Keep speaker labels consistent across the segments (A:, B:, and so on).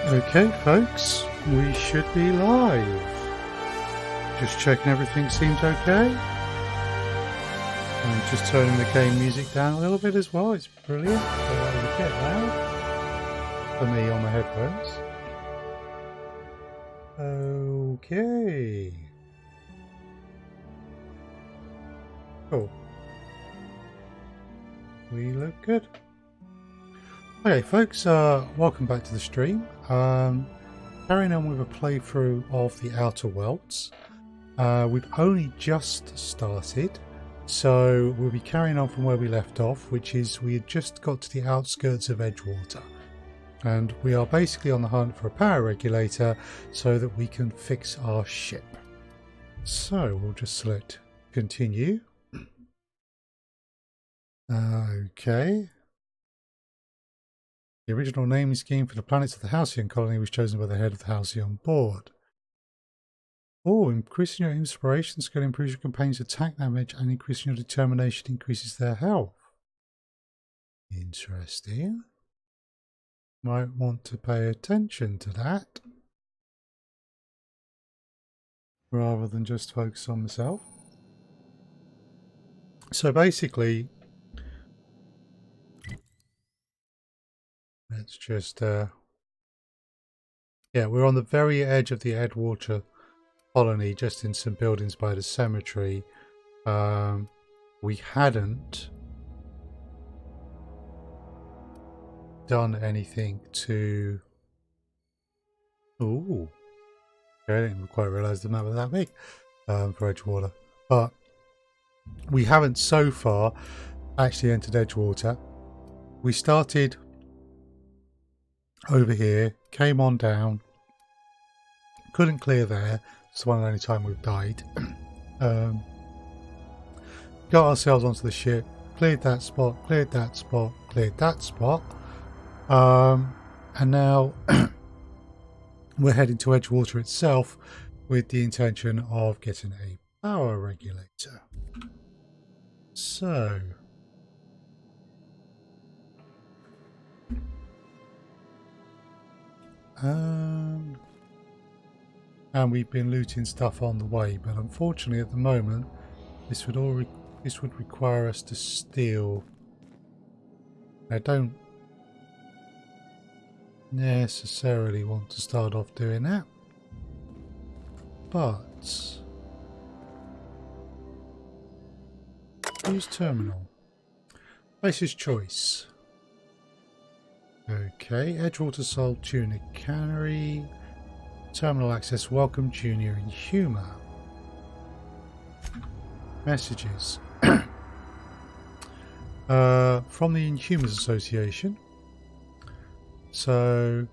A: Okay, folks, we should be live. Just checking everything seems okay. I'm just turning the game music down a little bit as well. It's brilliant. A bit loud for me on the headphones. Okay. Cool. We look good. Okay, folks, welcome back to the stream. Carrying on with a playthrough of the Outer Worlds. We've only just started, so we'll be carrying on from where we left off, which is we had just got to the outskirts of Edgewater. And we are basically on the hunt for a power regulator so that we can fix our ship. So we'll just select continue. Okay. The original naming scheme for the planets of the Halcyon colony was chosen by the head of the Halcyon board. Oh, increasing your inspiration skill improves your companion's attack damage and increasing your determination increases their health. Interesting. Might want to pay attention to that rather than just focus on myself. So basically, let's just yeah, we're on the very edge of the Edgewater colony, just in some buildings by the cemetery. We hadn't done anything to... Ooh. Okay, I didn't quite realise the map was that big for Edgewater. But we haven't so far actually entered Edgewater. We started over here, came on down, couldn't clear there. It's the one and only time we've died. Got ourselves onto the ship, cleared that spot, cleared that spot, cleared that spot. And now we're heading to Edgewater itself with the intention of getting a power regulator. So... and we've been looting stuff on the way, but unfortunately at the moment this would require us to steal. I don't necessarily want to start off doing that, but use terminal. Places choice. Okay, Edgewater sold tuna cannery. Terminal access, welcome Junior Inhumer. Messages. From the Inhumers Association. So,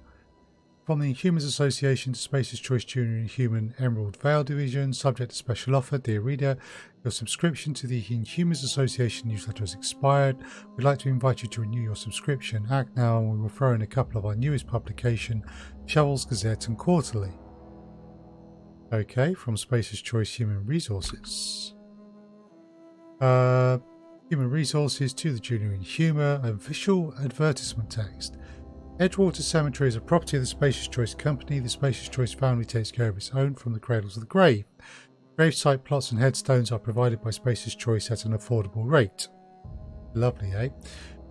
A: from the Inhumers Association to Space's Choice Junior Inhuman Emerald Vale Division, subject to special offer. Dear reader, your subscription to the Inhumers Association newsletter has expired. We'd like to invite you to renew your subscription. Act now, and we will throw in a couple of our newest publication, Shovels, Gazette and Quarterly. Okay, from Space's Choice Human Resources. Human Resources to the Junior Inhumer, official advertisement text. Edgewater Cemetery is a property of the Space's Choice Company. The Space's Choice family takes care of its own from the cradles of the grave. Gravesite plots and headstones are provided by Space's Choice at an affordable rate. Lovely, eh?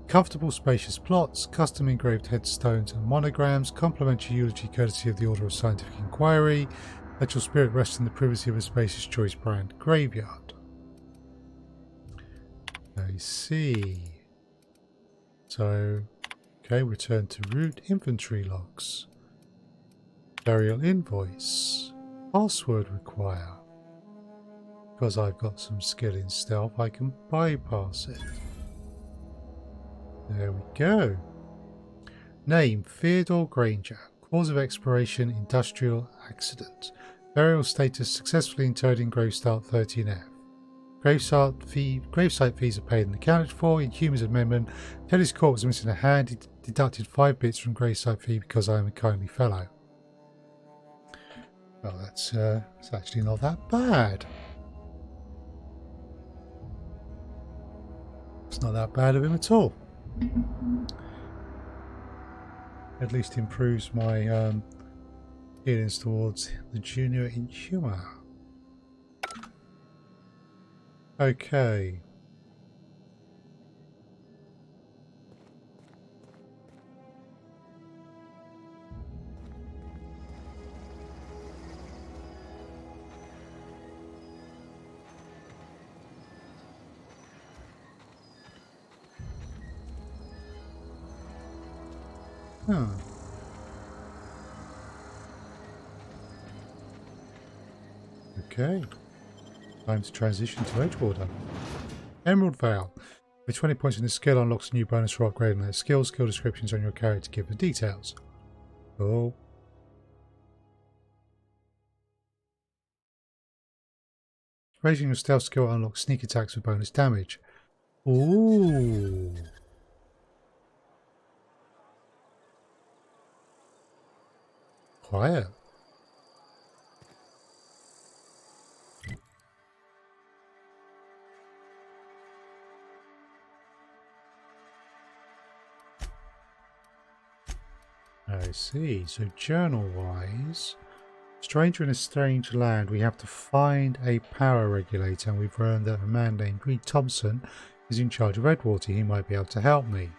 A: Comfortable, spacious plots, custom engraved headstones and monograms, complimentary eulogy courtesy of the Order of Scientific Inquiry. Let your spirit rest in the privacy of a Space's Choice brand graveyard. I see. So, okay, return to route, inventory logs. Burial invoice. Password require. Because I've got some skill in stealth, I can bypass it. There we go. Name, Theodore Granger. Cause of expiration, industrial accident. Burial status, successfully interred in Gravesite 13F. Gravesite fees are paid and accounted for. Inhuman's amendment. Teddy's corpse was missing a hand. He deducted 5 bits from Gravesite fee because I am a kindly fellow. Well, that's it's actually not that bad. It's not that bad of him at all. at least improves my feelings towards the junior inhumer. Okay. Huh. Okay. Time to transition to Edgewater. Emerald Vale. With 20 points in the skill unlocks a new bonus for upgrading that skill. Skill descriptions on your character give the details. Cool. Raising your stealth skill unlocks sneak attacks with bonus damage. Ooh. Quiet. I see. So journal-wise, stranger in a strange land, we have to find a power regulator, and we've learned that a man named Reed Thompson is in charge of Edgewater. He might be able to help me.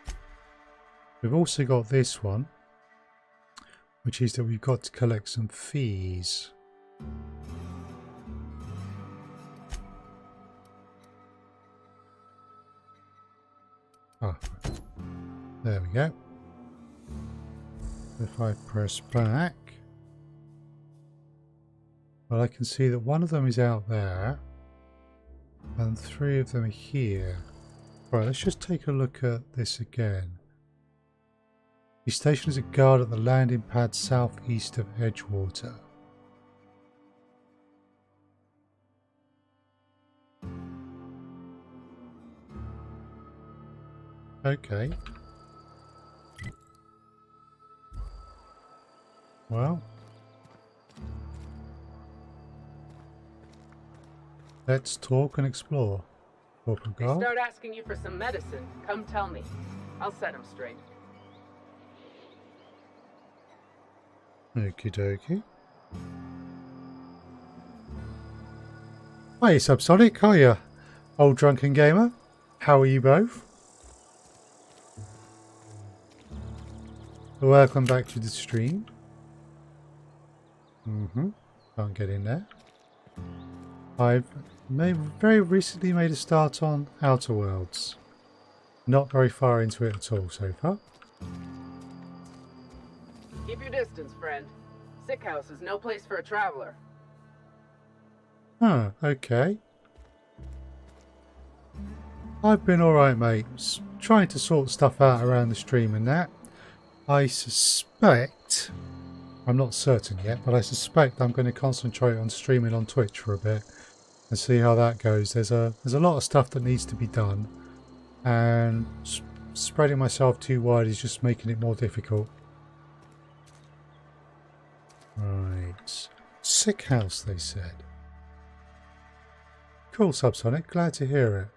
A: We've also got this one, which is that we've got to collect some fees. Ah, there we go. If I press back, well, I can see that one of them is out there and 3 of them are here. Right, let's just take a look at this again. He stationed as a guard at the landing pad southeast of Edgewater. Okay. Well, let's talk and explore.
B: They start asking you for some medicine. Come tell me. I'll set them straight.
A: Okie dokie. Hi, Subsonic. Hiya, old drunken gamer. How are you both? Welcome back to the stream. Can't get in there. I've very recently made a start on Outer Worlds. Not very far into it at all so far.
B: Keep your distance, friend. Sick house is no place for a traveler.
A: Ah, okay. I've been alright, mate. Trying to sort stuff out around the stream and that. I suspect, I'm not certain yet, but I suspect I'm going to concentrate on streaming on Twitch for a bit and see how that goes. There's a lot of stuff that needs to be done, and spreading myself too wide is just making it more difficult. Right. Sick house, they said. Cool, Subsonic. Glad to hear it.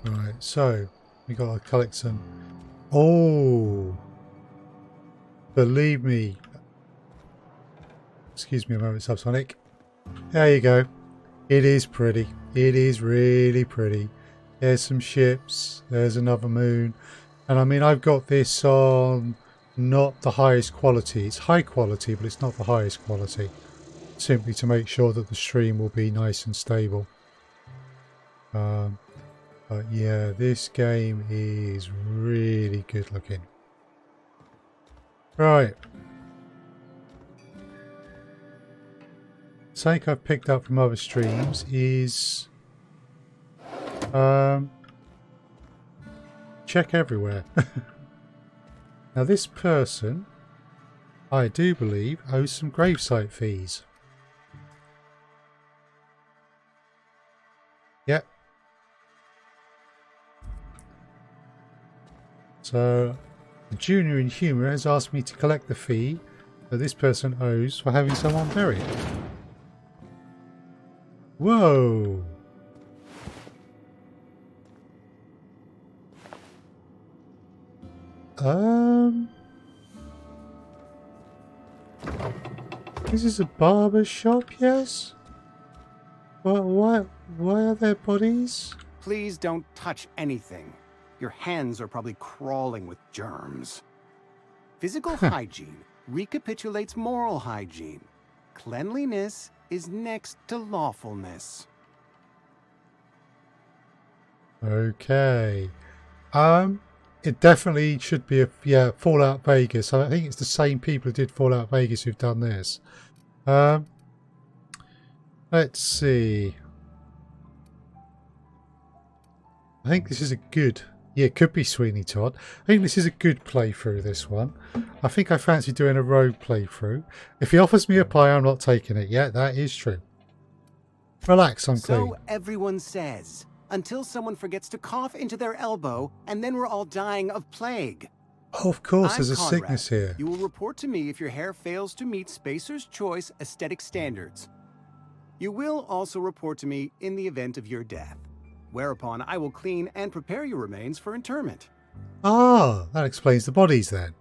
A: Right, so we got to collect some. Oh, believe me. Excuse me a moment, Subsonic. There you go. It is pretty. It is really pretty. There's some ships. There's another moon. And I mean, I've got this on not the highest quality. It's high quality, but it's not the highest quality. Simply to make sure that the stream will be nice and stable. But yeah, this game is really good looking. Right. Something I've picked up from other streams is check everywhere. Now this person, I do believe, owes some gravesite fees. Yep. So the junior inhumer has asked me to collect the fee that this person owes for having someone buried. Whoa. This is a barber shop, yes? Why are there bodies?
C: Please don't touch anything. Your hands are probably crawling with germs. Physical hygiene recapitulates moral hygiene. Cleanliness is next to lawfulness.
A: Okay. It definitely should be Fallout Vegas. I think it's the same people who did Fallout Vegas who've done this. Let's see. I think this is a good... Yeah, it could be Sweeney Todd. I think this is a good playthrough, this one. I think I fancy doing a rogue playthrough. If he offers me a pie, I'm not taking it. Yeah, that is true. Relax, I'm clean.
C: So everyone says, until someone forgets to cough into their elbow, and then we're all dying of plague.
A: Oh, of course,
C: I'm
A: there's a
C: Conrad.
A: sickness here.
C: You will report to me if your hair fails to meet Spacer's Choice aesthetic standards. You will also report to me in the event of your death, whereupon I will clean and prepare your remains for interment.
A: Ah, that explains the bodies then.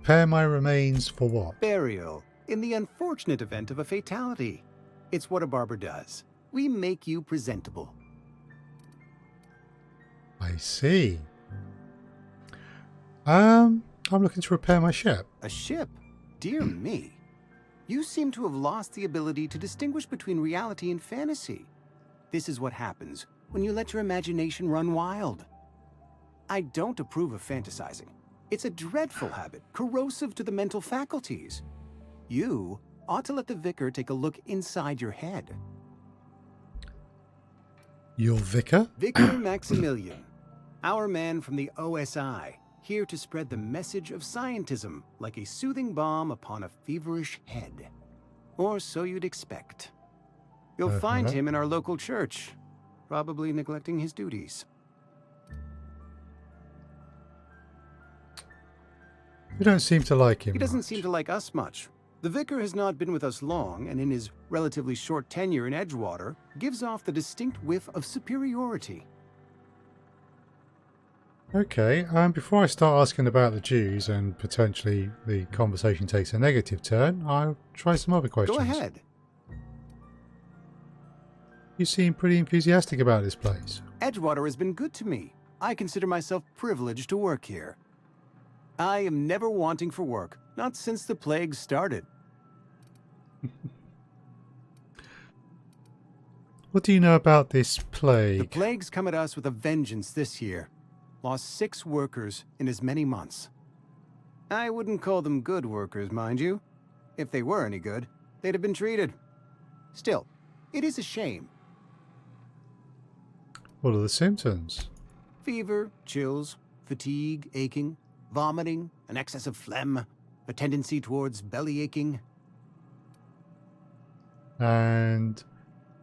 A: Prepare my remains for what?
C: Burial, in the unfortunate event of a fatality. It's what a barber does. We make you presentable.
A: I see. I'm looking to repair my ship.
C: A ship? Dear me. You seem to have lost the ability to distinguish between reality and fantasy. This is what happens when you let your imagination run wild. I don't approve of fantasizing. It's a dreadful habit, corrosive to the mental faculties. You ought to let the vicar take a look inside your head.
A: Your vicar?
C: Vicar Maximilian, our man from the OSI, here to spread the message of scientism like a soothing balm upon a feverish head. Or so you'd expect. You'll find him in our local church, probably neglecting his duties.
A: You don't seem to like him.
C: He doesn't
A: much.
C: seem to like us much. The vicar has not been with us long, and in his relatively short tenure in Edgewater, gives off the distinct whiff of superiority.
A: Okay, before I start asking about the Jews and potentially the conversation takes a negative turn, I'll try some other questions.
C: Go ahead.
A: You seem pretty enthusiastic about this place.
C: Edgewater has been good to me. I consider myself privileged to work here. I am never wanting for work, not since the plague started.
A: What do you know about this plague?
C: The plague's come at us with a vengeance this year. Lost 6 workers in as many months. I wouldn't call them good workers, mind you. If they were any good, they'd have been treated. Still, it is a shame.
A: What are the symptoms?
C: Fever, chills, fatigue, aching, vomiting, an excess of phlegm, a tendency towards belly aching.
A: And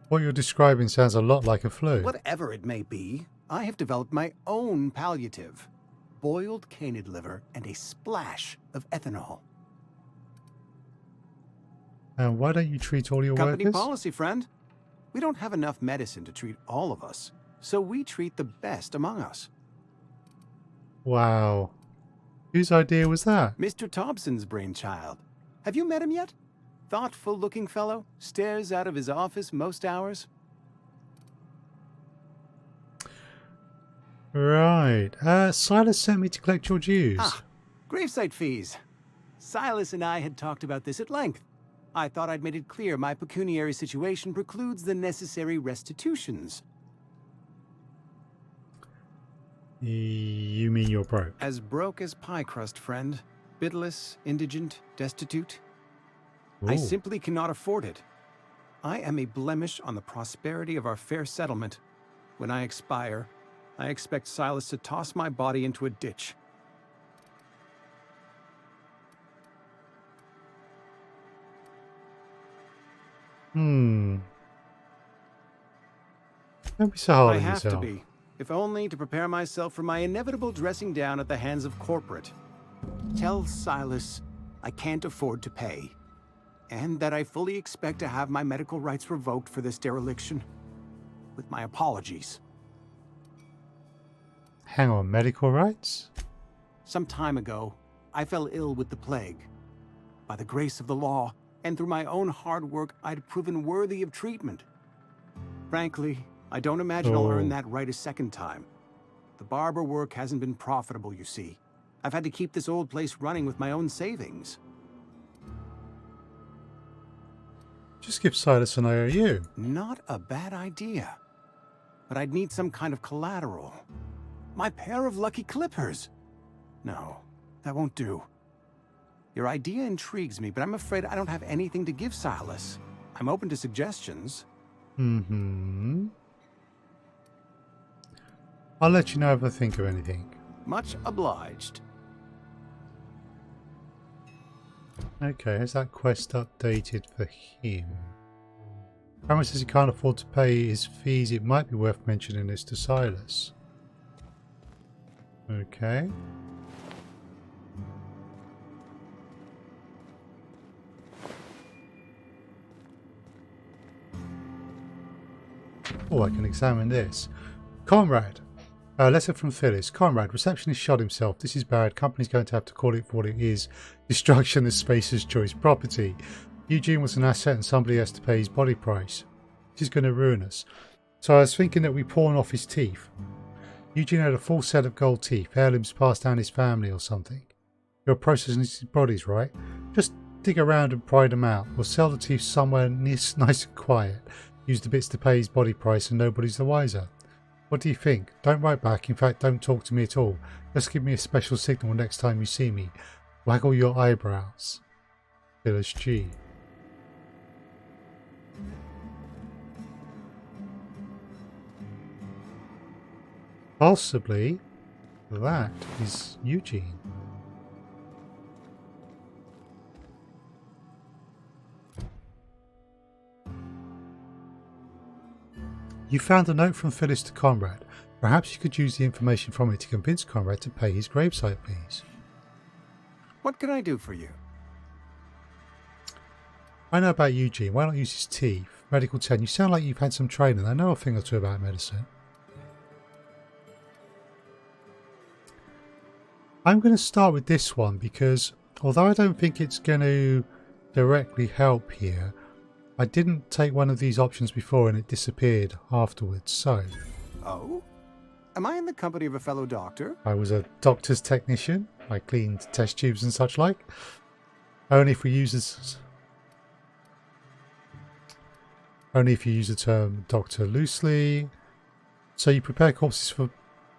A: what you're describing sounds a lot like a flu.
C: Whatever it may be, I have developed my own palliative. Boiled canid liver and a splash of ethanol.
A: And why don't you treat all your
C: Company
A: workers?
C: policy, friend. We don't have enough medicine to treat all of us, so we treat the best among us.
A: Wow. Whose idea was that?
C: Mr. Thompson's brainchild. Have you met him yet? Thoughtful-looking fellow, stares out of his office most hours.
A: Right. Silas sent me to collect your dues.
C: Ah, gravesite fees. Silas and I had talked about this at length. I thought I'd made it clear my pecuniary situation precludes the necessary restitutions.
A: You mean you're broke?
C: As broke as pie crust, friend. Bidless, indigent, destitute. I
A: Ooh.
C: simply cannot afford it. I am a blemish on the prosperity of our fair settlement. When I expire, I expect Silas to toss my body into a ditch.
A: Don't be so hard
C: I
A: on
C: have
A: yourself.
C: to be, if only to prepare myself for my inevitable dressing down at the hands of corporate. Tell Silas I can't afford to pay. and that I fully expect to have my medical rights revoked for this dereliction. With my apologies.
A: Hang on, medical rights?
C: Some time ago, I fell ill with the plague. By the grace of the law, and through my own hard work, I'd proven worthy of treatment. Frankly, I don't imagine I'll earn that right a second time. The barber work hasn't been profitable, you see. I've had to keep this old place running with my own savings.
A: Just give Silas an IOU.
C: Not a bad idea. But I'd need some kind of collateral. My pair of lucky clippers. No, that won't do. Your idea intrigues me, but I'm afraid I don't have anything to give Silas. I'm open to suggestions.
A: Mm-hmm. I'll let you know if I think of anything.
C: Much obliged.
A: Okay, has that quest updated for him? How much does he can't afford to pay his fees? It might be worth mentioning this to Silas. Okay. Oh, I can examine this. Comrade. Letter from Phyllis. Comrade, receptionist shot himself. This is bad. Company's going to have to call it for what it is. Destruction of Spacer's Choice property. Eugene was an asset and somebody has to pay his body price. This is going to ruin us. So I was thinking that we pawn off his teeth. Eugene had a full set of gold teeth. Heirlooms passed down his family or something. You're processing his bodies, right? Just dig around and pry them out. We'll sell the teeth somewhere nice and quiet. Use the bits to pay his body price and nobody's the wiser. What do you think? Don't write back. In fact, don't talk to me at all. Just give me a special signal next time you see me. Waggle your eyebrows. Phyllis G. Possibly that is Eugene. You found a note from Phyllis to Conrad. Perhaps you could use the information from it to convince Conrad to pay his gravesite fees.
C: What can I do for you?
A: I know about Eugene. Why not use his teeth? Medical 10. You sound like you've had some training. I know a thing or two about medicine. I'm going to start with this one because although I don't think it's going to directly help here, I didn't take one of these options before and it disappeared afterwards, so...
C: Oh? Am I in the company of a fellow doctor?
A: I was a doctor's technician. I cleaned test tubes and such like. Only if you use the term doctor loosely. So you prepare corpses for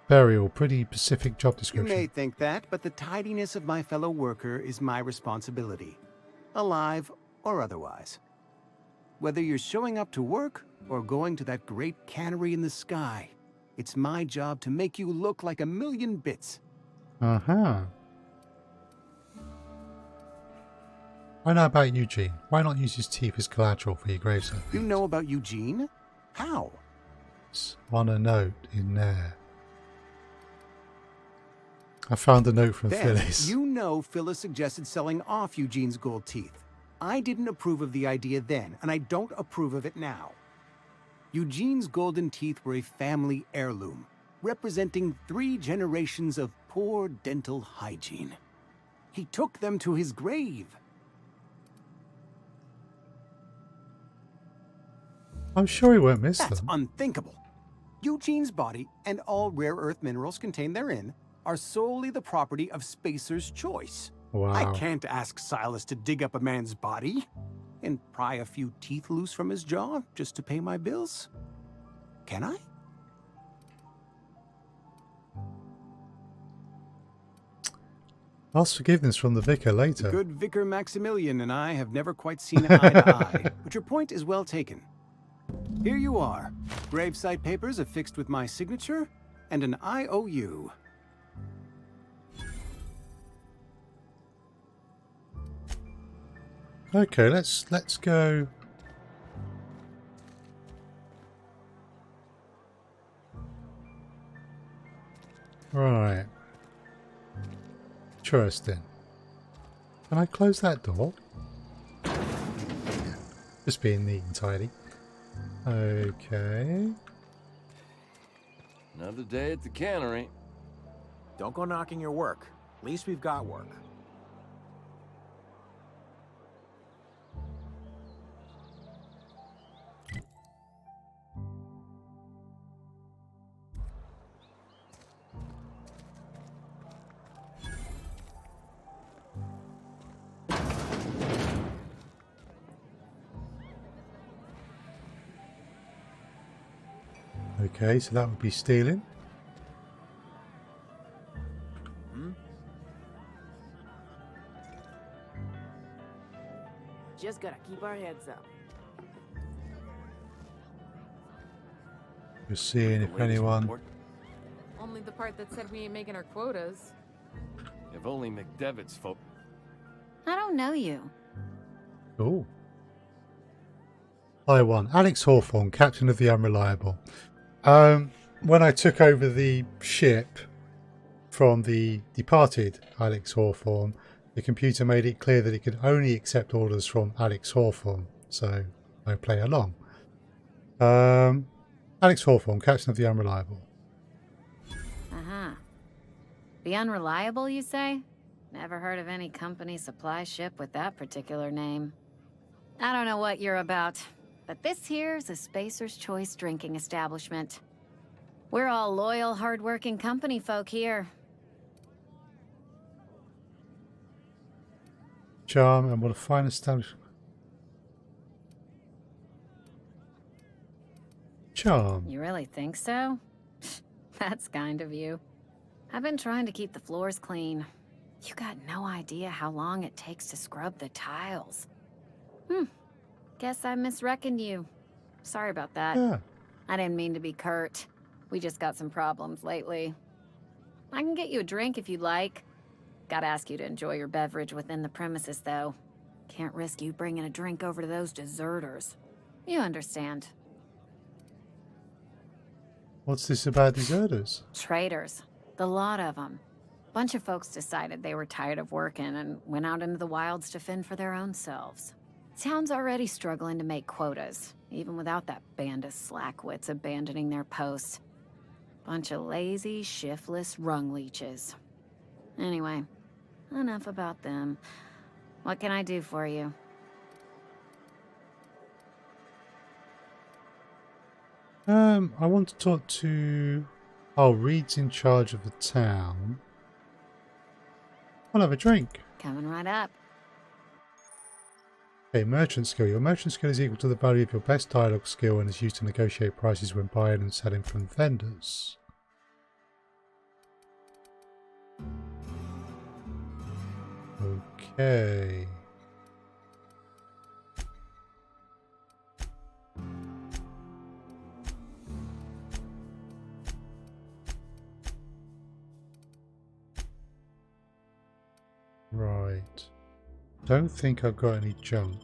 A: burial. Pretty specific job description.
C: You may think that, but the tidiness of my fellow worker is my responsibility. Alive or otherwise. Whether you're showing up to work or going to that great cannery in the sky, it's my job to make you look like a million bits.
A: Uh-huh. I know about Eugene. Why not use his teeth as collateral for your gravesite?
C: You know about Eugene? How?
A: It's on a note in there. I found a note from Phyllis.
C: You know Phyllis suggested selling off Eugene's gold teeth. I didn't approve of the idea then, and I don't approve of it now. Eugene's golden teeth were a family heirloom, representing 3 generations of poor dental hygiene. He took them to his grave.
A: I'm sure he won't miss
C: That's
A: them.
C: unthinkable. Eugene's body and all rare earth minerals contained therein are solely the property of Spacer's Choice.
A: Wow.
C: I can't ask Silas to dig up a man's body and pry a few teeth loose from his jaw just to pay my bills. Can I?
A: Ask forgiveness from the vicar later.
C: Good Vicar Maximilian and I have never quite seen eye to eye, but your point is well taken. Here you are. Gravesite papers affixed with my signature and an IOU.
A: Okay, let's go. Right. Interesting. Can I close that door? Just being neat and tidy. Okay.
D: Another day at the cannery.
E: Don't go knocking your work. At least we've got work.
A: Okay, so that would be stealing.
F: Just gotta keep our heads up.
A: Just seeing if
D: The latest
A: anyone...
D: report?
F: Only the part that said we ain't making our quotas.
D: If only McDevitt's folk.
G: I don't know you.
A: Oh. Hi, one. Alex Hawthorne, Captain of the Unreliable. When I took over the ship from the departed Alex Hawthorne, the computer made it clear that it could only accept orders from Alex Hawthorne, so I play along. Alex Hawthorne, Captain of the Unreliable.
G: Uh-huh. The Unreliable, you say? Never heard of any company supply ship with that particular name. I don't know what you're about, but this here's a Spacer's Choice drinking establishment. We're all loyal, hard-working company folk here.
A: Charm and what a fine establishment. Charm.
G: You really think so? That's kind of you. I've been trying to keep the floors clean. You got no idea how long it takes to scrub the tiles. Guess I misreckoned you. Sorry about that.
A: Yeah.
G: I didn't mean to be curt. We just got some problems lately. I can get you a drink if you'd like. Gotta ask you to enjoy your beverage within the premises, though. Can't risk you bringing a drink over to those deserters. You understand.
A: What's this about deserters?
G: Traitors. The lot of them. Bunch of folks decided they were tired of working and went out into the wilds to fend for their own selves. Town's already struggling to make quotas, even without that band of slackwits abandoning their posts. Bunch of lazy, shiftless rung leeches. Anyway, enough about them. What can I do for you?
A: I want to talk to... Oh, Reed's in charge of the town. I'll have a drink.
G: Coming right up.
A: Okay, merchant skill. Your merchant skill is equal to the value of your best dialogue skill and is used to negotiate prices when buying and selling from vendors. Okay. Right. Don't think I've got any junk.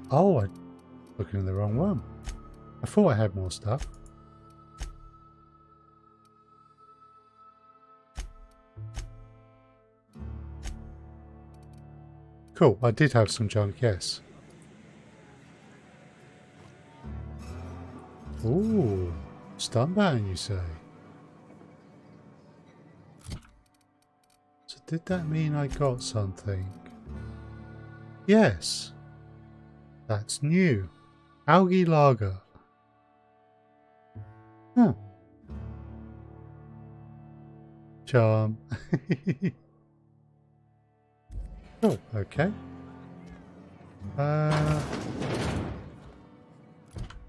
A: Oh, I'm looking at the wrong one. I thought I had more stuff. Cool, I did have some junk, yes. Ooh, stun you say? So did that mean I got something? Yes. That's new. Algae lager. Huh. Charm. Oh, okay.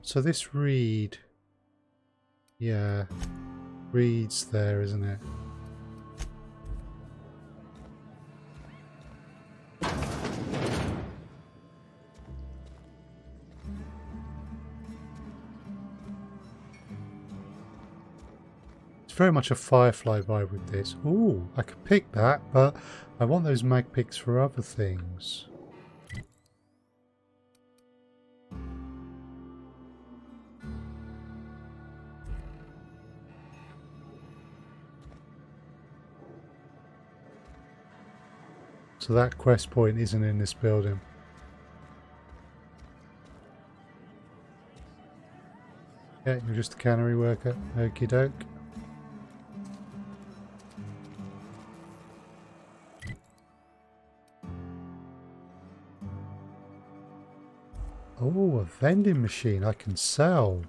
A: So this reed. Yeah. Reed's there, isn't it? Very much a Firefly vibe with this. Ooh, I could pick that, but I want those mag picks for other things. So that quest point isn't in this building. Yeah, you're just a cannery worker. Okie doke. Oh, a vending machine. I can sell.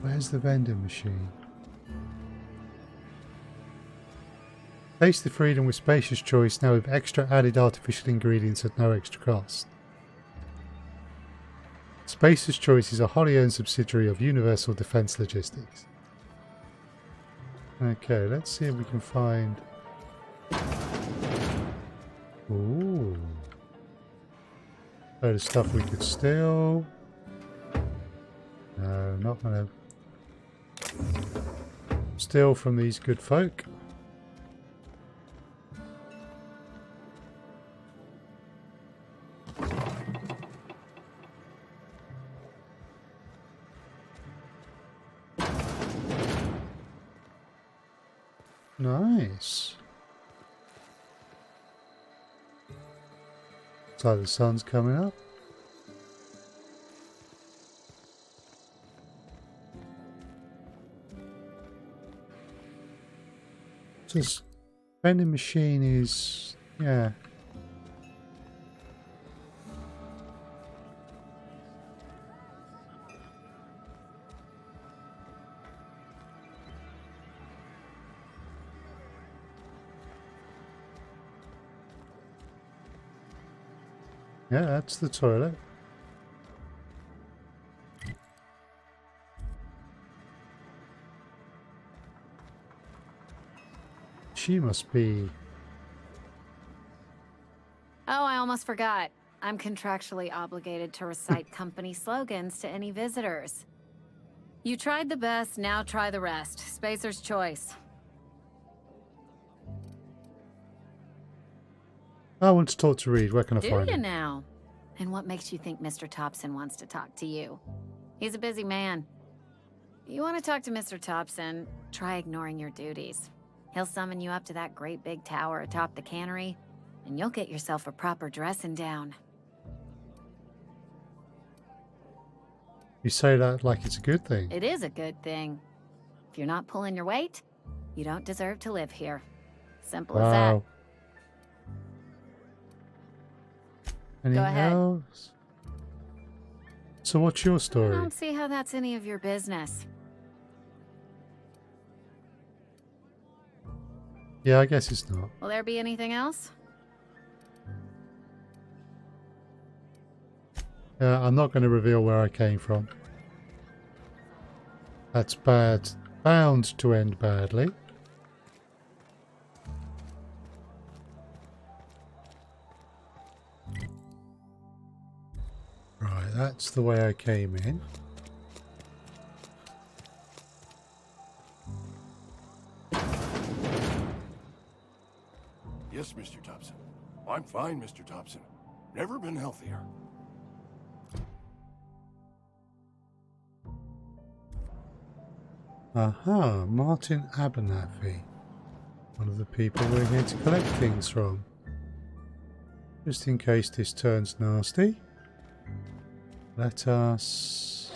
A: Where's the vending machine? Taste the freedom with spacious choice, now with extra added artificial ingredients at no extra cost. Spacious Choice is a wholly owned subsidiary of Universal Defense Logistics. Okay, let's see if we can find... Ooh. Load of stuff we could steal. No, not gonna steal from these good folk. Nice. So the sun's coming up. This vending machine is, yeah. Yeah, that's the toilet. She must be...
G: Oh, I almost forgot. I'm contractually obligated to recite company slogans to any visitors. You tried the best, now try the rest. Spacer's choice.
A: I want to talk to Reed. Where can I find
G: Do you
A: him?
G: now? And what makes you think Mr. Thompson wants to talk to you? He's a busy man. You want to talk to Mr. Thompson, try ignoring your duties. He'll summon you up to that great big tower atop the cannery, and you'll get yourself a proper dressing down.
A: You say that like it's a good thing.
G: It is a good thing. If you're not pulling your weight, you don't deserve to live here. Simple as that.
A: Wow. Anything
G: ahead.
A: else? So what's your
G: I
A: story?
G: don't see how that's any of your business.
A: Yeah, I guess it's not.
G: Will there be anything else?
A: I'm not going to reveal where I came from. That's bad. Bound to end badly. Right, that's the way I came in.
D: Yes, Mr. Thompson. I'm fine, Mr. Thompson. Never been healthier.
A: Aha, Martin Abernathy. One of the people we're here to collect things from. Just in case this turns nasty, let us...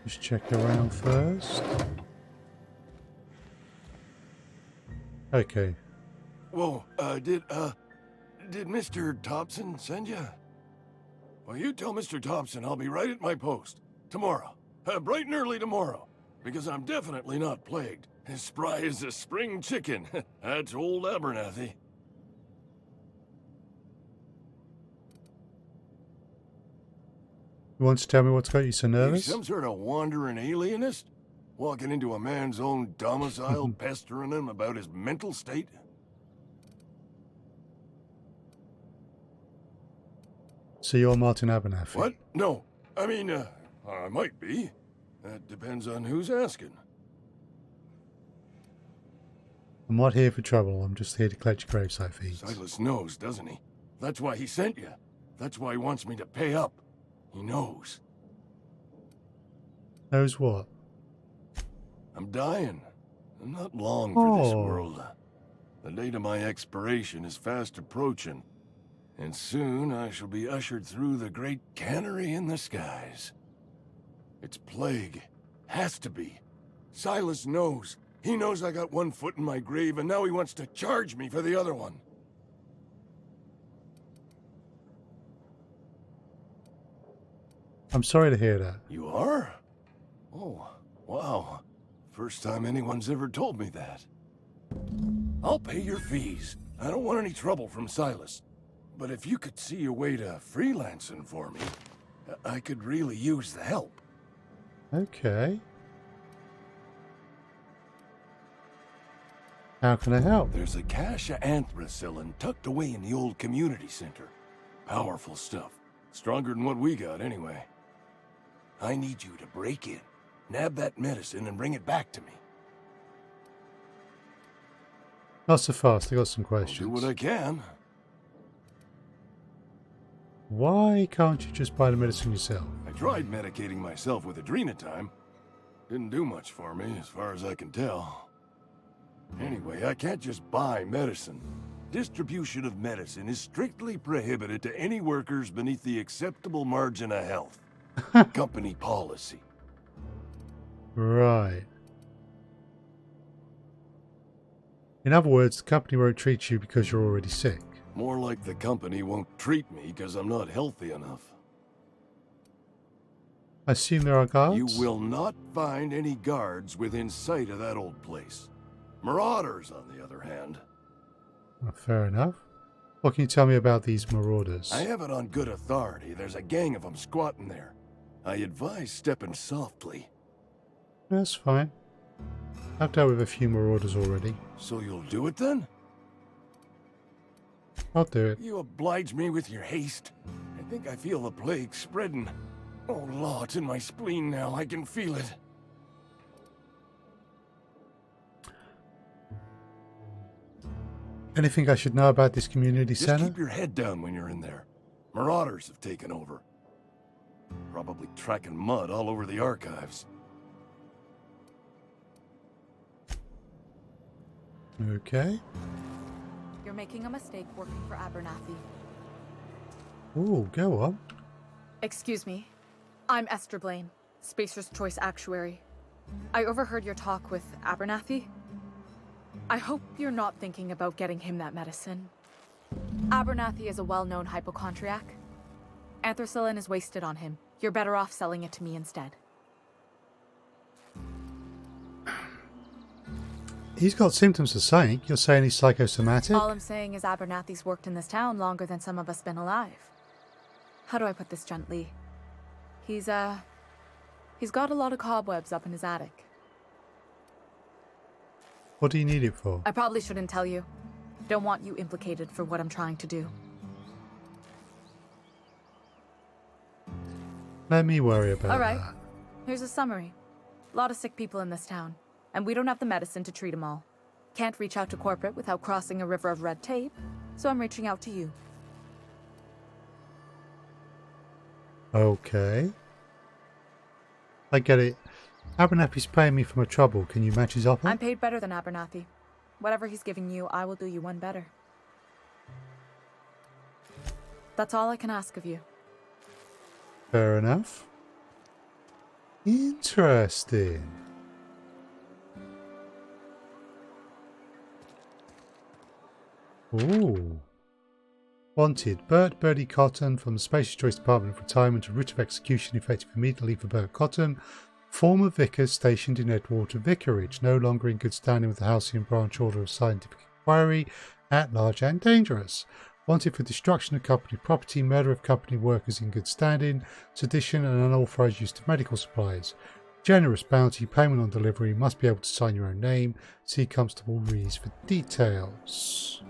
A: just check around first. Okay.
D: Whoa, did Mr. Thompson send you? Well, you tell Mr. Thompson I'll be right at my post. Tomorrow. Bright and early tomorrow. Because I'm definitely not plagued. As spry as a spring chicken. That's old Abernathy.
A: You want to tell me what's got you so
D: You
A: nervous?
D: some sort of wandering alienist? Walking into a man's own domicile, pestering him about his mental state?
A: So you're Martin Abernathy?
D: What? No. I mean, I might be. That depends on who's asking.
A: I'm not here for trouble. I'm just here to collect your gravesite feeds.
D: Silas knows, doesn't he? That's why he sent you. That's why he wants me to pay up. He knows.
A: Knows what?
D: I'm dying. I'm not long for this
A: Oh.
D: world. The date of my expiration is fast approaching, and soon I shall be ushered through the great cannery in the skies. It's plague. Has to be. Silas knows. He knows I got one foot in my grave, and now he wants to charge me for the other one.
A: I'm sorry to hear that.
D: You are? Oh, wow. First time anyone's ever told me that. I'll pay your fees. I don't want any trouble from Silas. But if you could see a way to freelancing for me, I could really use the help.
A: Okay. How can I help?
D: There's a cache of anthracillin tucked away in the old community center. Powerful stuff. Stronger than what we got, anyway. I need you to break in, nab that medicine, and bring it back to me.
A: Not so fast, I got some
D: I'll
A: questions.
D: do what I can.
A: Why can't you just buy the medicine yourself?
D: I tried medicating myself with adrenatime. Didn't do much for me, as far as I can tell. Anyway, I can't just buy medicine. Distribution of medicine is strictly prohibited to any workers beneath the acceptable margin of health. Company policy.
A: Right. In other words, the company won't treat you because you're already sick.
D: More like the company won't treat me because I'm not healthy enough.
A: I assume there are guards?
D: You will not find any guards within sight of that old place. Marauders, on the other hand.
A: Oh, fair enough. What can you tell me about these marauders?
D: I have it on good authority. There's a gang of them squatting there. I advise stepping softly.
A: That's fine. I've dealt with a few marauders already.
D: So you'll do it then?
A: I'll do it.
D: You oblige me with your haste. I think I feel the plague spreading. Oh, Law, it's in my spleen now. I can feel it.
A: Anything I should know about this community
D: Just
A: center?
D: keep your head down when you're in there. Marauders have taken over. Probably tracking mud all over the archives.
A: Okay.
F: You're making a mistake working for Abernathy.
A: Ooh, go on.
F: Excuse me. I'm Esther Blaine, Spacer's Choice Actuary. I overheard your talk with Abernathy. I hope you're not thinking about getting him that medicine. Abernathy is a well-known hypochondriac. Anthracillin is wasted on him. You're better off selling it to me instead.
A: He's got symptoms of something. You're saying he's psychosomatic?
F: All I'm saying is Abernathy's worked in this town longer than some of us been alive. How do I put this gently? He's got a lot of cobwebs up in his attic.
A: What do you need it for?
F: I probably shouldn't tell you. Don't want you implicated for what I'm trying to do.
A: Let me worry about
F: All right.
A: that.
F: Here's a summary. A lot of sick people in this town, and we don't have the medicine to treat them all. Can't reach out to corporate without crossing a river of red tape, so I'm reaching out to you.
A: Okay. I get it. Abernathy's paying me for my trouble. Can you match his offer?
F: I'm paid better than Abernathy. Whatever he's giving you, I will do you one better. That's all I can ask of you.
A: Fair enough. Interesting. Ooh. Wanted. Bert Birdie Cotton from the Spacious Choice Department of Retirement. A writ of execution effective immediately for Bert Cotton. Former vicar stationed in Edgewater Vicarage. No longer in good standing with the Halcyon Branch Order of Scientific Inquiry. At large and dangerous. Wanted for destruction of company property, murder of company workers in good standing, sedition and unauthorized use of medical supplies. Generous bounty, payment on delivery, must be able to sign your own name. See Constable Rees for details.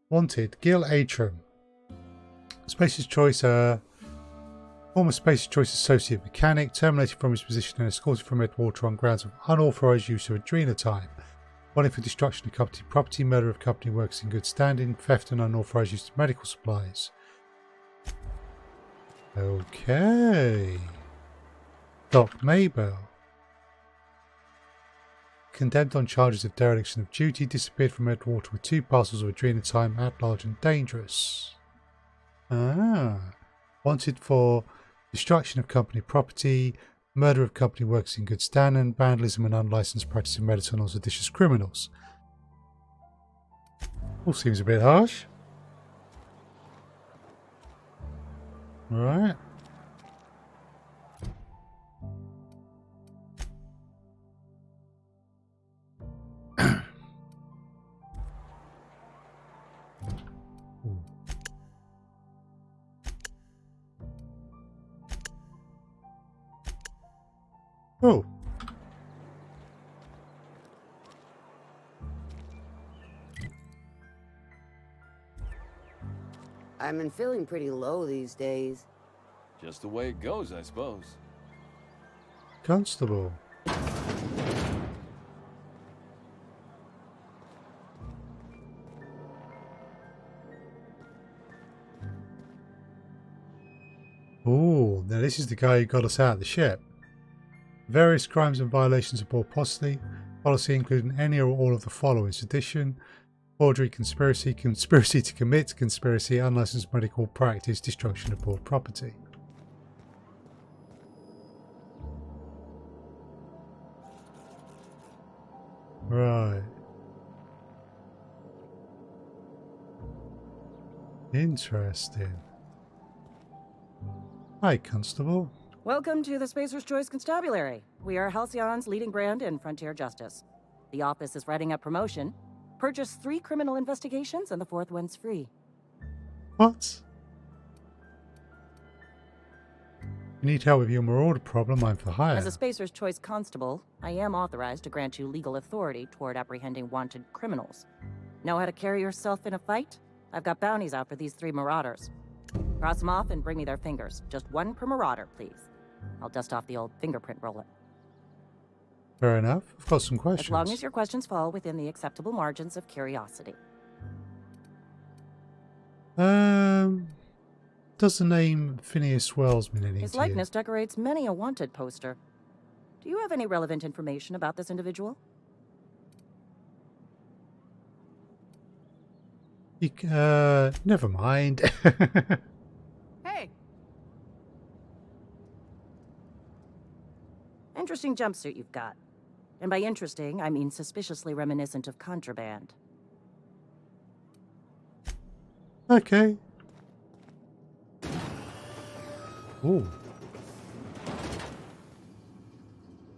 A: Wanted, Gil Atram. Space's Choice, former Space's Choice associate mechanic, terminated from his position and escorted from Edgewater on grounds of unauthorized use of adrenatime. Wanted for destruction of company property, murder of company workers in good standing, theft and unauthorized use of medical supplies. Okay. Doc Maybell. Condemned on charges of dereliction of duty, disappeared from Edgewater with 2 parcels of adrenotime, at large and dangerous. Ah. Wanted for destruction of company property, murder of company workers in good standing, vandalism and unlicensed practice of medicine on seditious criminals. All seems a bit harsh. Right. Oh.
H: I've been feeling pretty low these days.
D: Just the way it goes, I suppose.
A: Constable. Oh, now this is the guy who got us out of the ship. Various crimes and violations of board policy including any or all of the following: sedition, forgery, conspiracy, conspiracy to commit, conspiracy, unlicensed medical practice, destruction of board property. Right. Interesting. Hi, Constable.
I: Welcome to the Spacer's Choice Constabulary. We are Halcyon's leading brand in frontier justice. The office is writing up promotion. Purchase 3 criminal investigations and the 4th one's free.
A: What? You need help with your marauder problem, I'm for hire.
I: As a Spacer's Choice Constable, I am authorized to grant you legal authority toward apprehending wanted criminals. Know how to carry yourself in a fight? I've got bounties out for these 3 marauders. Cross them off and bring me their fingers. Just 1 per marauder, please. I'll dust off the old fingerprint roller.
A: Fair enough. I've got some questions.
I: As long as your questions fall within the acceptable margins of curiosity.
A: Does the name Phineas Wells mean anything
I: His
A: to you?
I: likeness decorates many a wanted poster. Do you have any relevant information about this individual?
A: Never mind.
F: Hey,
I: Interesting jumpsuit you've got. And by interesting, I mean suspiciously reminiscent of contraband.
A: Okay. Ooh.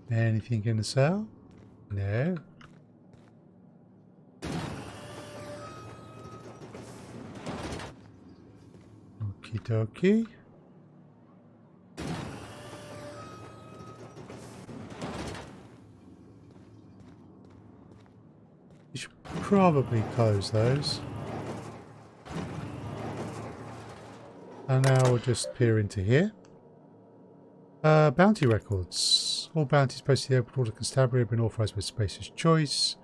A: Anything in the cell? No. Okie dokie. You should probably close those. And now we'll just peer into here. Bounty records. All bounties posted in the open order constabulary have been authorised by Spacer's Choice.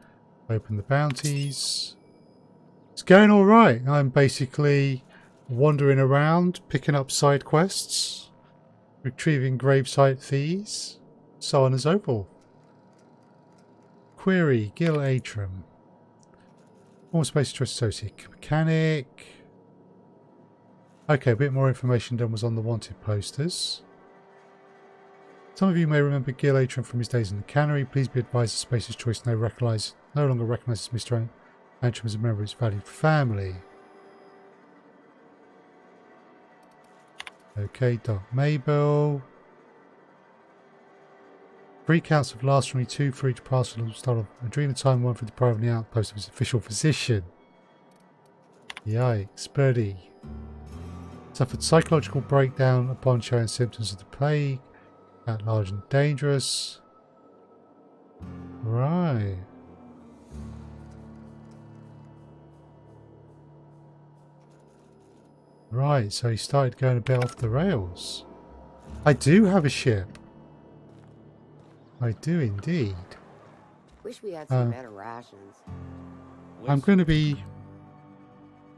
A: Open the bounties. It's going alright. I'm basically wandering around, picking up side quests, retrieving gravesite thieves, so on and so forth. Query, Gil Atram. Former Spacer's Choice Associate Mechanic. Okay, a bit more information than was on the wanted posters. Some of you may remember Gil Atram from his days in the cannery. Please be advised that Spacer's Choice no longer recognises Mr. Atram as a member of its valued family. Okay, Doc Maybell. 3 counts of larceny, 2 for each parcel of style of adrenotime, 1 for depriving the outpost of his official physician. Yikes, Birdie. Suffered psychological breakdown upon showing symptoms of the plague. At large and dangerous. Right. Right, so he started going a bit off the rails. I do have a ship. I do indeed.
H: Wish we had some better rations.
A: I'm going to be...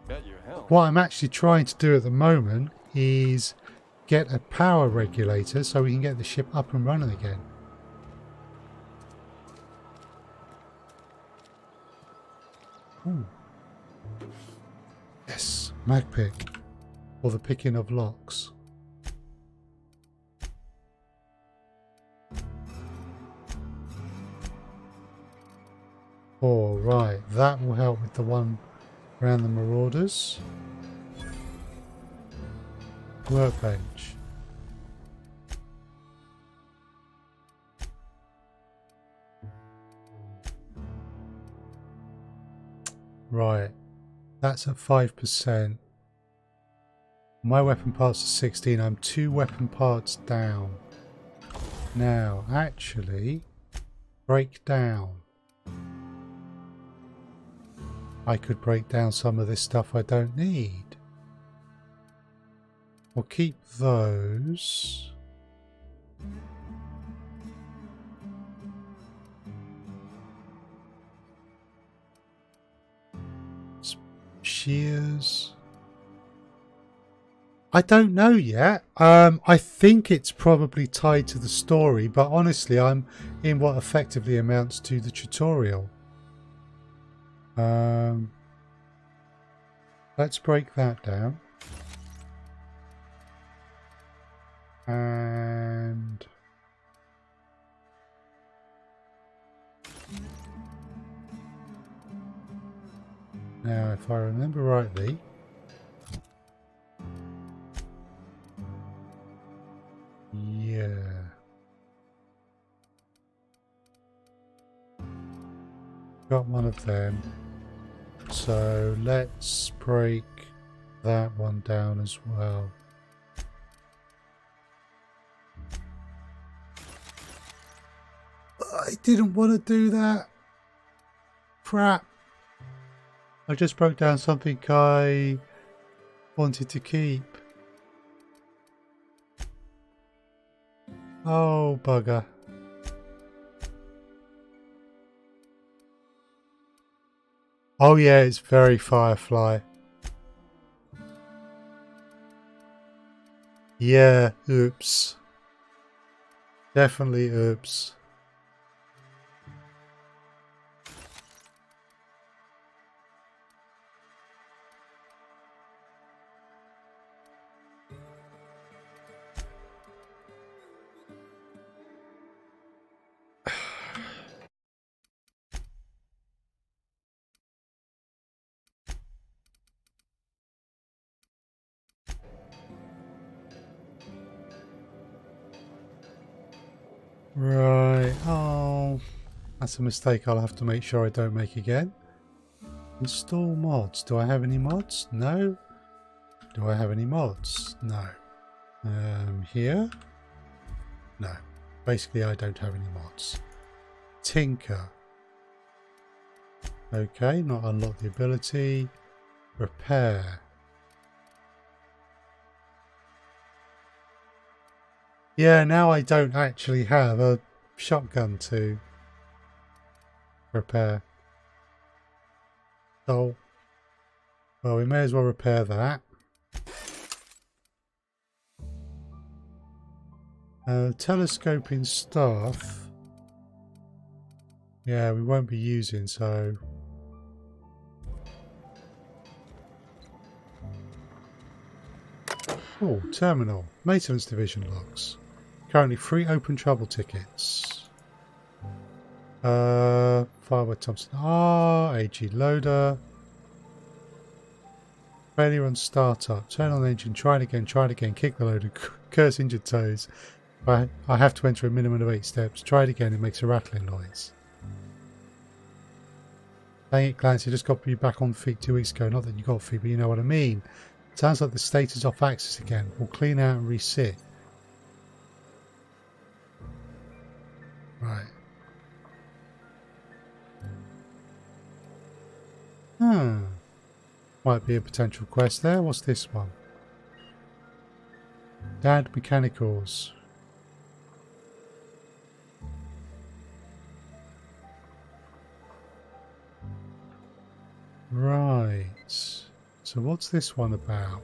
D: Bet your hell.
A: What I'm actually trying to do at the moment is get a power regulator so we can get the ship up and running again. Ooh. Yes, mag pick. Or the picking of locks. All right, that will help with the one around the Marauders. Workbench. Right, that's at 5%. My weapon parts are 16. I'm 2 weapon parts down. Now, actually, break down. I could break down some of this stuff I don't need. We'll keep those. Shears. I don't know yet. I think it's probably tied to the story, but honestly, I'm in what effectively amounts to the tutorial. Let's break that down. And now, if I remember rightly, yeah. Got one of them. So let's break that one down as well. I didn't want to do that. Crap. I just broke down something I wanted to keep. Oh, bugger. Oh yeah, it's very Firefly. Yeah, oops. Definitely oops. Right, oh, that's a mistake I'll have to make sure I don't make again. Install mods. Do I have any mods? No. Do I have any mods? No. Here? No. Basically, I don't have any mods. Tinker. Okay, not unlock the ability. Repair. Yeah, now I don't actually have a shotgun to repair. So, well, we may as well repair that. Telescoping staff. Yeah, we won't be using, so... Oh, terminal. Maintenance division logs. Currently 3 open trouble tickets. Firewire Thompson R, AG loader. Failure on startup. Turn on engine, try it again, kick the loader, curse injured toes. I have to enter a minimum of 8 steps. Try it again, it makes a rattling noise. Dang it, Clancy, I just got you back on feet 2 weeks ago. Not that you got feet, but you know what I mean. Sounds like the state is off axis again. We'll clean out and resit. Right. Might be a potential quest there. What's this one? Dad Mechanicals. Right. So what's this one about?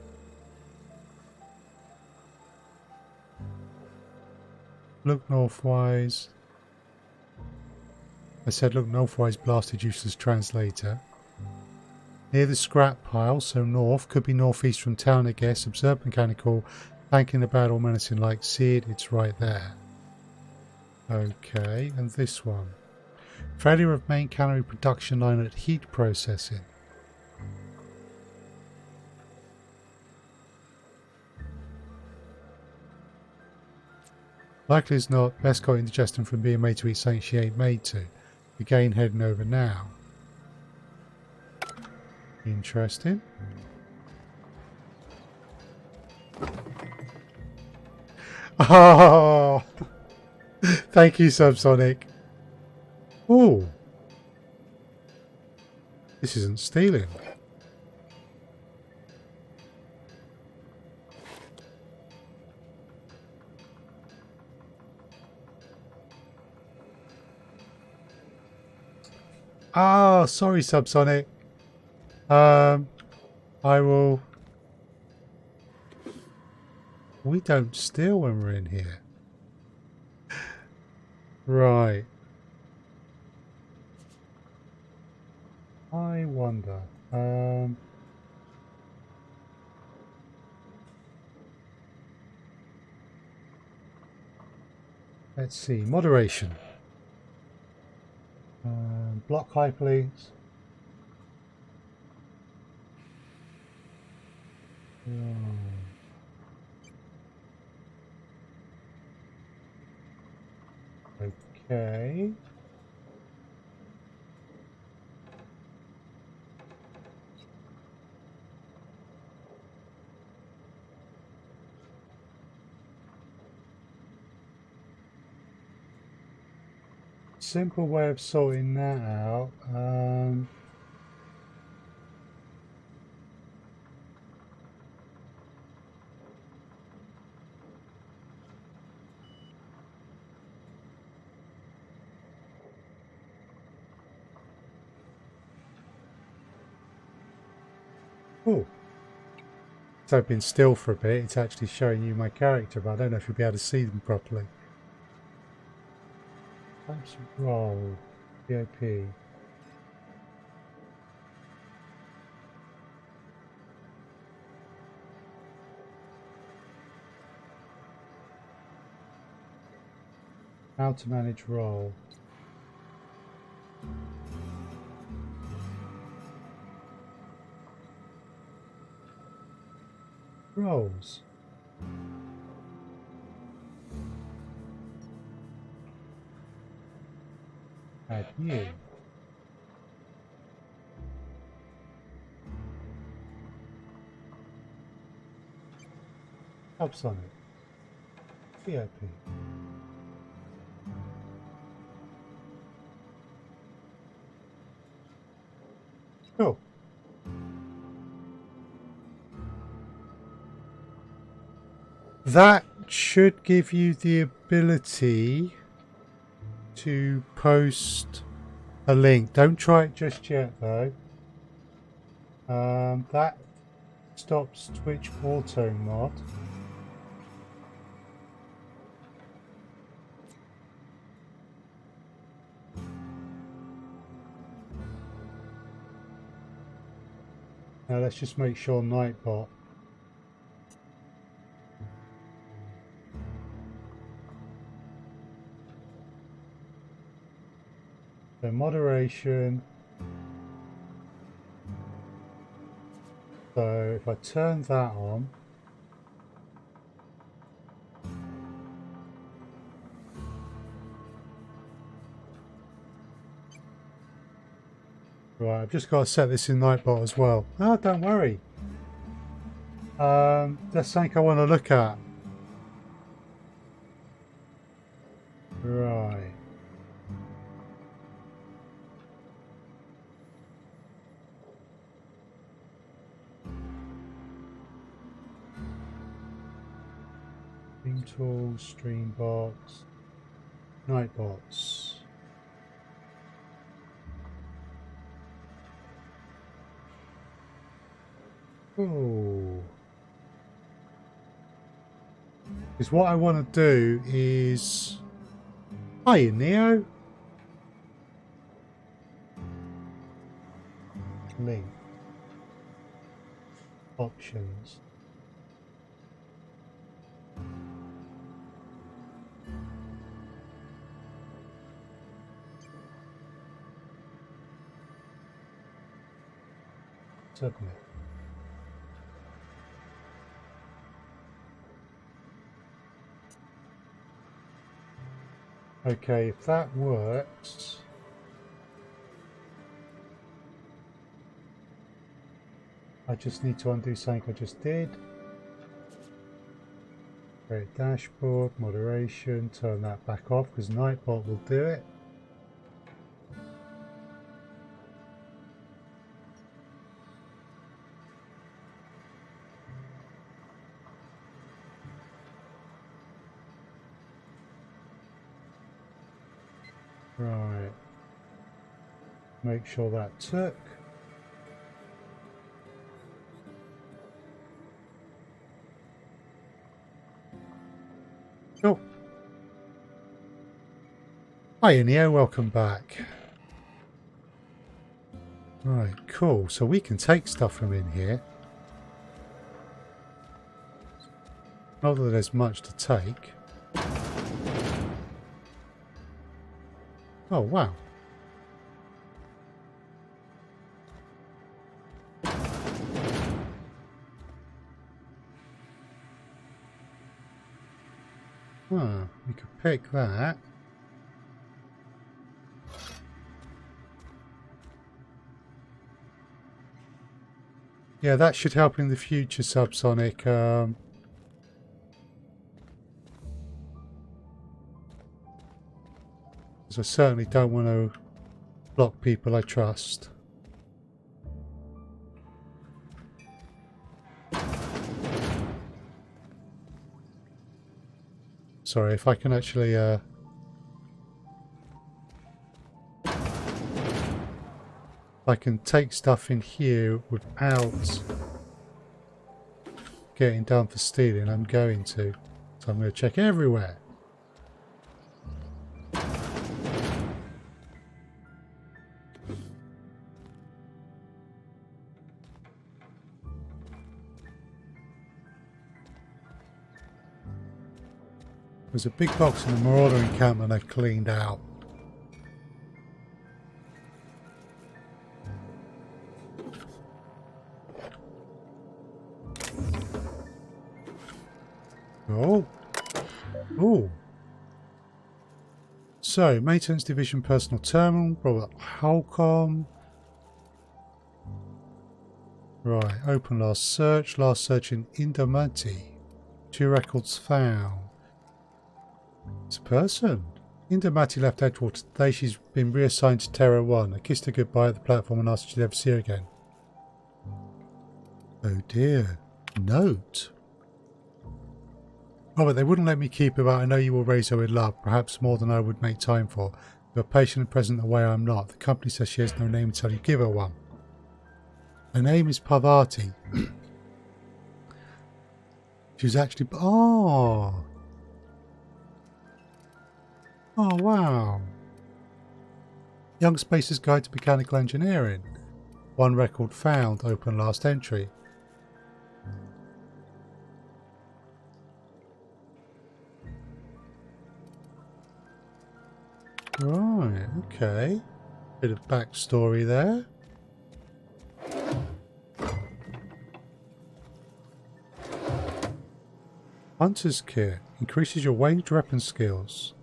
A: Look northwise. I said look northwise, blasted useless translator. Near the scrap pile, so north, could be northeast from town, I guess. Observe mechanical, flanking about or menacing like. See it, it's right there. Okay, and this one. Failure of main calorie production line at heat processing. Likely as not, best got indigestion from being made to eat something she ain't made to. Again, heading over now. Interesting. Oh, thank you, Subsonic. Oh, this isn't stealing. Ah, sorry, Subsonic. I will. We don't steal when we're in here. Right. I wonder. Let's see. Moderation. Block hyperlinks. Okay. Simple way of sorting that out. Oh, so I've been still for a bit. It's actually showing you my character, but I don't know if you'll be able to see them properly. Types of role, VIP. How to manage role. Roles. Add new. Subsonic. VIP. Cool. That should give you the ability to post a link. Don't try it just yet though. That stops Twitch auto mod. Now let's just make sure Nightbot. So moderation. So if I turn that on, right, I've just got to set this in Nightbot as well. Oh, don't worry. That's something I want to look at. Right. Stream tools, stream box, Nightbots. Oh. Because what I want to do is... Hiya, Neo. Link. Options. Submit. Okay, if that works, I just need to undo something I just did. Create dashboard, moderation, turn that back off because Nightbot will do it. Right. Make sure that took. Oh. Hi Neo, welcome back. Right, cool. So we can take stuff from in here. Not that there's much to take. Oh, wow. We could pick that. Yeah, that should help in the future, Subsonic. Because I certainly don't want to block people I trust. Sorry, if I can actually... I can take stuff in here without getting done for stealing, I'm going to. So I'm going to check everywhere. There's a big box in the Marauder encampment I cleaned out. Oh. Oh. So, Maintenance Division Personal Terminal, brought up Halcom. Right, open last search in Indomati. 2 records found. This person. Indomati left Edgewater today. She's been reassigned to Terra 1. I kissed her goodbye at the platform and asked if she'd ever see her again. Oh dear. Note. Oh, but they wouldn't let me keep her, but I know you will raise her with love, perhaps more than I would make time for. You're patient and present the way I'm not. The company says she has no name until you give her one. Her name is Parvati. She's actually... Oh! Oh, wow. Young Spacer's Guide to Mechanical Engineering. 1 record found. Open last entry. Right, okay. Bit of backstory there. Hunter's Kit. Increases your ranged weapon skills.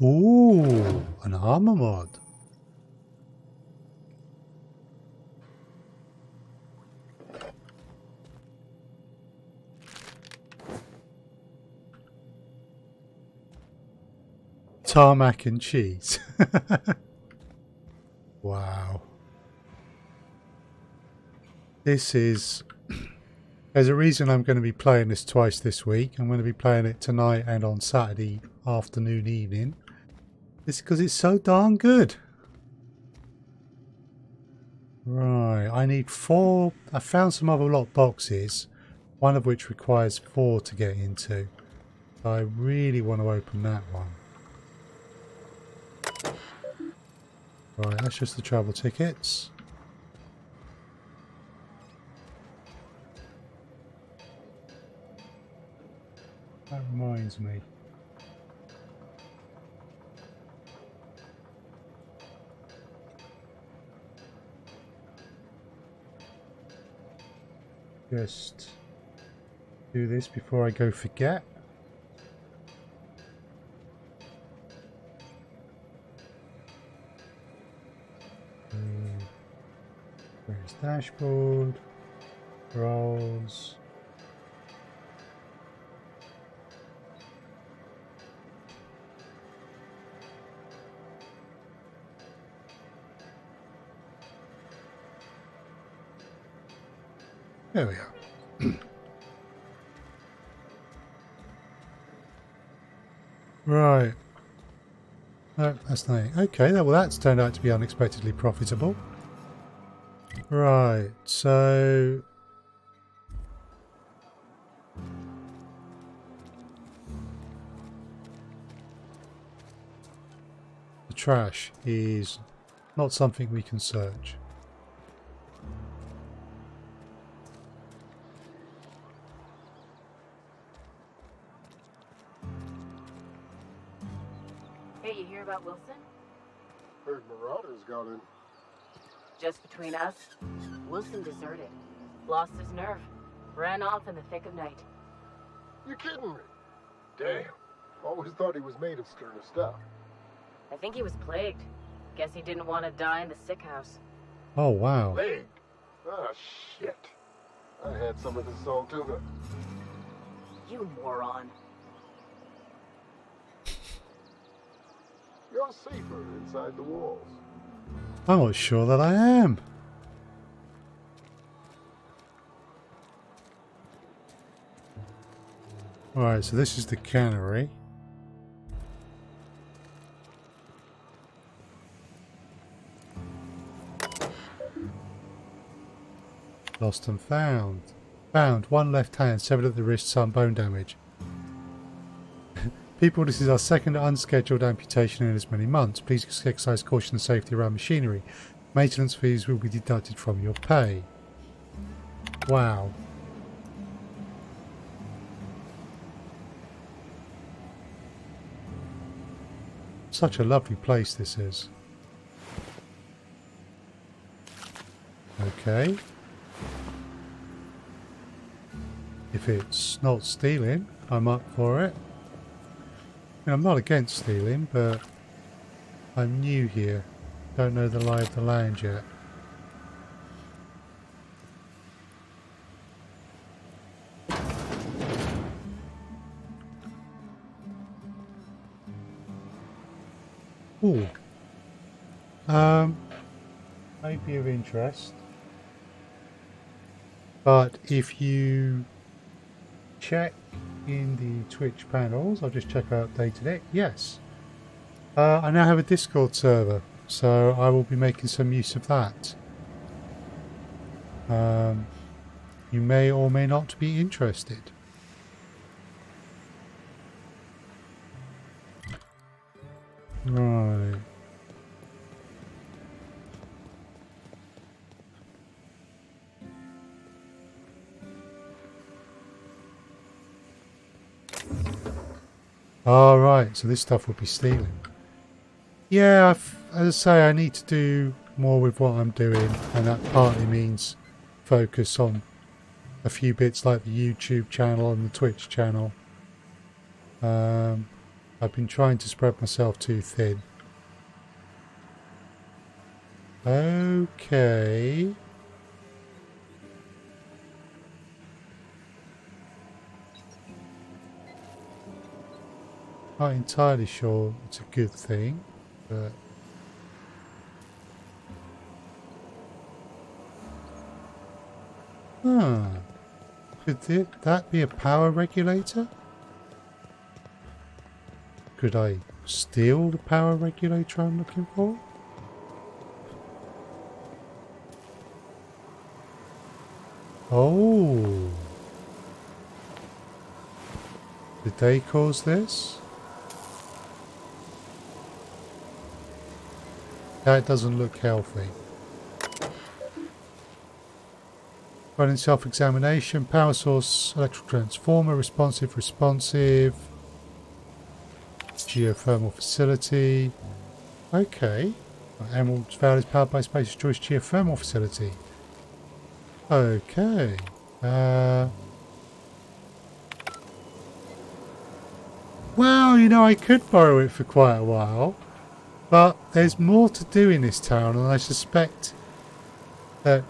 A: Ooh, an armor mod. Tarmac and cheese. Wow. This is... There's a reason I'm going to be playing this twice this week. I'm going to be playing it tonight and on Saturday afternoon, evening. It's because it's so darn good. Right, I need 4. I found some other lock boxes, one of which requires 4 to get into. I really want to open that one. Right, that's just the travel tickets. That reminds me. Just do this before I go forget. Where's dashboard? Rolls. There we are. Right. No, that's not it. Okay, well that's turned out to be unexpectedly profitable. Right, so... the trash is not something we can search.
B: Hey, you hear about Wilson?
J: Heard Marauders got in.
B: Just between us, Wilson deserted. Lost his nerve. Ran off in the thick of night.
J: You kidding me? Damn. Always thought he was made of sterner stuff.
B: I think he was plagued. Guess he didn't want to die in the sick house.
A: Oh, wow.
J: Plague? Ah, shit. I had some of this salt tuna.
B: You moron.
J: You're safer inside the walls.
A: I'm not sure that I am. Alright, so this is the cannery. Lost and found. Found. One left hand, severed at the wrist, some bone damage. People, this is our second unscheduled amputation in as many months. Please exercise caution and safety around machinery. Maintenance fees will be deducted from your pay. Wow. Such a lovely place this is. Okay. If it's not stealing, I'm up for it. I mean, I'm not against stealing, but I'm new here. Don't know the lie of the land yet. Ooh. May be of interest. But if you check in the Twitch panels, I'll just check I updated it. Yes. I now have a Discord server, so I will be making some use of that. You may or may not be interested. Right. All right, so this stuff will be stealing. Yeah, as I say, I need to do more with what I'm doing, and that partly means focus on a few bits like the YouTube channel and the Twitch channel. I've been trying to spread myself too thin. Okay. Not entirely sure it's a good thing, but could that be a power regulator? Could I steal the power regulator I'm looking for? Oh. Did they cause this? That doesn't look healthy. Running self-examination, power source, electrical transformer, responsive, geothermal facility. Okay. Emerald's Valley is powered by Space's Choice geothermal facility. Okay. Well, you know, I could borrow it for quite a while, but there's more to do in this town, and I suspect that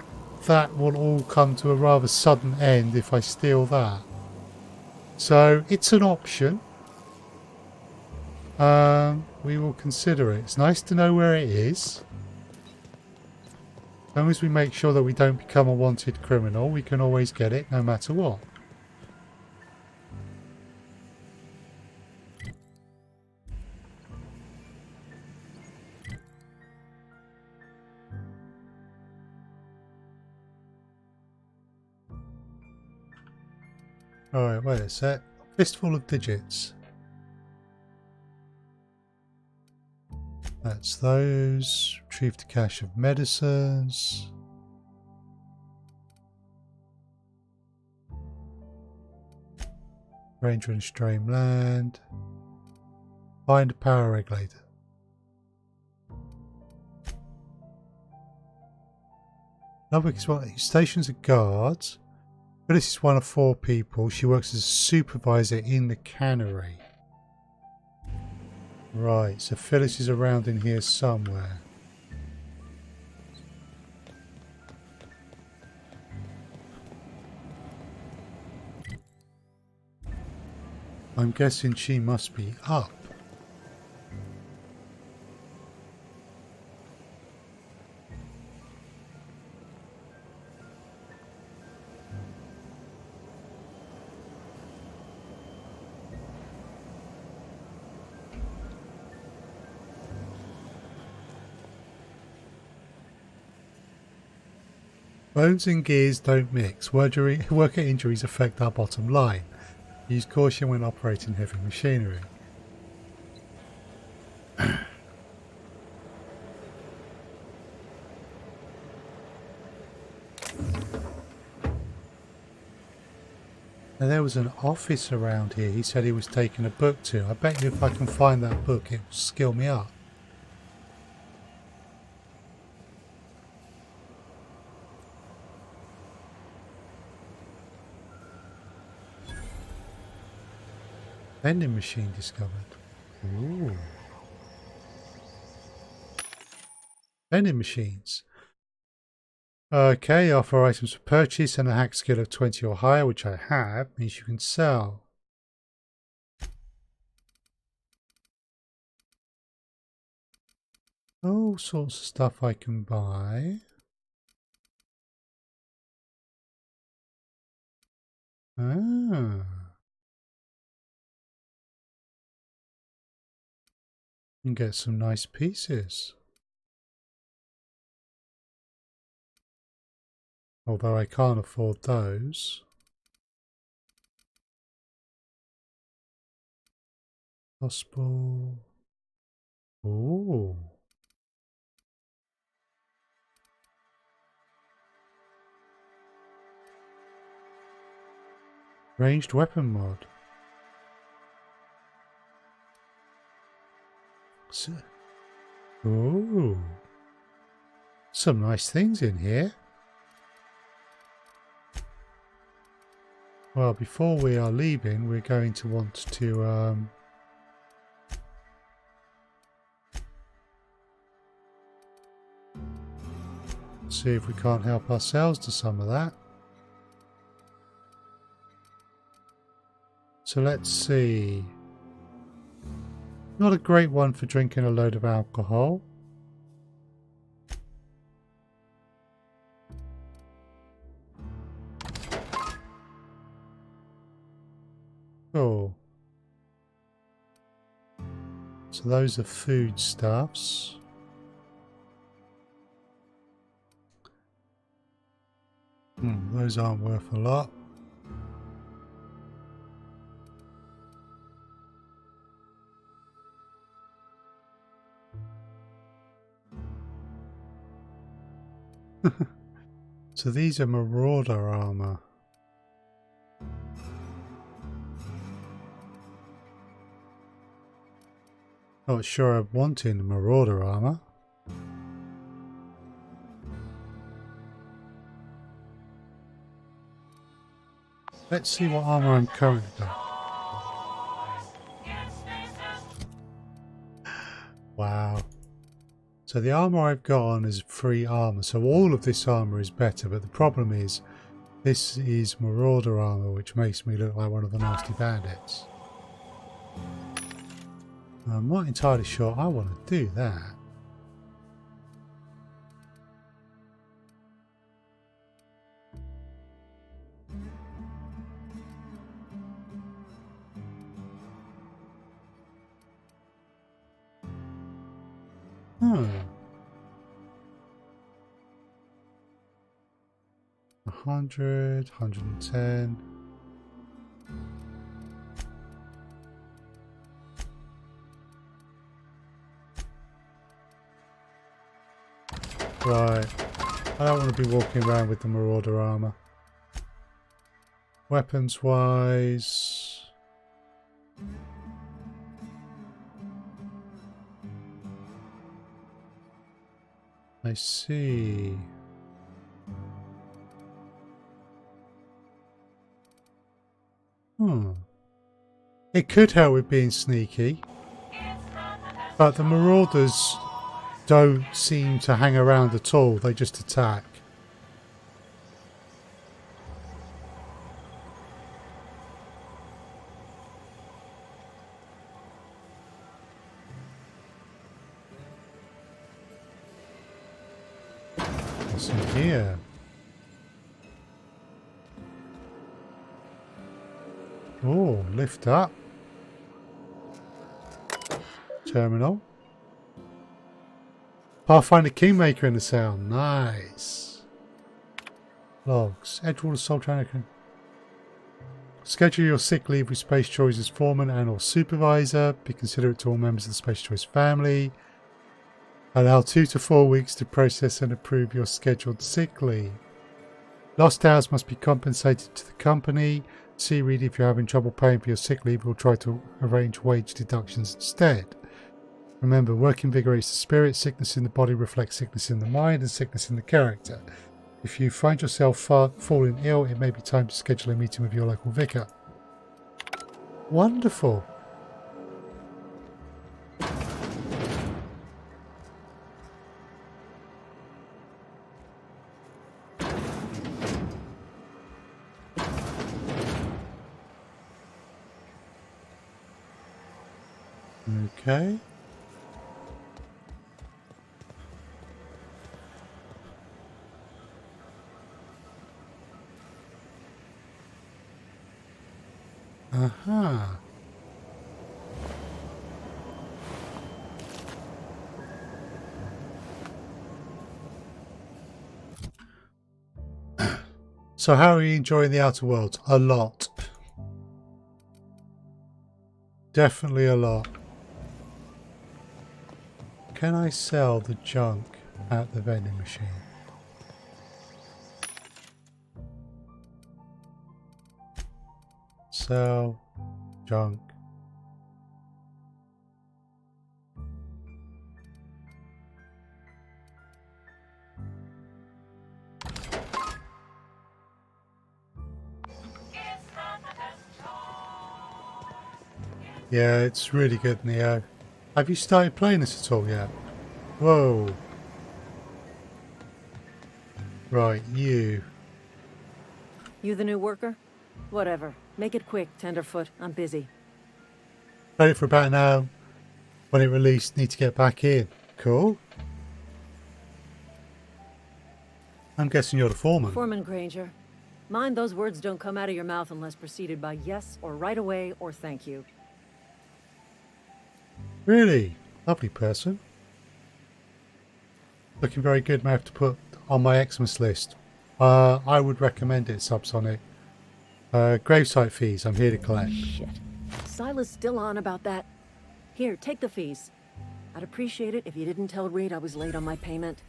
A: that will all come to a rather sudden end if I steal that. So it's an option. We will consider it. It's nice to know where it is. As long as we make sure that we don't become a wanted criminal, we can always get it no matter what. Alright, wait a sec. Fistful of Digits. That's those. Retrieve the cache of medicines. Ranger and Stream Land. Find a power regulator. Another is what stations a guard. Phyllis is one of 4 people. She works as a supervisor in the cannery. Right, so Phyllis is around in here somewhere. I'm guessing she must be up. Bones and gears don't mix. Worker injuries affect our bottom line. Use caution when operating heavy machinery. Now there was an office around here he said he was taking a book to. I bet you if I can find that book it will skill me up. Vending machine discovered. Ooh. Vending machines. Okay, offer items for purchase and a hack skill of 20 or higher, which I have, means you can sell. All sorts of stuff I can buy. Ah. And get some nice pieces. Although I can't afford those. Possible. Ooh. Ranged weapon mod. So, ooh. Some nice things in here. Well, before we are leaving, we're going to want to see if we can't help ourselves to some of that. So let's see. Not a great one for drinking a load of alcohol. Cool. So those are foodstuffs. Those aren't worth a lot. So these are Marauder armor. Not sure I'm wanting the Marauder armor. Let's see what armor I'm currently got. Wow. So the armor I've got on is free armor. So all of this armor is better, but the problem is this is Marauder armor, which makes me look like one of the nasty bandits. I'm not entirely sure I want to do that. Hmm. 100, 110. Right. I don't want to be walking around with the Marauder armor. Weapons wise. I see. It could help with being sneaky, but the Marauders don't seem to hang around at all, they just attack. What's in here? Oh, lift up. Terminal. Pathfinder Kingmaker in the sound. Nice. Logs. Edgewater Salt Anakin. Schedule your sick leave with Space Choice's foreman and or supervisor. Be considerate to all members of the Space Choice family. Allow 2 to 4 weeks to process and approve your scheduled sick leave. Lost hours must be compensated to the company. See read if you're having trouble paying for your sick leave, we'll try to arrange wage deductions instead. Remember, work invigorates the spirit, sickness in the body reflects sickness in the mind and sickness in the character. If you find yourself falling ill, it may be time to schedule a meeting with your local vicar. Wonderful. Okay. Aha. So how are you enjoying the Outer Worlds? A lot. Definitely a lot. Can I sell the junk at the vending machine? Sell junk. Yeah, it's really good, Neo. Have you started playing this at all yet? Whoa. Right, you.
K: You the new worker? Whatever. Make it quick, Tenderfoot. I'm busy.
A: Played it for about an hour. When it released, need to get back in. Cool. I'm guessing you're the foreman.
K: Foreman Granger. Mind those words don't come out of your mouth unless preceded by yes or right away or thank you.
A: Really? Lovely person. Looking very good. May have to put on my Xmas list. I would recommend it, Subsonic. Gravesite fees, I'm here to collect.
K: Shit. Silas still on about that. Here, take the fees. I'd appreciate it if you didn't tell Reed I was late on my payment.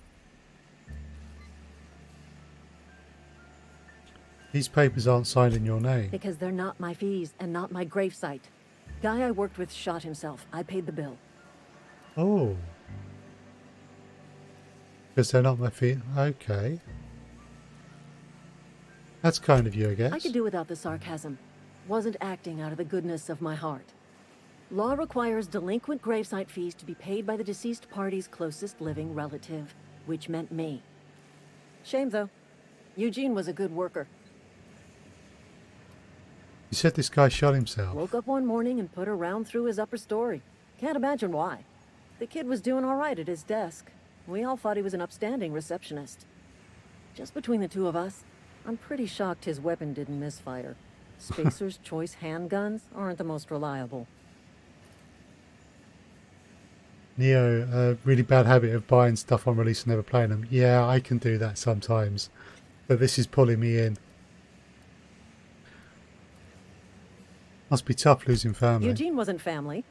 A: These papers aren't signed in your name.
K: Because they're not my fees and not my gravesite. Guy I worked with shot himself. I paid the bill.
A: Oh. Because they're not my feet. Okay. That's kind of you, I guess.
K: I could do without the sarcasm. Wasn't acting out of the goodness of my heart. Law requires delinquent gravesite fees to be paid by the deceased party's closest living relative, which meant me. Shame, though. Eugene was a good worker.
A: You said this guy shot himself.
K: Woke up one morning and put a round through his upper story. Can't imagine why. The kid was doing all right at his desk. We all thought he was an upstanding receptionist. Just between the two of us, I'm pretty shocked his weapon didn't misfire. Spacer's Choice handguns aren't the most reliable.
A: Neo, a really bad habit of buying stuff on release and never playing them. Yeah, I can do that sometimes. But this is pulling me in. Must be tough losing family.
K: Eugene wasn't family.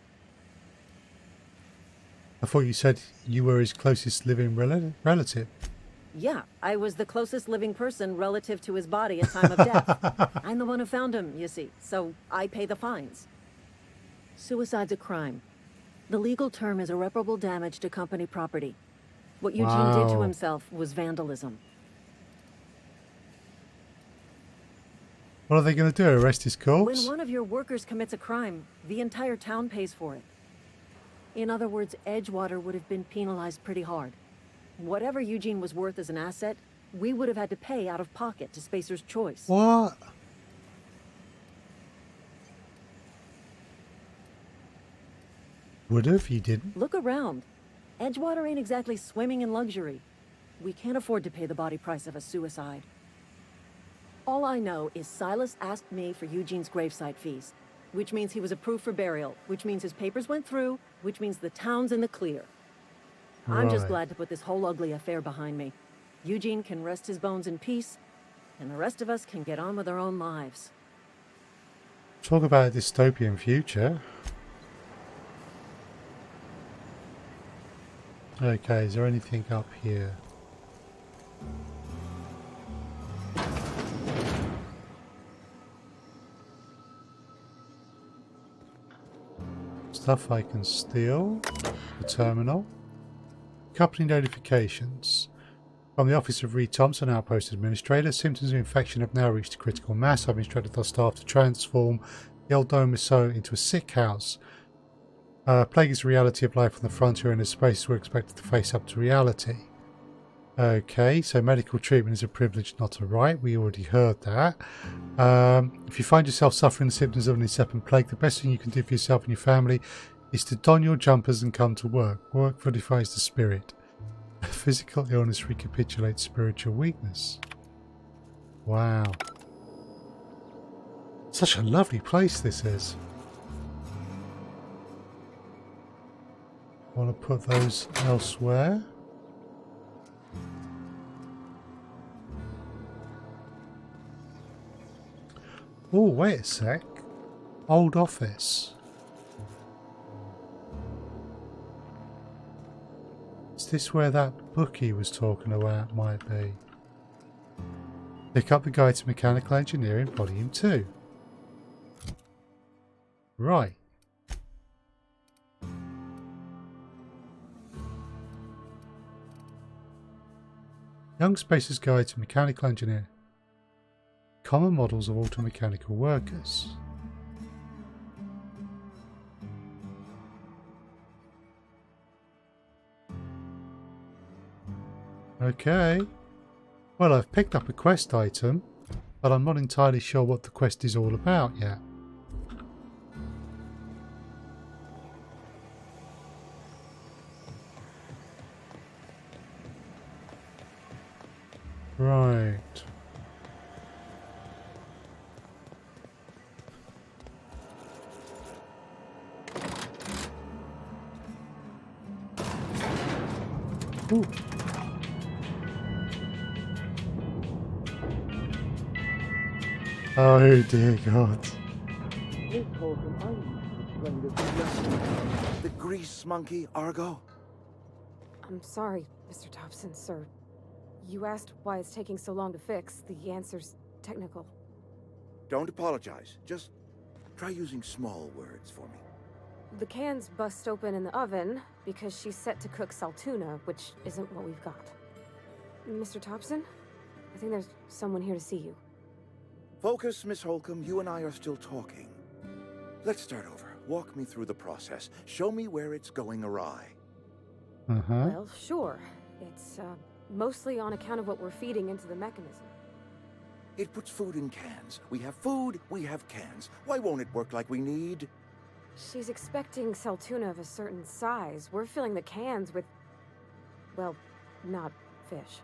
A: I thought you said you were his closest living relative.
K: Yeah, I was the closest living person relative to his body at time of death. I'm the one who found him, you see, so I pay the fines. Suicide's a crime. The legal term is irreparable damage to company property. What Eugene did to himself was vandalism.
A: What are they going to do? Arrest his corpse?
K: When one of your workers commits a crime, the entire town pays for it. In other words, Edgewater would have been penalized pretty hard. Whatever Eugene was worth as an asset, we would have had to pay out of pocket to Spacer's Choice.
A: What? Would have? You didn't?
K: Look around. Edgewater ain't exactly swimming in luxury. We can't afford to pay the body price of a suicide. All I know is Silas asked me for Eugene's gravesite fees, which means he was approved for burial, which means his papers went through, which means the town's in the clear. I'm just glad to put this whole ugly affair behind me. Eugene can rest his bones in peace, and the rest of us can get on with our own lives.
A: Talk about a dystopian future. Okay, is there anything up here? Stuff I can steal. The terminal. Company notifications. From the office of Reed Thompson, Outpost Administrator, symptoms of infection have now reached a critical mass. I've instructed our staff to transform the old Dome into a sick house. Plague is the reality of life on the frontier, and as spaces we're expected to face up to reality. Okay, so medical treatment is a privilege, not a right. We already heard that. If you find yourself suffering the symptoms of an incipient plague, the best thing you can do for yourself and your family is to don your jumpers and come to work. Work fortifies the spirit. Physical illness recapitulates spiritual weakness. Wow. Such a lovely place this is. I want to put those elsewhere. Oh, wait a sec. Old office. Is this where that book he was talking about might be? Pick up the Guide to Mechanical Engineering, Volume 2. Right. Young Spacer's Guide to Mechanical Engineering. Common models of automechanical workers. Okay. Well, I've picked up a quest item, but I'm not entirely sure what the quest is all about yet. Right. Ooh. Oh dear God.
L: The grease monkey, Argo?
M: I'm sorry, Mr. Thompson, sir. You asked why it's taking so long to fix. The answer's technical.
L: Don't apologize. Just try using small words for me.
M: The cans bust open in the oven because she's set to cook saltuna, which isn't what we've got. Mr. Thompson? I think there's someone here to see you.
L: Focus, Miss Holcomb. You and I are still talking. Let's start over. Walk me through the process. Show me where it's going awry.
M: Well, sure. It's, mostly on account of what we're feeding into the mechanism.
L: It puts food in cans. We have food, we have cans. Why won't it work like we need?
M: She's expecting saltuna of a certain size. We're filling the cans with, well, not fish.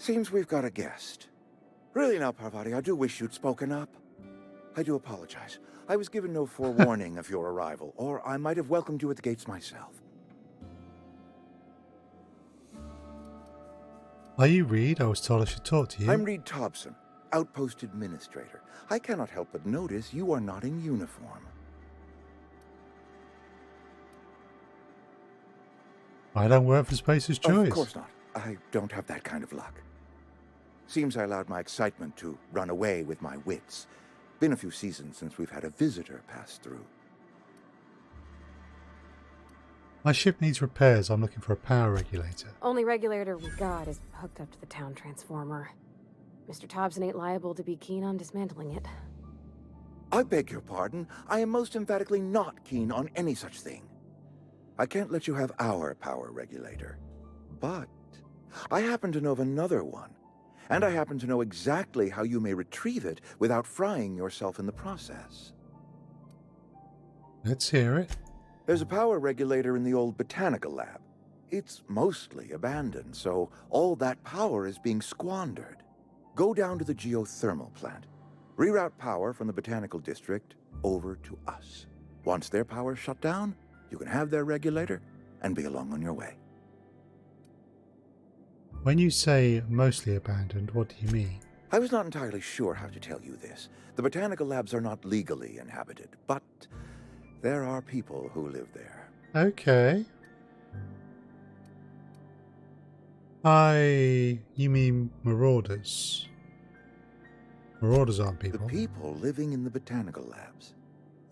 L: Seems we've got a guest. Really now, Parvati, I do wish you'd spoken up. I do apologize. I was given no forewarning of your arrival, or I might have welcomed you at the gates myself.
A: Are you Reed? I was told I should talk to you.
L: I'm Reed Thompson, Outpost Administrator. I cannot help but notice you are not in uniform.
A: I don't work for Spacer's Choice.
L: Of course not. I don't have that kind of luck. Seems I allowed my excitement to run away with my wits. Been a few seasons since we've had a visitor pass through.
A: My ship needs repairs. I'm looking for a power regulator.
M: Only regulator we got is hooked up to the town transformer. Mr. Thompson ain't liable to be keen on dismantling it.
L: I beg your pardon. I am most emphatically not keen on any such thing. I can't let you have our power regulator. But I happen to know of another one. And I happen to know exactly how you may retrieve it without frying yourself in the process.
A: Let's hear it.
L: There's a power regulator in the old botanical lab. It's mostly abandoned, so all that power is being squandered. Go down to the geothermal plant. Reroute power from the botanical district over to us. Once their power's shut down, you can have their regulator and be along on your way.
A: When you say mostly abandoned, what do you mean?
L: I was not entirely sure how to tell you this. The botanical labs are not legally inhabited, but there are people who live there.
A: Okay. You mean marauders? Marauders aren't people.
L: The people living in the botanical labs.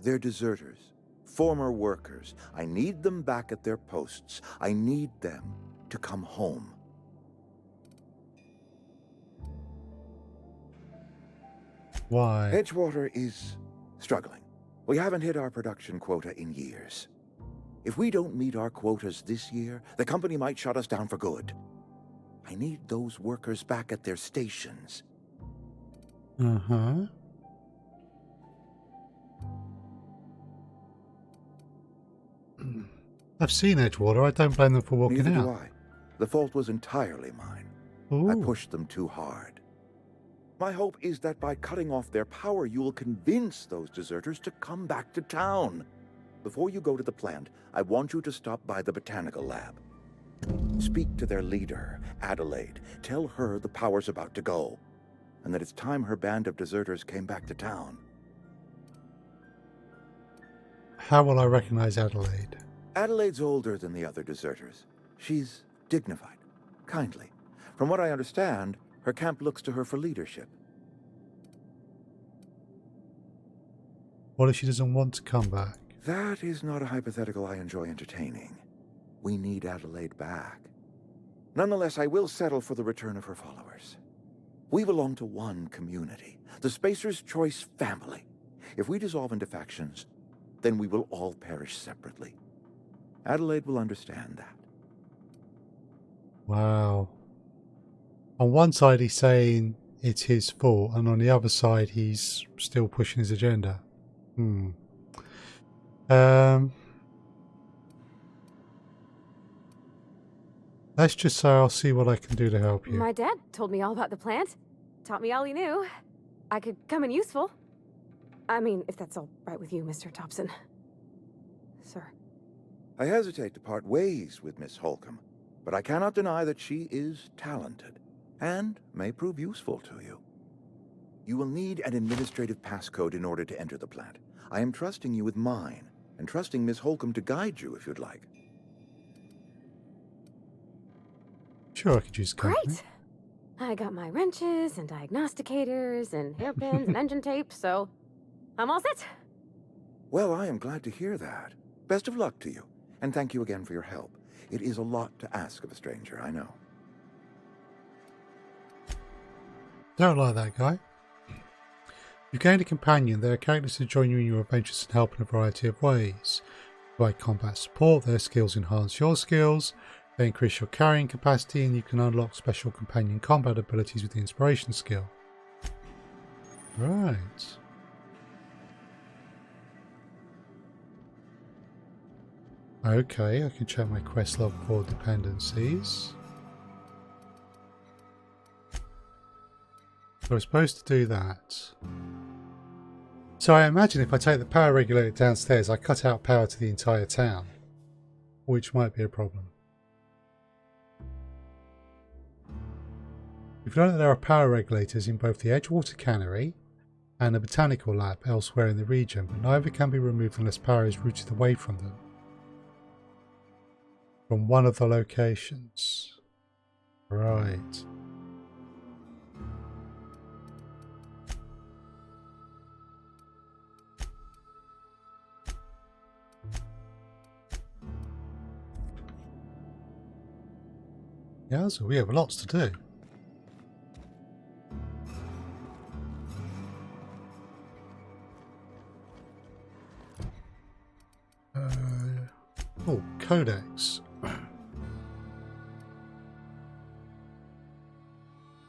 L: They're deserters, former workers. I need them back at their posts. I need them to come home.
A: Why?
L: Edgewater is struggling. We haven't hit our production quota in years. If we don't meet our quotas this year, the company might shut us down for good. I need those workers back at their stations.
A: Uh-huh. I've seen Edgewater. I don't blame them for walking
L: Neither
A: out.
L: do I. The fault was entirely mine.
A: Ooh.
L: I pushed them too hard. My hope is that by cutting off their power, you will convince those deserters to come back to town. Before you go to the plant, I want you to stop by the botanical lab. Speak to their leader, Adelaide. Tell her the power's about to go, and that it's time her band of deserters came back to town.
A: How will I recognize Adelaide?
L: Adelaide's older than the other deserters. She's dignified, kindly. From what I understand, her camp looks to her for leadership.
A: What if she doesn't want to come back?
L: That is not a hypothetical I enjoy entertaining. We need Adelaide back. Nonetheless, I will settle for the return of her followers. We belong to one community, the Spacer's Choice family. If we dissolve into factions, then we will all perish separately. Adelaide will understand that.
A: Wow. On one side he's saying it's his fault, and on the other side he's still pushing his agenda. Let's just say I'll see what I can do to help you.
M: My dad told me all about the plant. Taught me all he knew. I could come in useful. I mean, if that's all right with you, Mr. Thompson. Sir.
L: I hesitate to part ways with Miss Holcomb, but I cannot deny that she is talented and may prove useful to you. You will need an administrative passcode in order to enter the plant. I am trusting you with mine, and trusting Miss Holcomb to guide you if you'd like.
A: Sure, I could use company.
M: Great! I got my wrenches and diagnosticators and hairpins and engine tape, so I'm all set.
L: Well, I am glad to hear that. Best of luck to you, and thank you again for your help. It is a lot to ask of a stranger, I know.
A: Don't like that guy. You've gained a companion. There are characters who join you in your adventures and help in a variety of ways. Provide combat support, their skills enhance your skills, they increase your carrying capacity, and you can unlock special companion combat abilities with the inspiration skill. Right. Okay, I can check my quest log for dependencies. So we're supposed to do that. So I imagine if I take the power regulator downstairs, I cut out power to the entire town, which might be a problem. We've learned that there are power regulators in both the Edgewater cannery and the botanical lab elsewhere in the region, but neither can be removed unless power is routed away from them. From one of the locations. Right. Yeah, so we have lots to do. Oh, Codex.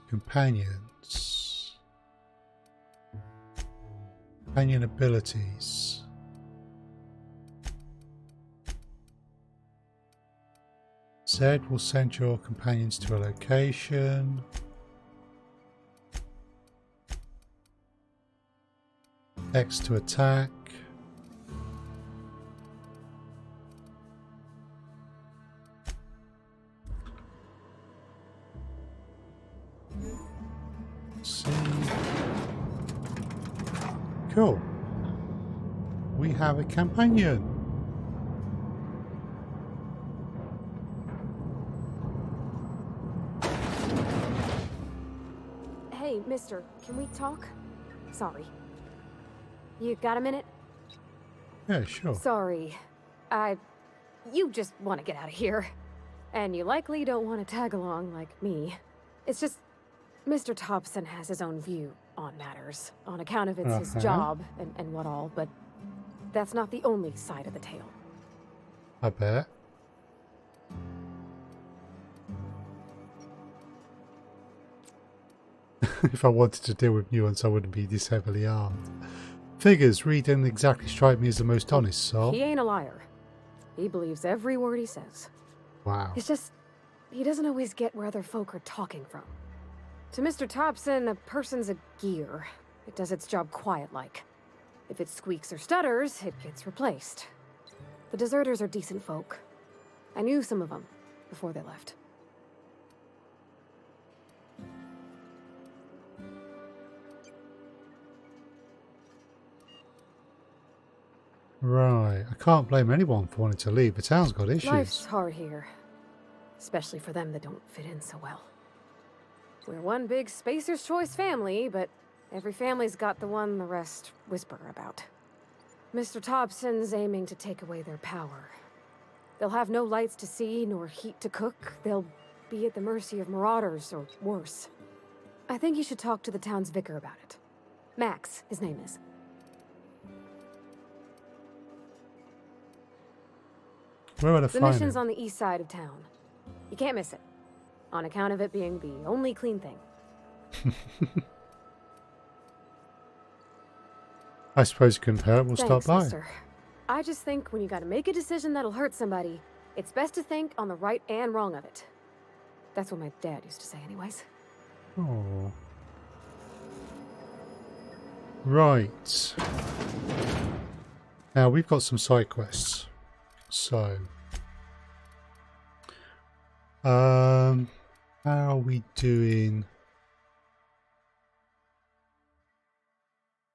A: Companions. Companion abilities. Z will send your companions to a location. X to attack. C. Cool. We have a companion.
M: Hey, mister, can we talk? Sorry. You got a minute?
A: Yeah, sure.
M: Sorry. You just want to get out of here. And you likely don't want to tag along like me. It's just, Mr. Thompson has his own view on matters, on account of it's his job and what all, but that's not the only side of the tale.
A: I bet. If I wanted to deal with nuance, I wouldn't be this heavily armed. Figures read didn't exactly strike me as the most honest soul.
M: He ain't a liar. He believes every word he says.
A: Wow.
M: It's just, he doesn't always get where other folk are talking from. To Mr. Thompson, a person's a gear. It does its job quiet-like. If it squeaks or stutters, it gets replaced. The deserters are decent folk. I knew some of them before they left.
A: Right. I can't blame anyone for wanting to leave. The town's got issues.
M: Life's hard here. Especially for them that don't fit in so well. We're one big Spacer's Choice family, but every family's got the one the rest whisper about. Mr. Thompson's aiming to take away their power. They'll have no lights to see, nor heat to cook. They'll be at the mercy of marauders, or worse. I think you should talk to the town's vicar about it. Max, his name is.
A: Where would I
M: The
A: find
M: mission's
A: him?
M: on the east side of town. You can't miss it. On account of it being the only clean thing.
A: I suppose it couldn't hurt. We'll
M: Thanks,
A: stop by.
M: mister. I just think when you gotta make a decision that'll hurt somebody, it's best to think on the right and wrong of it. That's what my dad used to say anyways.
A: Oh. Right. Now we've got some side quests. So How are we doing?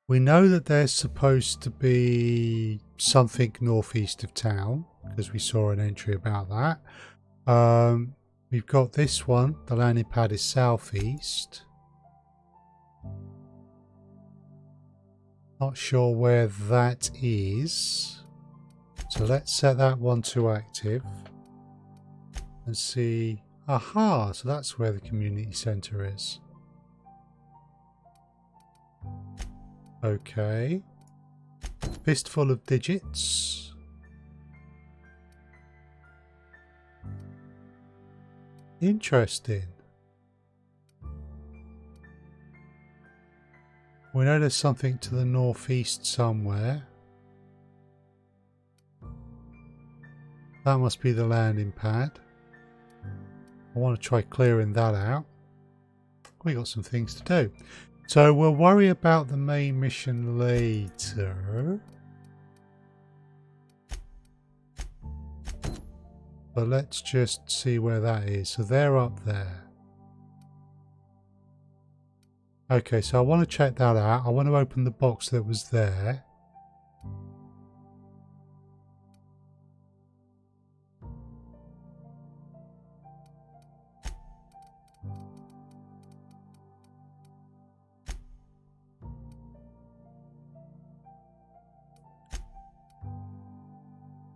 A: We know that there's supposed to be something northeast of town because we saw an entry about that. We've got this one. The landing pad is southeast. Not sure where that is. So let's set that one to active and see. Aha, so that's where the community centre is. Okay. Fistful of Digits. Interesting. We know there's something to the northeast somewhere. That must be the landing pad. I want to try clearing that out. We got some things to do. So we'll worry about the main mission later. But let's just see where that is. So they're up there. Okay, so I want to check that out. I want to open the box that was there.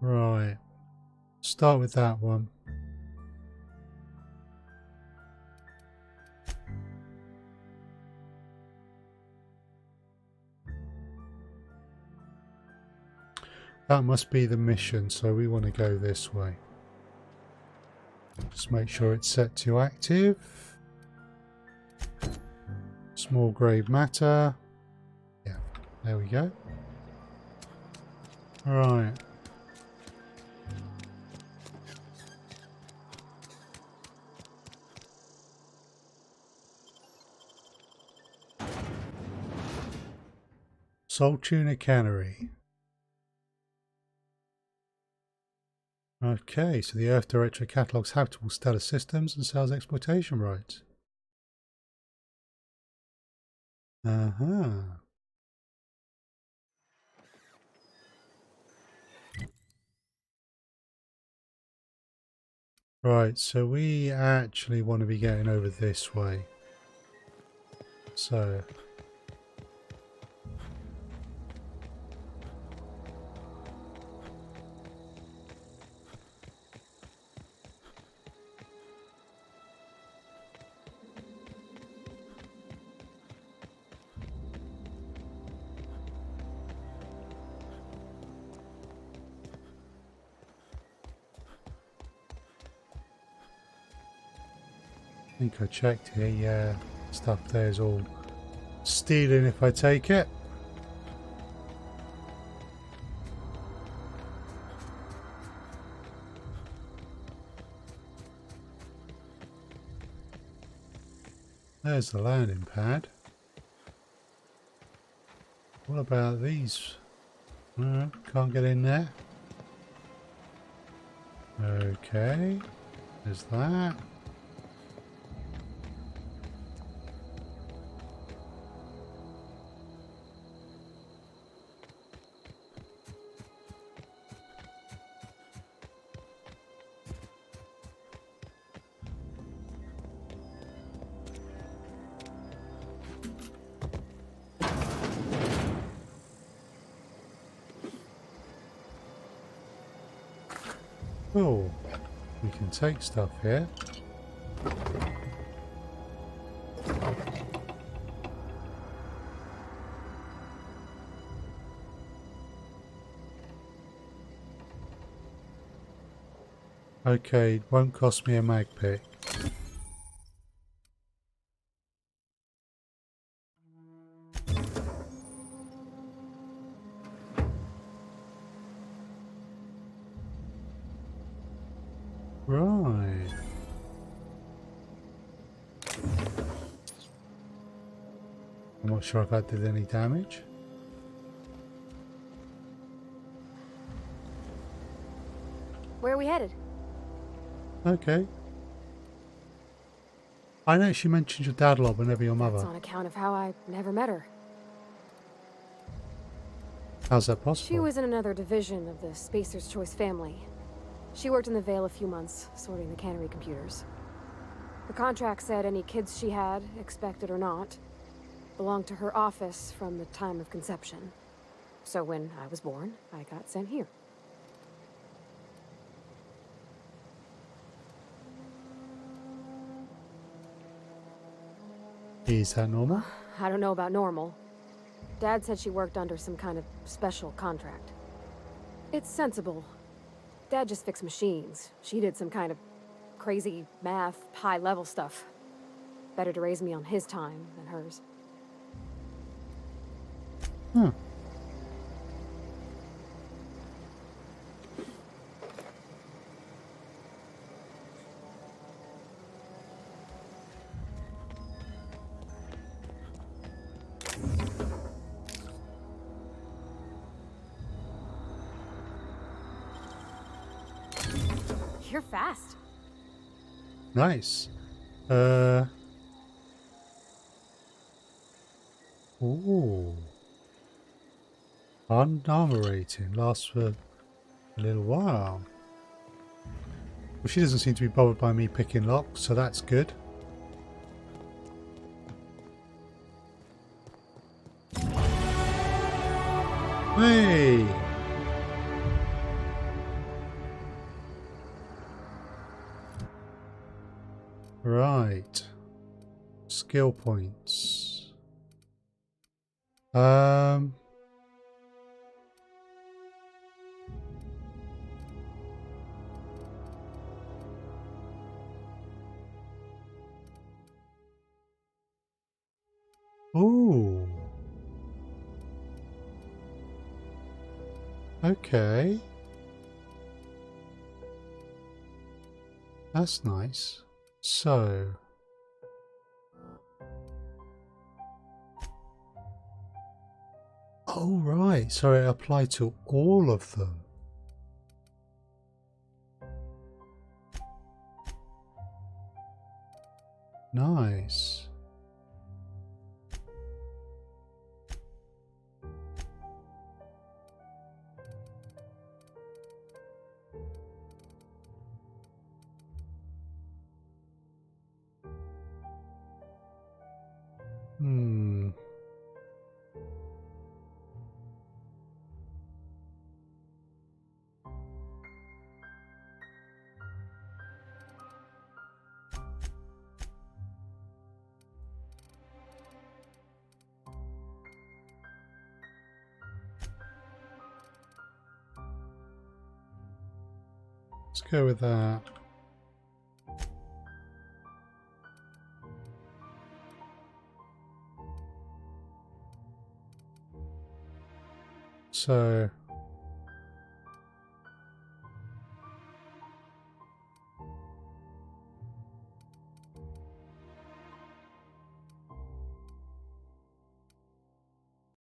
A: Right. Start with that one. That must be the mission, so we want to go this way. Just make sure it's set to active. Small grave matter. Yeah, there we go. Right. Salt Tuna Cannery. Okay, so the Earth Director catalogues habitable stellar systems and sells exploitation rights. Right, so we actually want to be getting over this way. So I think I checked here, yeah. Stuff there's all stealing if I take it. There's the landing pad. What about these? Can't get in there. Okay, there's that. Oh, we can take stuff here. Okay, won't cost me a mag pick. Right. I'm not sure if that did any damage.
M: Where are we headed?
A: Okay. I know she mentioned your dad a lot, but never your mother.
M: That's on account of how I never met her.
A: How's that possible?
M: She was in another division of the Spacer's Choice family. She worked in the Vale a few months, sorting the cannery computers. Her contract said any kids she had, expected or not, belonged to her office from the time of conception. So when I was born, I got sent here.
A: Is that normal?
M: I don't know about normal. Dad said she worked under some kind of special contract. It's sensible. Dad just fixed machines. She did some kind of crazy math, high-level stuff. Better to raise me on his time than hers.
A: Hmm.
M: You're fast.
A: Nice. Ooh. Armor rating lasts for a little while. Well, she doesn't seem to be bothered by me picking locks, so that's good. Hey! Right. Skill points. Ooh. Okay. That's nice. So. Oh, right. So it applied to all of them. Nice. Hmm. Let's go with that. So.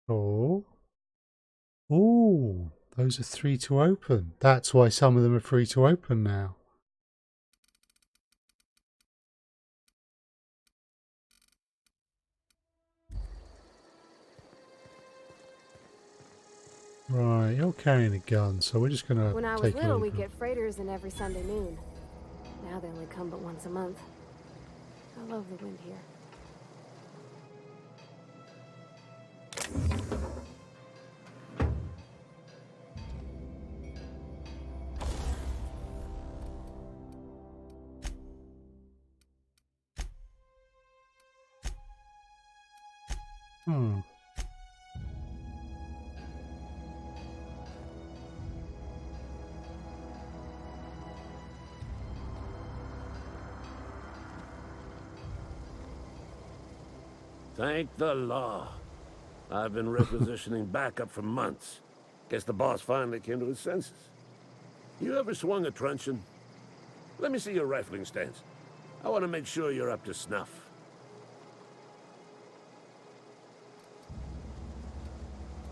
A: Oh. Ooh, those are 3 to open. That's why some of them are free to open now. Right, you're carrying a gun, so we're just gonna
M: When I was
A: take a
M: little,
A: look.
M: we'd get freighters in every Sunday noon. Now they only come but once a month. I love the wind here.
A: Hmm.
N: Thank the law. I've been requisitioning backup for months. Guess the boss finally came to his senses. You ever swung a truncheon? Let me see your rifling stance. I want to make sure you're up to snuff.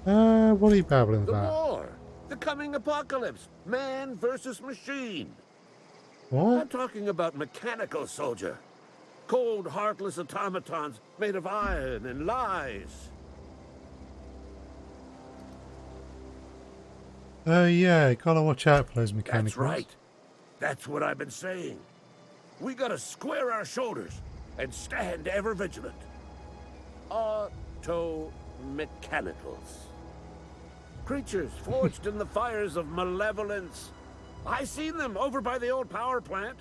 A: What are you babbling
N: The
A: about?
N: war! The coming apocalypse! Man versus machine!
A: What?
N: I'm talking about mechanical soldier. Cold, heartless automatons made of iron and lies.
A: Yeah, gotta watch out for those mechanicals.
N: That's right. That's what I've been saying. We gotta square our shoulders and stand ever vigilant. Auto-mechanicals. Creatures forged in the fires of malevolence. I seen them over by the old power plant,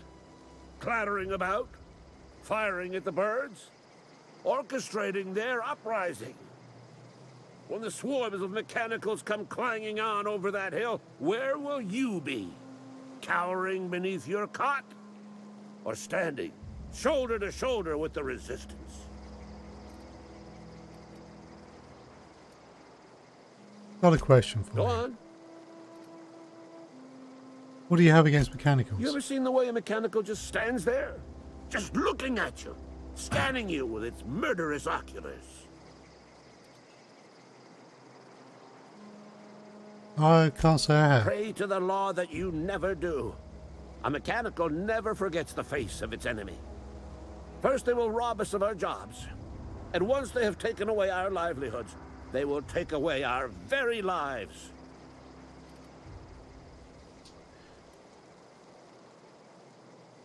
N: clattering about, firing at the birds, orchestrating their uprising. When the swarms of mechanicals come clanging on over that hill, where will you be? Cowering beneath your cot? Or standing shoulder to shoulder with the resistance?
A: Got a question for you.
N: Go on.
A: What do you have against mechanicals?
N: You ever seen the way a mechanical just stands there? Just looking at you, scanning you with its murderous oculars.
A: I can't say I have.
N: Pray to the law that you never do. A mechanical never forgets the face of its enemy. First they will rob us of our jobs. And once they have taken away our livelihoods, they will take away our very lives.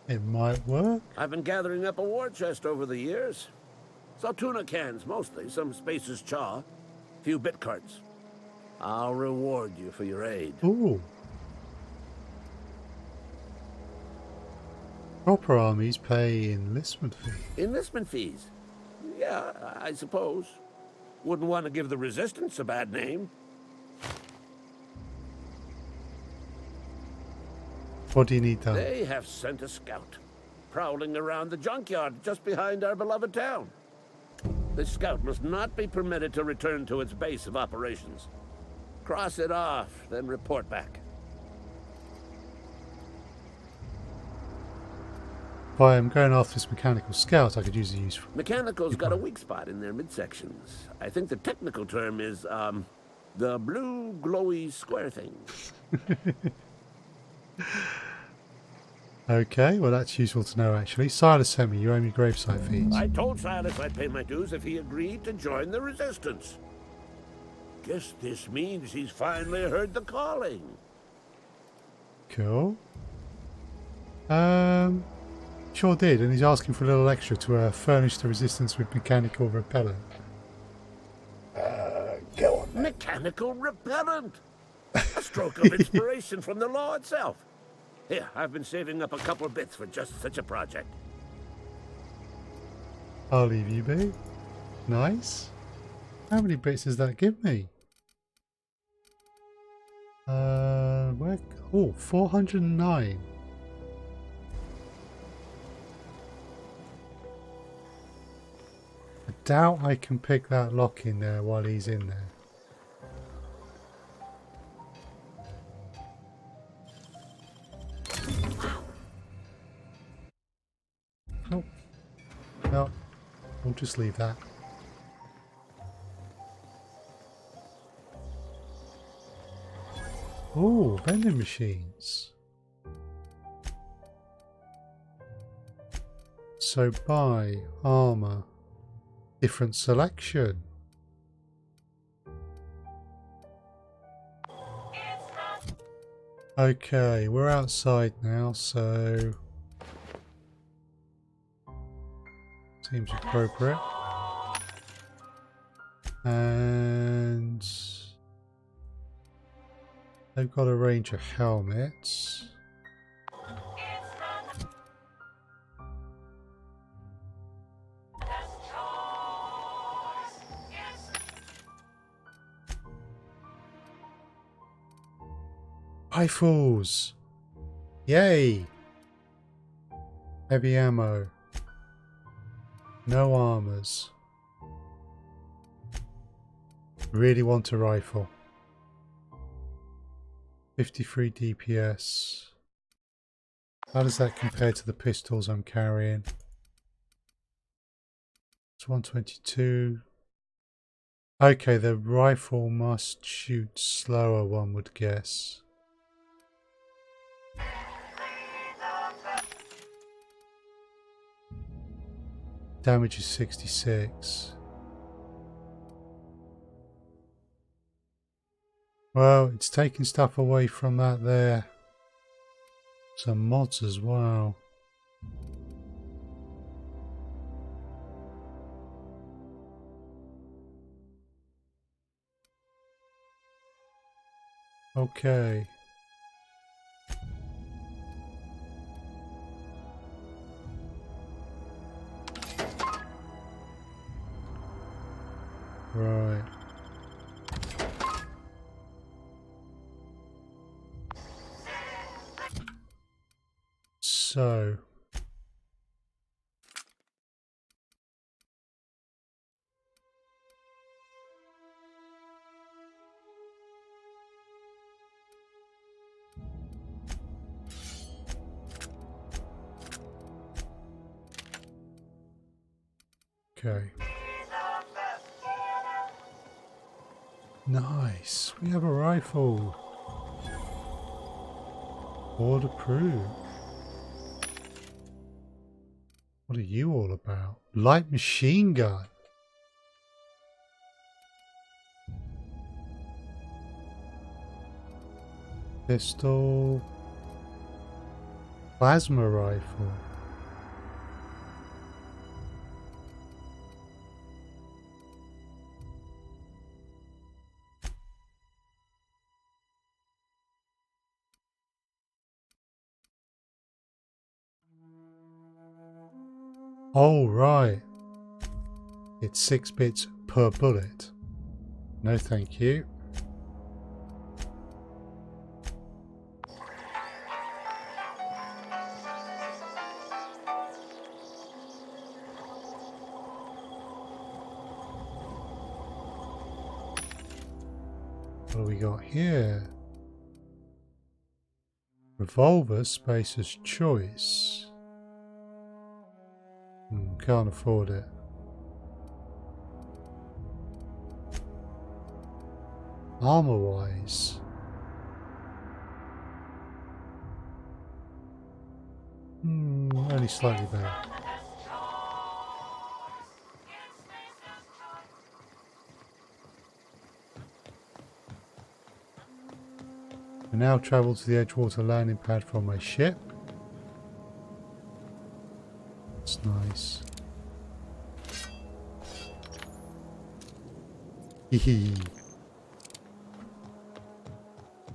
A: It might work.
N: I've been gathering up a war chest over the years. Saltuna cans, mostly. Some Spacer's chaw. Few bit carts. I'll reward you for your aid.
A: Ooh. Proper armies pay enlistment fees.
N: Enlistment fees? Yeah, I suppose. Wouldn't want to give the Resistance a bad name.
A: What do you need done?
N: They have sent a scout, prowling around the junkyard just behind our beloved town. This scout must not be permitted to return to its base of operations. Cross it off, then report back.
A: If I am going after this mechanical scout, I could use a use for
N: Mechanicals got a weak spot in their midsections. I think the technical term is, the blue glowy square thing.
A: Okay, well that's useful to know actually. Silas sent me, you owe me gravesite fees.
N: I told Silas I'd pay my dues if he agreed to join the Resistance. Guess this means he's finally heard the calling.
A: Cool. Sure did, and he's asking for a little extra to furnish the Resistance with mechanical repellent.
N: Go on, mechanical repellent! A stroke of inspiration from the law itself. Here, I've been saving up a couple bits for just such a project.
A: I'll leave you be. Nice. How many bits does that give me? Where? Oh, 409. I doubt I can pick that lock in there while he's in there. Oh. No. We'll just leave that. Oh, vending machines. So buy armor, different selection. Okay, we're outside now, so seems appropriate. And they've got a range of helmets. Rifles! Yay! Heavy ammo. No armors. Really want a rifle. 53 DPS. How does that compare to the pistols I'm carrying? It's 122. Okay, the rifle must shoot slower, one would guess. Damage is 66. Well, it's taking stuff away from that there. Some mods as well. Okay. Right. So. Okay. Nice. We have a rifle. Board approved. What are you all about? Light machine gun. Pistol. Plasma rifle. Oh, right. It's 6 bits per bullet. No, thank you. What do we got here? Revolver, Spacer's choice. Can't afford it. Armor-wise. Only slightly better. We now travel to the Edgewater landing pad from my ship. That's nice. Hehe.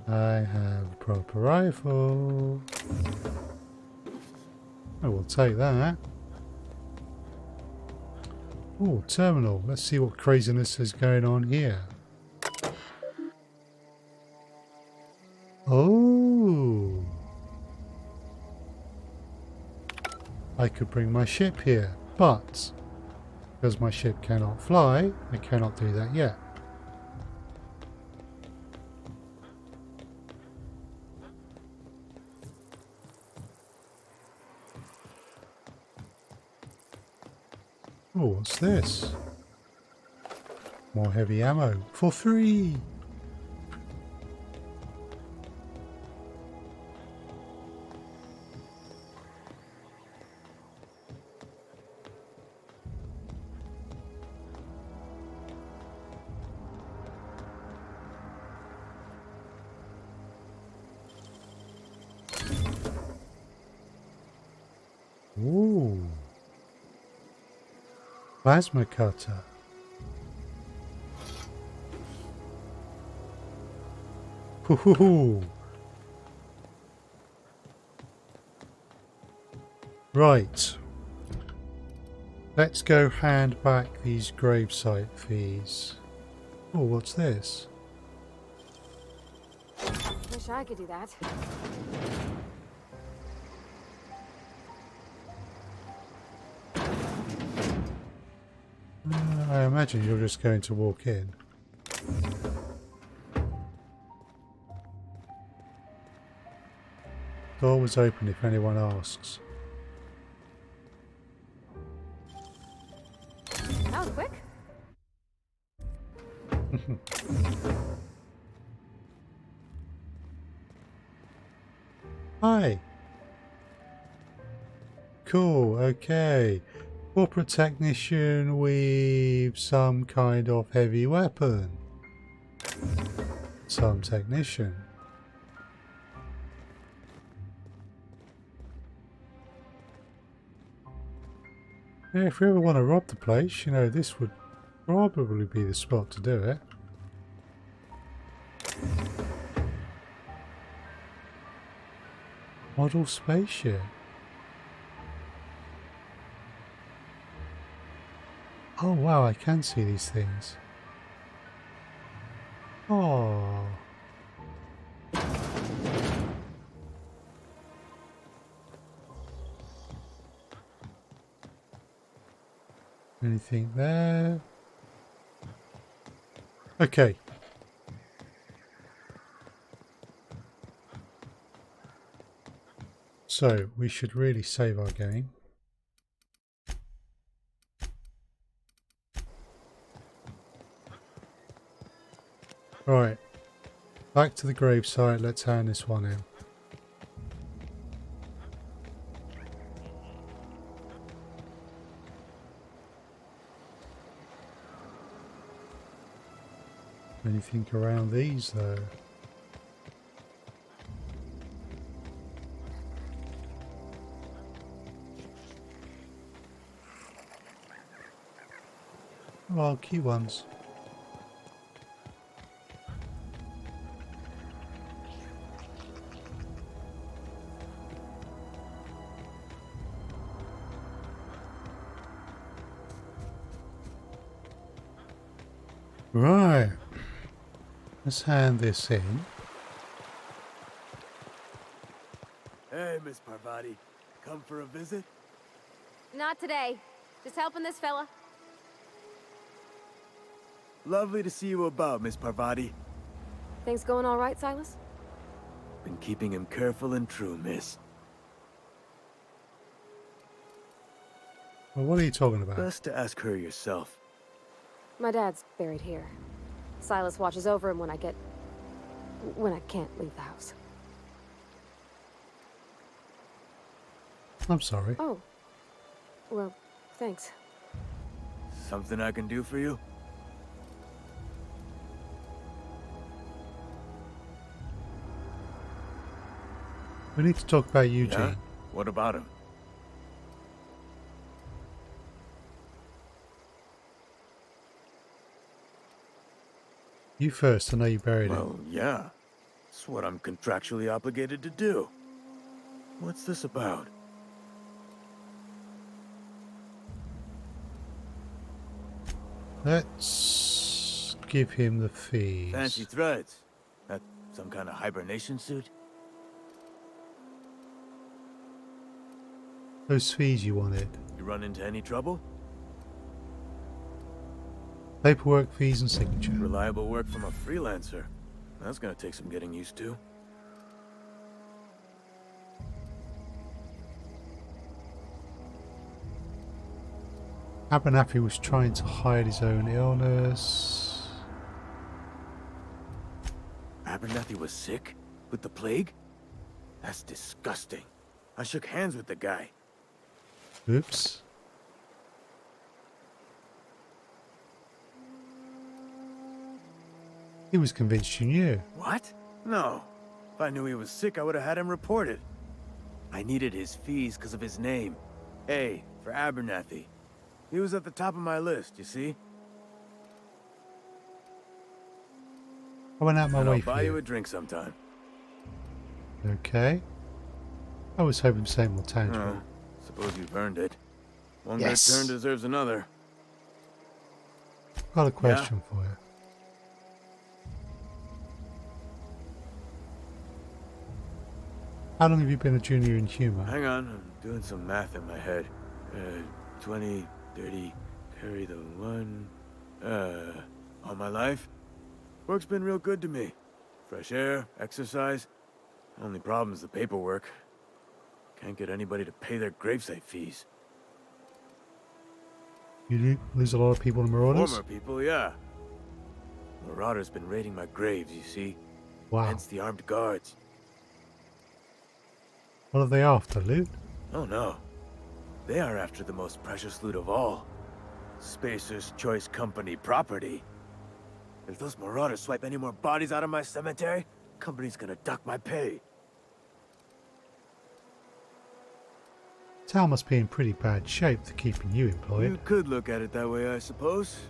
A: I have a proper rifle. I will take that. Oh, terminal. Let's see what craziness is going on here. Oh. I could bring my ship here, but because my ship cannot fly, I cannot do that yet. Oh, what's this? More heavy ammo for free! Ooh. Plasma cutter. Hoo-hoo-hoo. Right. Let's go hand back these gravesite fees. Oh, what's this?
M: Wish I could do that.
A: I imagine you're just going to walk in. Door was open if anyone asks.
M: That was quick.
A: Hi. Cool, okay. Corporate technician with some kind of heavy weapon. Some technician. Yeah, if we ever want to rob the place, you know, this would probably be the spot to do it. Model spaceship. Oh wow, I can see these things. Oh. Anything there? Okay. So we should really save our game. Right. Back to the gravesite. Let's hand this one in. Anything around these though? Well, key ones. Right. Let's hand this in.
O: Hey, Miss Parvati. Come for a visit?
M: Not today. Just helping this fella.
O: Lovely to see you about, Miss Parvati.
M: Things going all right, Silas?
O: Been keeping him careful and true, miss.
A: Well, what are you talking about?
O: Best to ask her yourself.
M: My dad's buried here. Silas watches over him when I can't leave the house.
A: I'm sorry.
M: Oh. Well, thanks.
O: Something I can do for you?
A: We need to talk about Eugene.
O: Yeah? What about him?
A: You first, I know you buried him.
O: Well, yeah. It's what I'm contractually obligated to do. What's this about?
A: Let's give him the fees.
O: Fancy threads. That some kind of hibernation suit?
A: Those fees you wanted.
O: You run into any trouble?
A: Paperwork, fees and signature.
O: Reliable work from a freelancer. That's gonna take some getting used to.
A: Abernathy was trying to hide his own illness.
O: Abernathy was sick? With the plague? That's disgusting. I shook hands with the guy.
A: Oops. He was convinced you knew.
O: What? No. If I knew he was sick, I would have had him reported. I needed his fees because of his name. A for Abernathy. He was at the top of my list, you see?
A: I went out my way
O: I'll
A: for
O: buy
A: you.
O: you a drink sometime.
A: Okay. I was hoping for something more tangible.
O: Suppose you've earned it. One
A: Yes.
O: good turn deserves another.
A: Got a question for you. How long have you been a junior in humor?
O: Hang on, I'm doing some math in my head. 20, 30, carry the one. All my life? Work's been real good to me. Fresh air, exercise. Only problem is the paperwork. Can't get anybody to pay their gravesite fees.
A: You lose a lot of people to marauders?
O: Former people, yeah. Marauders been raiding my graves, you see.
A: Wow.
O: Hence the armed guards.
A: What are they after, loot?
O: Oh no. They are after the most precious loot of all. Spacer's Choice Company property. If those marauders swipe any more bodies out of my cemetery, company's gonna duck my pay.
A: Town must be in pretty bad shape for keeping you employed.
O: You could look at it that way, I suppose.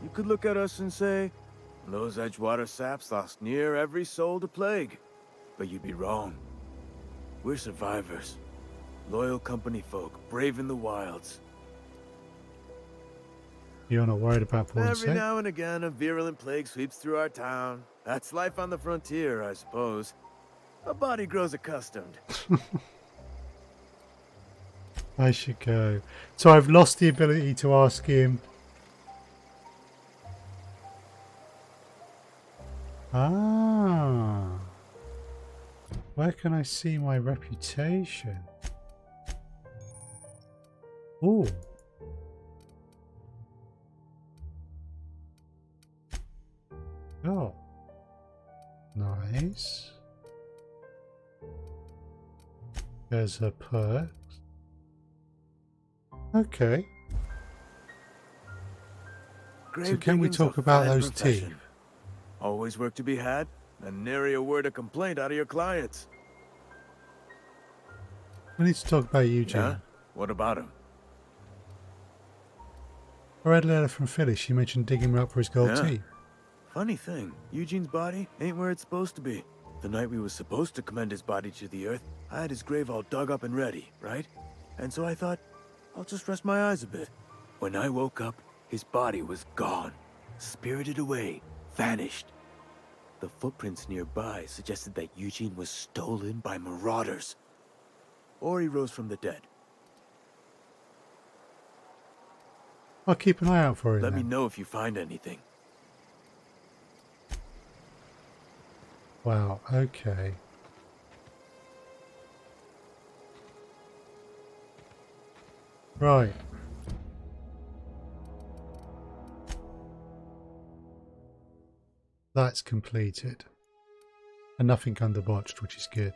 O: You could look at us and say, those Edgewater saps lost near every soul to plague. But you'd be wrong. We're survivors. Loyal company folk, braving the wilds.
A: You're not worried about falling
O: Every
A: sick?
O: now and again, a virulent plague sweeps through our town. That's life on the frontier, I suppose. A body grows accustomed.
A: I should go. So I've lost the ability to ask him. Ah. Where can I see my reputation? Oh. Oh. Nice. There's a perk. Okay. So can we talk about those teeth?
O: Always work to be had, and nary a word of complaint out of your clients.
A: We need to talk about Eugene.
O: Yeah? What about him?
A: I read a letter from Phyllis. She mentioned digging him up for his gold teeth.
O: Funny thing, Eugene's body ain't where it's supposed to be. The night we was supposed to commend his body to the earth, I had his grave all dug up and ready, right? And so I thought, I'll just rest my eyes a bit. When I woke up, his body was gone. Spirited away. Vanished. The footprints nearby suggested that Eugene was stolen by marauders. Or he rose from the dead.
A: I'll keep an eye out for him.
O: Let me know if you find anything.
A: Wow, okay. Right. That's completed. And nothing underwatched, which is good.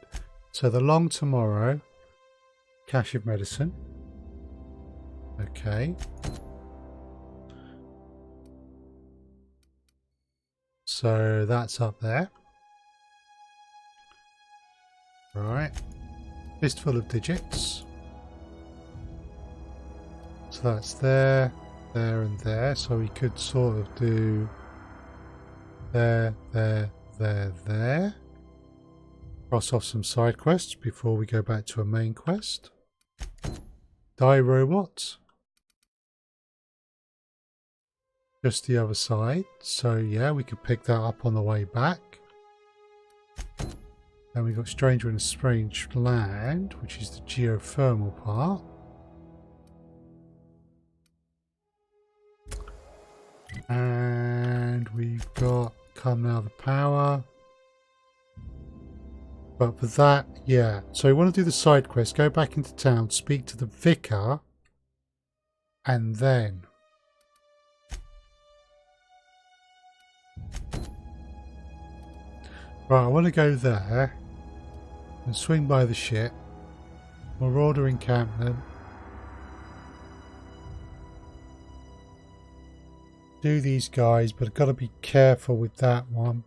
A: So the long tomorrow, cache of medicine. Okay. So that's up there. Right. Fistful of Digits. So that's there, there and there. So we could sort of do there, there, there, there. Cross off some side quests before we go back to a main quest. Die robots. Just the other side. So yeah, we could pick that up on the way back. And we got Stranger in a Strange Land, which is the geothermal part. And we've got Come Now the Power. But for that, yeah. So we want to do the side quest, go back into town, speak to the vicar, and then right, I want to go there and swing by the ship, marauder encampment, do these guys, but I've got to be careful with that one.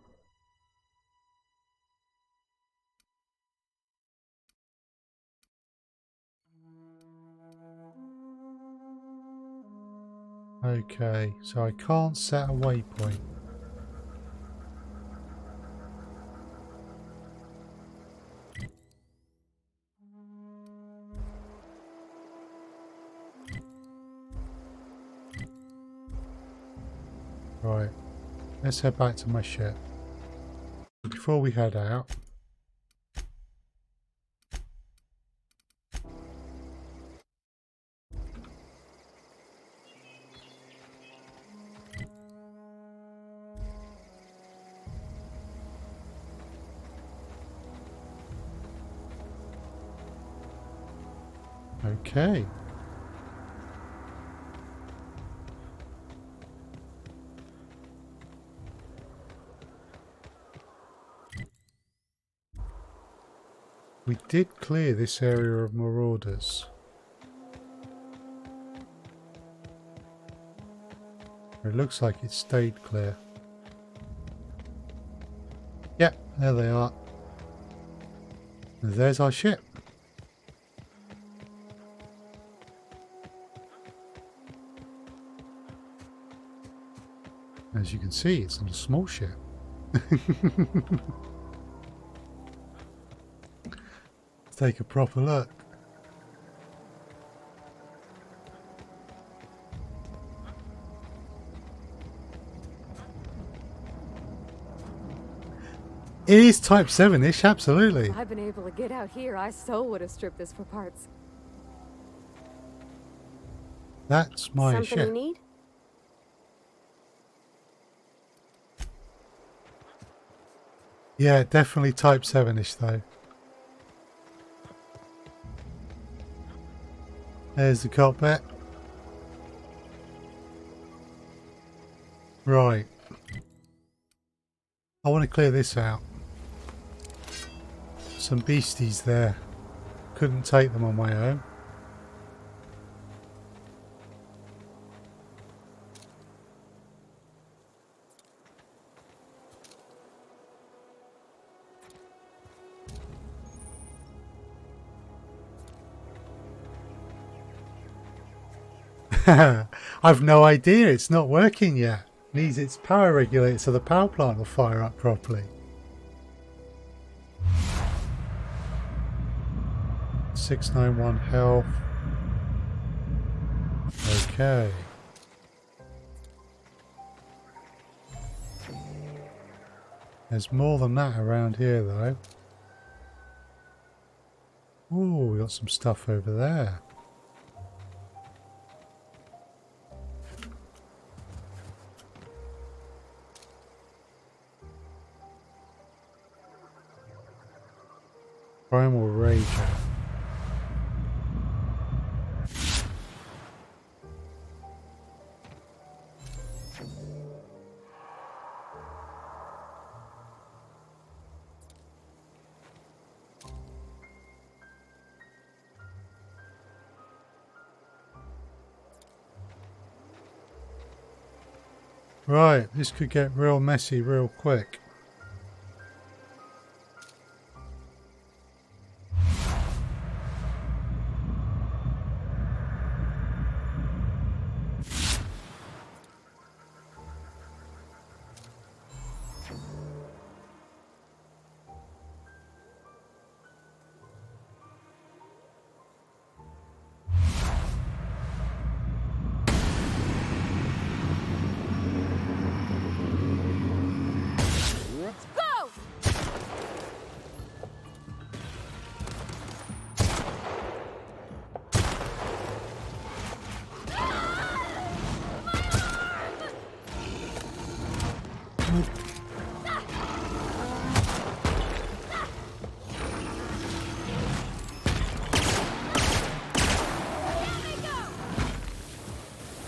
A: Okay, so I can't set a waypoint. Right, let's head back to my ship. Before we head out, okay. We did clear this area of marauders. It looks like it stayed clear. Yep, there they are. And there's our ship. As you can see, it's not a small ship. Let's take a proper look. It is Type 7-ish, absolutely.
M: If I'd been able to get out here, I so would have stripped this for parts.
A: That's my
M: Something
A: ship.
M: you need?
A: Yeah, definitely Type 7-ish though. There's the cockpit. Right. I want to clear this out. Some beasties there. Couldn't take them on my own. I've no idea, it's not working yet. Needs its power regulator so the power plant will fire up properly. 691 health. Okay. There's more than that around here though. Ooh, we got some stuff over there. Primal Rager. Right, this could get real messy real quick.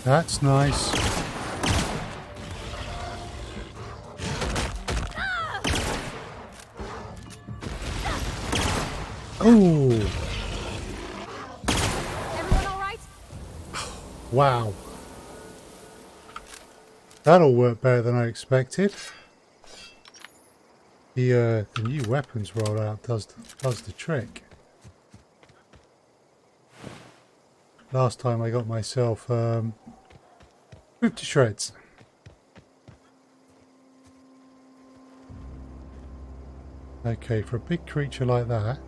A: That's nice. Oh!
M: Everyone all right?
A: Wow. That'll work better than I expected. The new weapons rollout does the trick. Last time I got myself ripped to shreds. Okay, for a big creature like that.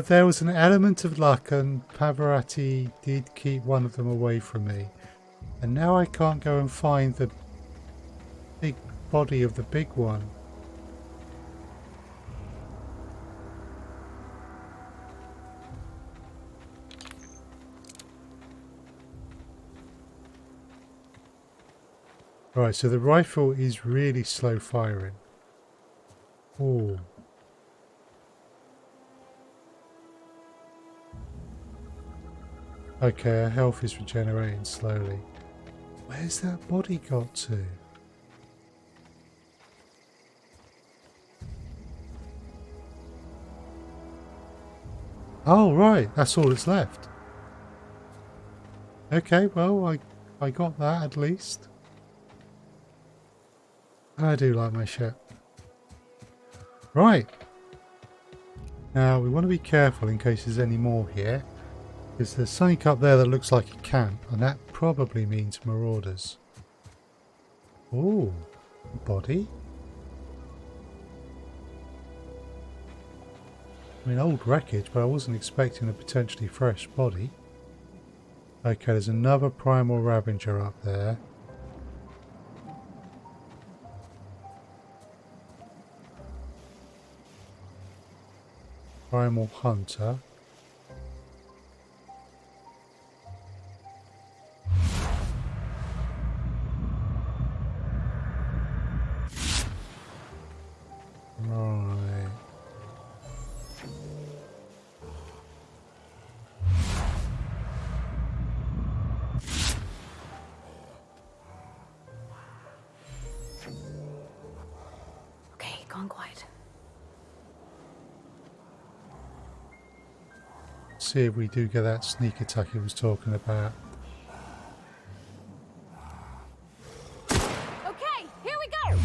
A: There was an element of luck and Pavarotti did keep one of them away from me. And now I can't go and find the big body of the big one. Right, so the rifle is really slow firing. Oh. Okay, our health is regenerating slowly. Where's that body got to? Oh, right, that's all that's left. Okay, well, I got that at least. I do like my ship. Right. Now, we want to be careful in case there's any more here. Because there's something up there that looks like a camp, and that probably means marauders. Ooh, body. I mean, old wreckage, but I wasn't expecting a potentially fresh body. Okay, there's another primal Ravager up there. Primal Hunter. Right.
M: Okay, gone quiet.
A: See if we do get that sneak attack he was talking about.
M: Okay, here we go!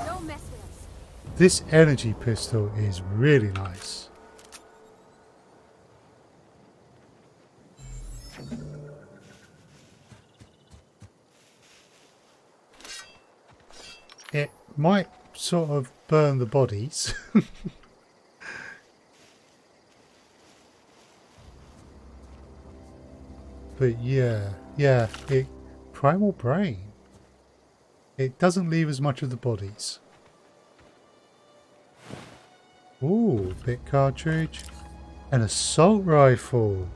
M: Don't mess with us.
A: This energy pistol is really nice. It might sort of burn the bodies. But yeah, Primal Brain. It doesn't leave as much of the bodies. Ooh, bit cartridge. An assault rifle.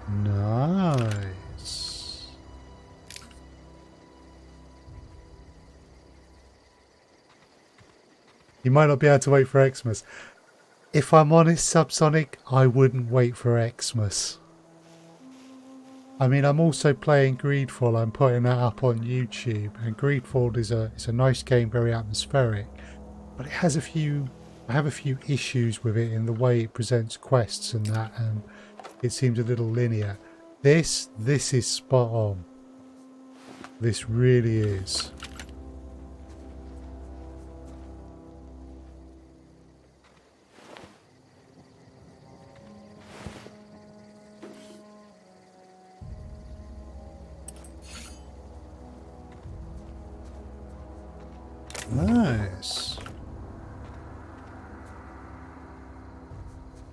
A: Nice. You might not be able to wait for Xmas. If I'm honest, Subsonic, I wouldn't wait for Xmas. I mean, I'm also playing Greedfall. I'm putting that up on YouTube, and Greedfall is a nice game, very atmospheric, but it has I have a few issues with it in the way it presents quests and that, and it seems a little linear. This is spot on. This really is. Nice.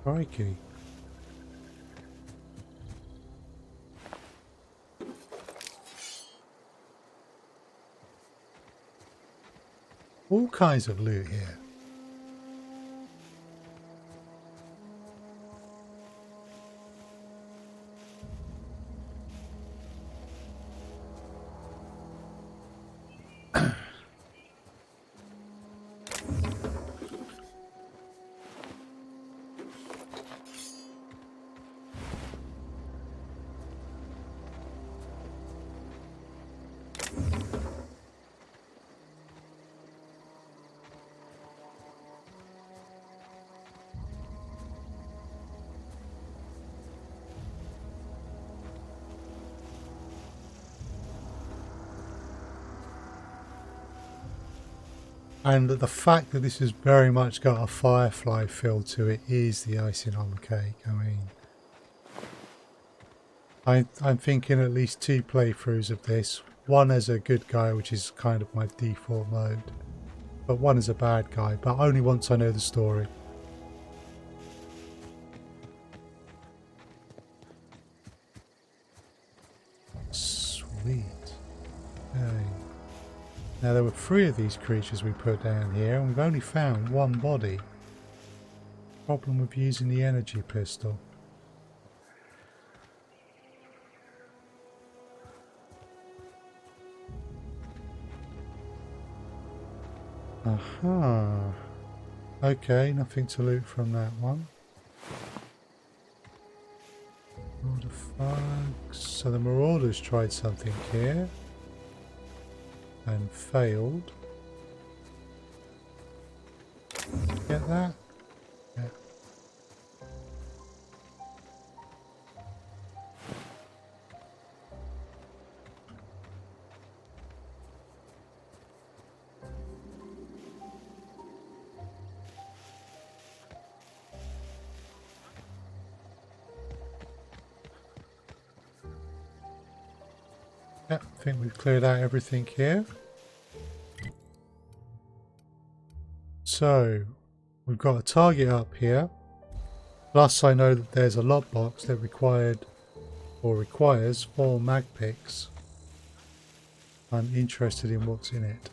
A: Crikey. All kinds of loot here. And the fact that this has very much got a Firefly feel to it is the icing on the cake. I mean, I'm thinking at least 2 playthroughs of this. One as a good guy, which is kind of my default mode, but one as a bad guy, but only once I know the story. Sweet. Okay. Now there were 3 of these creatures we put down here, and we've only found 1 body. Problem with using the energy pistol. Aha. Okay, nothing to loot from that one. the fuck? So the Marauders tried something here and failed. Get that? Yeah. Yeah, I think we've cleared out everything here. So, we've got a target up here. Plus, I know that there's a lockbox that requires 4 mag picks. I'm interested in what's in it.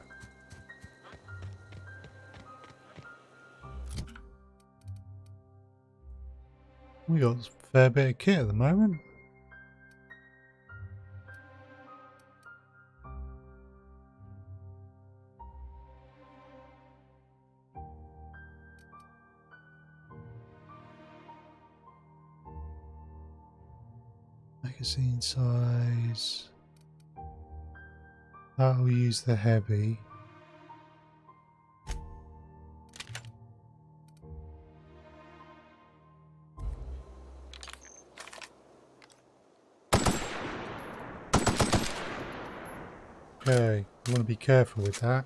A: We got a fair bit of kit at the moment. Magazine size. That'll use the heavy. Okay, you want to be careful with that.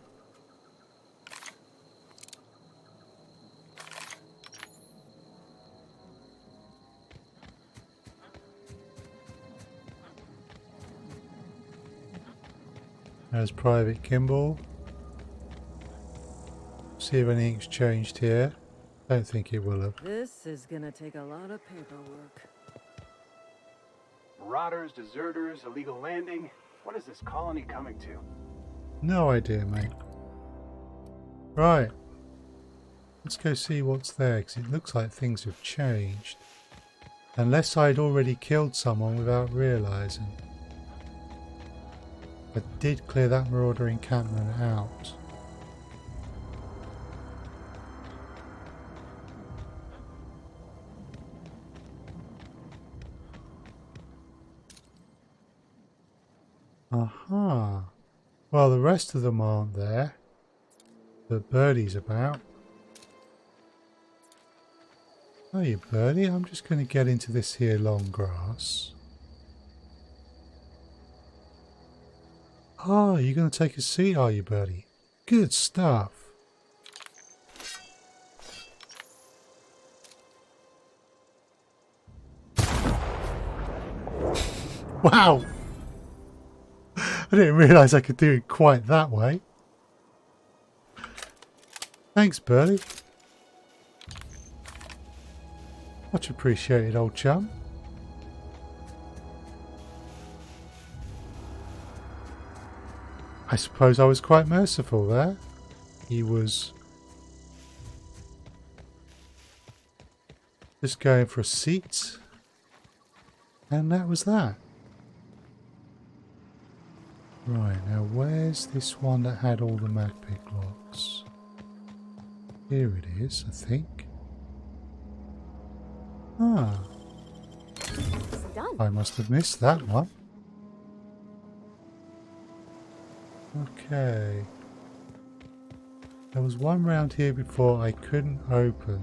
A: There's Private Kimball. See if anything's changed here. Don't think it will have.
K: This is gonna take a lot of paperwork.
C: Marauders, deserters, illegal landing. What is this colony coming to?
A: No idea, mate. Right. Let's go see what's there, because it looks like things have changed. Unless I'd already killed someone without realising. I did clear that Marauder encampment out. Aha. Well, the rest of them aren't there. But Birdie's about. Oh, you Birdie, I'm just going to get into this here long grass. Oh, you're going to take a seat, are you, Birdie? Good stuff. Wow! I didn't realise I could do it quite that way. Thanks, Birdie. Much appreciated, old chum. I suppose I was quite merciful there. He was just going for a seat. And that was that. Right, now where's this one that had all the mag pick locks? Here it is, I think. Ah.
M: Done.
A: I must have missed that one. Okay. There was one round here before I couldn't open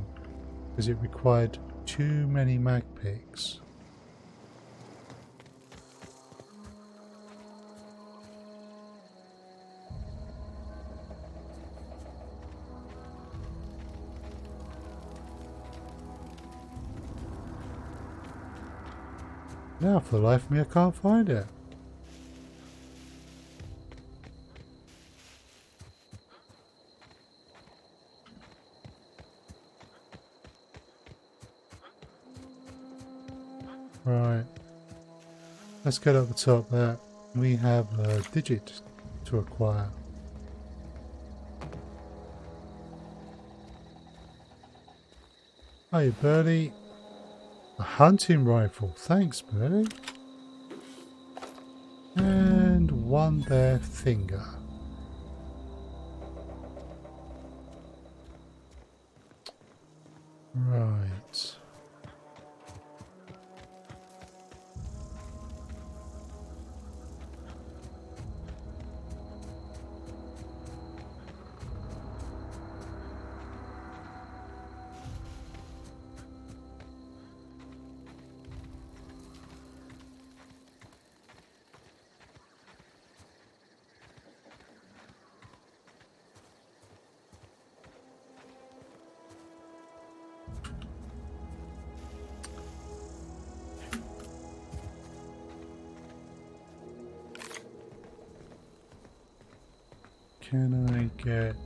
A: because it required too many mag picks. Now for the life of me I can't find it. Right. Let's get up the top there. We have a digit to acquire. Hey Birdie. A hunting rifle. Thanks, Birdie. And one there finger. Right. Can I get...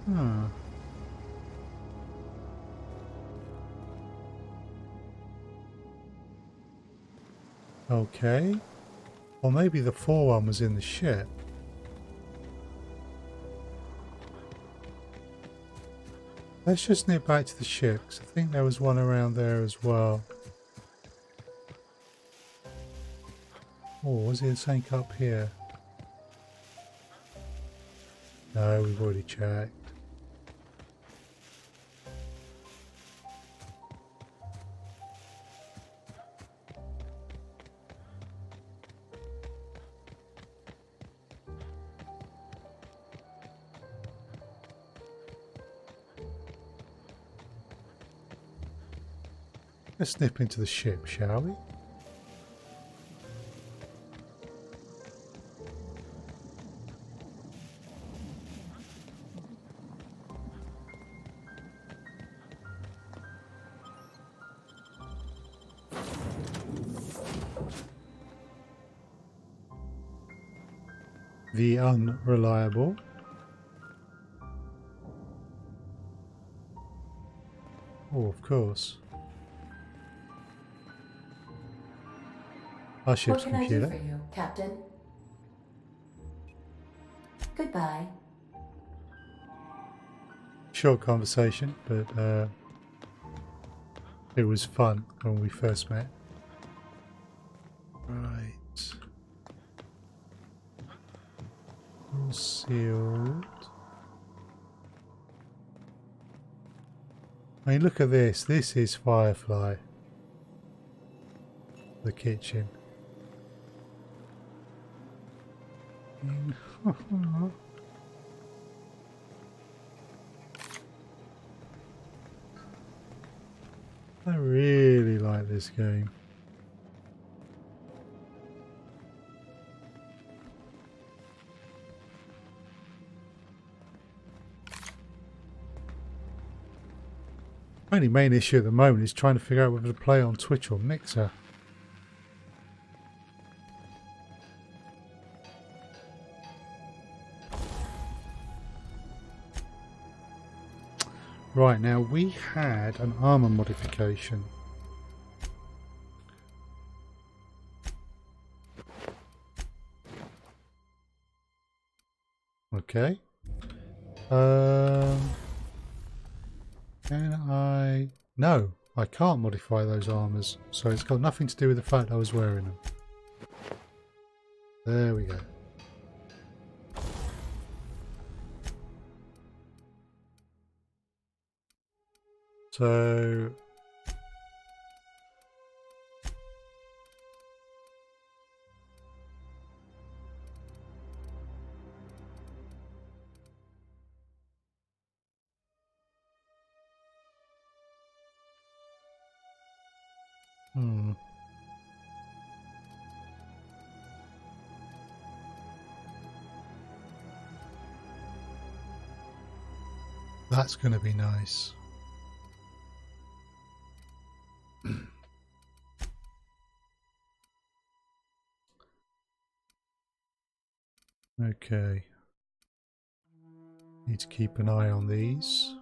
A: Hmm. Okay. Or maybe the 4-1 was in the ship. Let's just nip back to the ship, because I think there was one around there as well. Oh, was it something up here? No, we've already checked. Let's nip into the ship, shall we? The unreliable. Oh, of course. Our ship's computer.
P: What can I do for you, Captain? Goodbye.
A: Short conversation, but it was fun when we first met. Right. All sealed. I mean, look at this. This is Firefly. The kitchen. I really like this game. Only main issue at the moment is trying to figure out whether to play on Twitch or Mixer. Right, now we had an armor modification. Okay. Can I... No, I can't modify those armors. So it's got nothing to do with the fact I was wearing them. There we go. So... That's going to be nice. Okay. Need to keep an eye on these.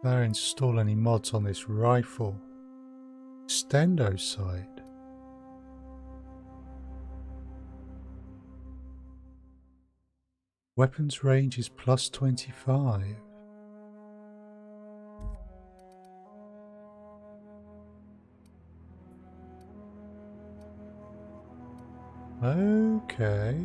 A: Don't install any mods on this rifle. Stendo sight. Weapons range is plus 25. Okay.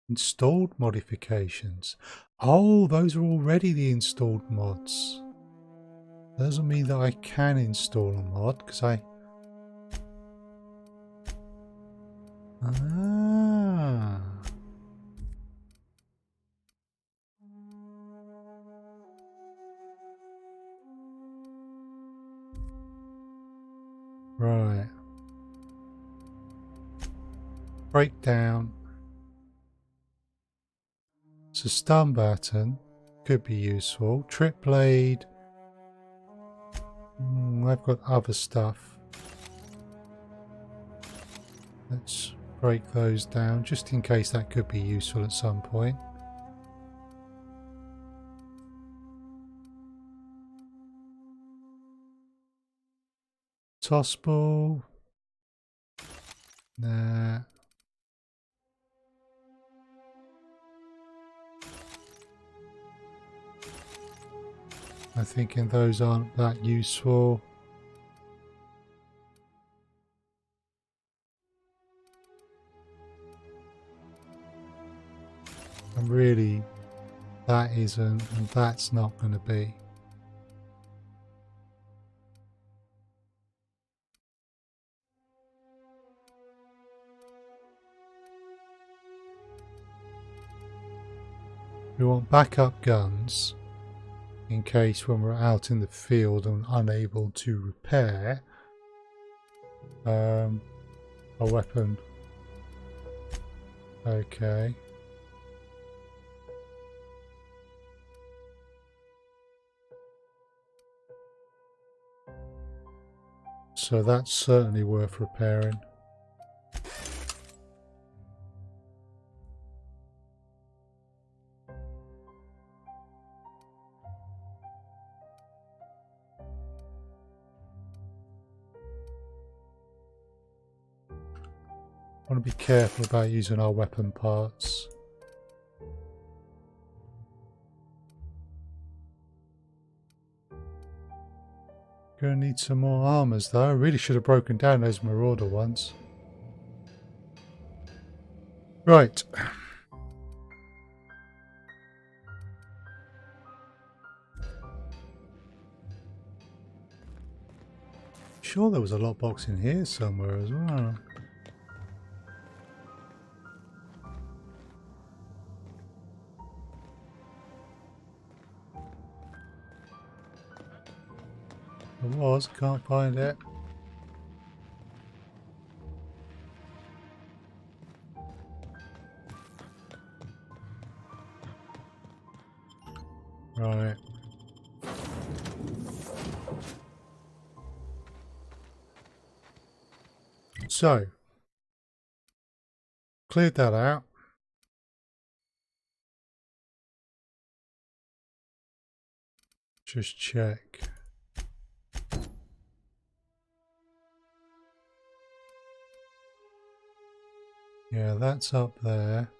A: Installed modifications. Oh, those are already the installed mods. Doesn't mean that I can install a mod, because I... Ah. Right. Breakdown. So stun button could be useful. Trip blade. I've got other stuff. Let's break those down just in case that could be useful at some point. Toss ball. Nah. I'm thinking those aren't that useful. And really, that isn't, and that's not going to be. We want backup guns in case when we're out in the field and unable to repair a weapon. Okay. So that's certainly worth repairing. I want to be careful about using our weapon parts. Gonna need some more armors though. I really should have broken down those marauder ones. Right. Sure there was a lockbox in here somewhere as well. There was, can't find it. Right. So, cleared that out. Just check. Yeah, that's up there.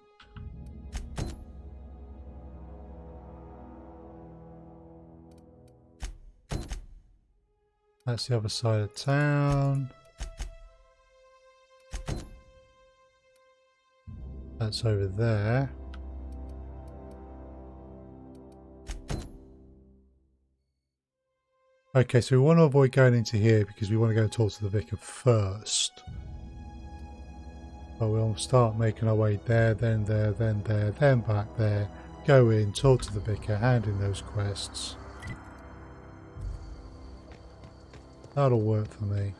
A: That's the other side of town. That's over there. Okay, so we want to avoid going into here because we want to go and talk to the vicar first. But we'll start making our way there, then there, then there, then back there. Go in, talk to the vicar, hand in those quests. That'll work for me.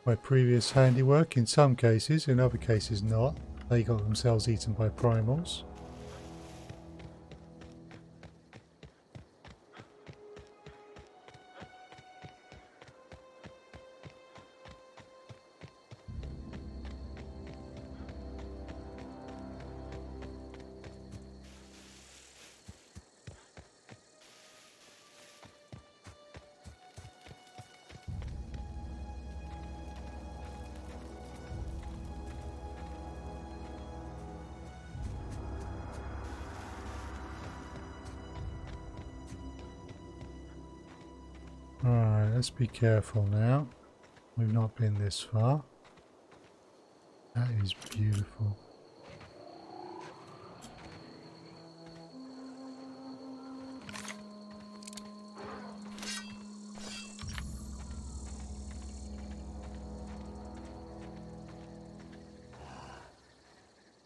A: My previous handiwork in some cases, in other cases not. They got themselves eaten by primals. Alright, let's be careful now. We've not been this far. That is beautiful.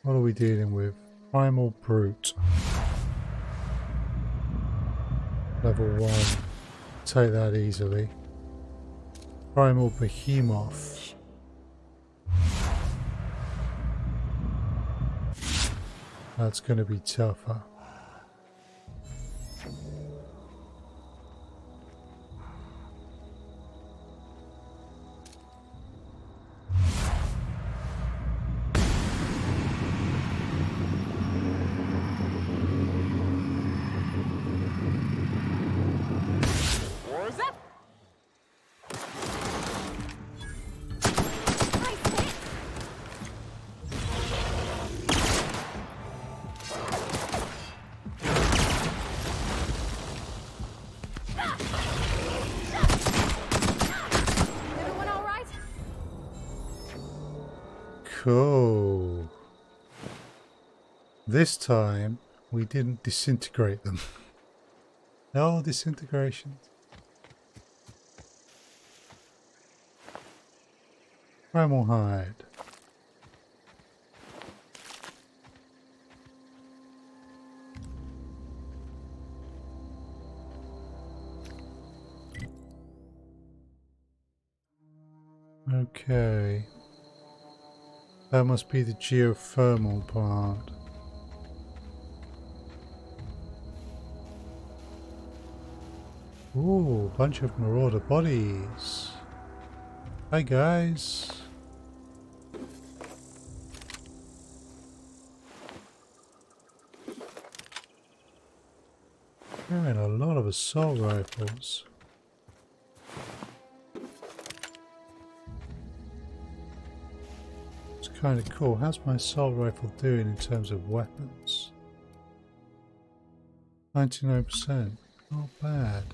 A: What are we dealing with? Primal Brute. Level 1. Take that easily. Primal Behemoth. That's going to be tougher. Cool. This time we didn't disintegrate them. No disintegration. Primal hide. Okay. That must be the geothermal part. Ooh, bunch of marauder bodies. Hi guys. Carrying a lot of assault rifles. It's kind of cool. How's my assault rifle doing in terms of weapons? 99%. Not bad.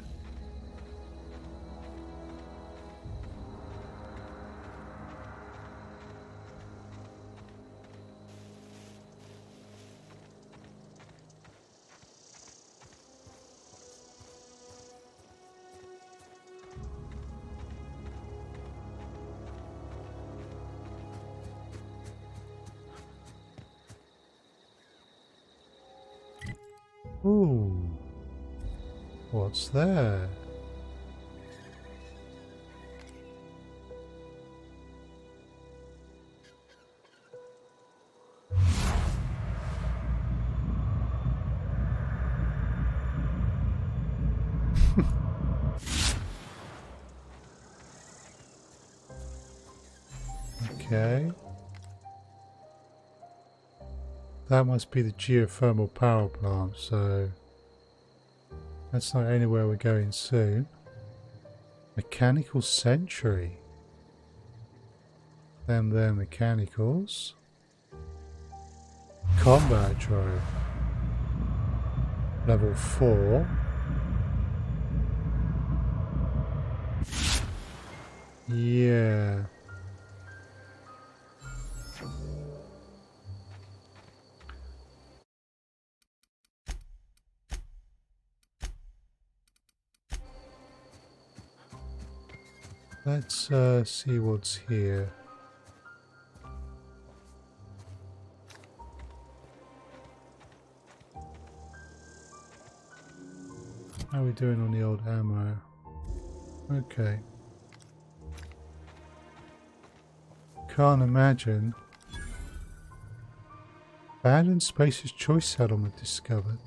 A: Ooh, what's there? Okay. That must be the geothermal power plant, so that's not anywhere we're going soon. Mechanical sentry. Them there mechanicals. Combat drone. Level 4. Yeah. Let's see what's here. How are we doing on the old ammo? Okay. Can't imagine. Abandoned Spacer's Choice settlement discovered.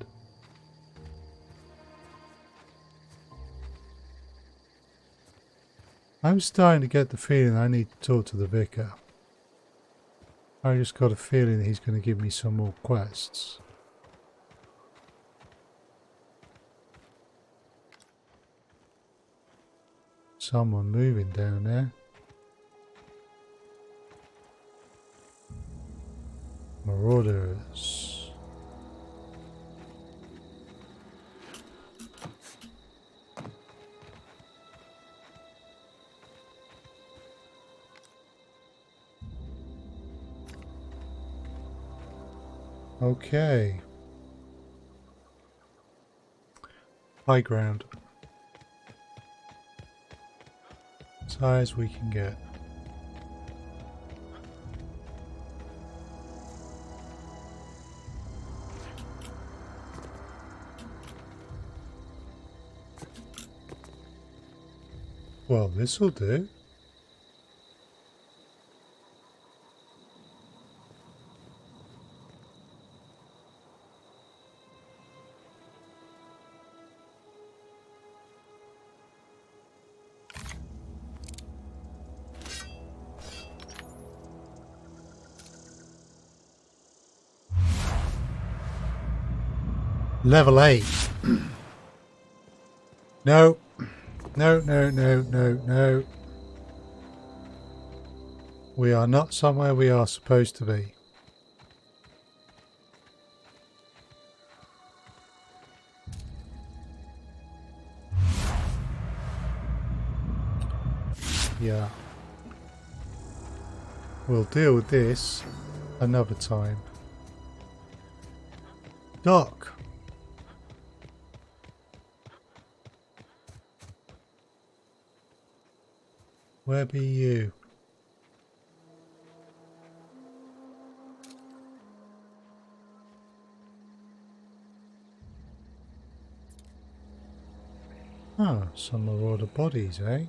A: I'm starting to get the feeling I need to talk to the vicar. I just got a feeling that he's going to give me some more quests. Someone moving down there. Marauders. Okay. High ground. As high as we can get. Well, this'll do. Level 8. No. No, no, no, no, no. We are not somewhere we are supposed to be. Yeah. We'll deal with this another time. Doc. Where be you? Ah, some marauder bodies, eh?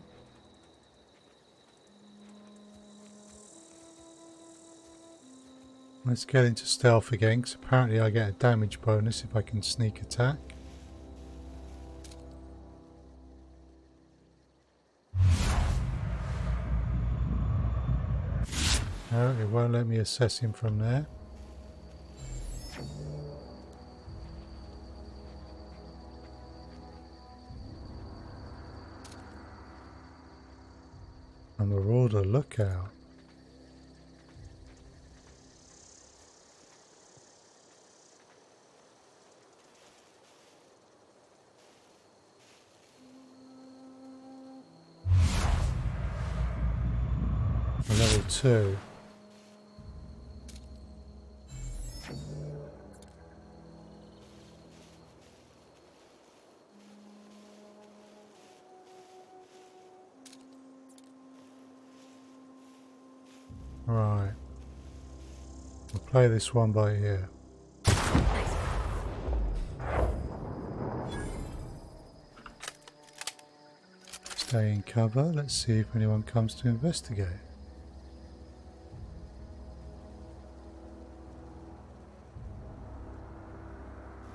A: Let's get into stealth again, because apparently I get a damage bonus if I can sneak attack. No, it won't let me assess him from there. A marauder lookout. Level 2. Right. We'll play this one by ear. Stay in cover. Let's see if anyone comes to investigate.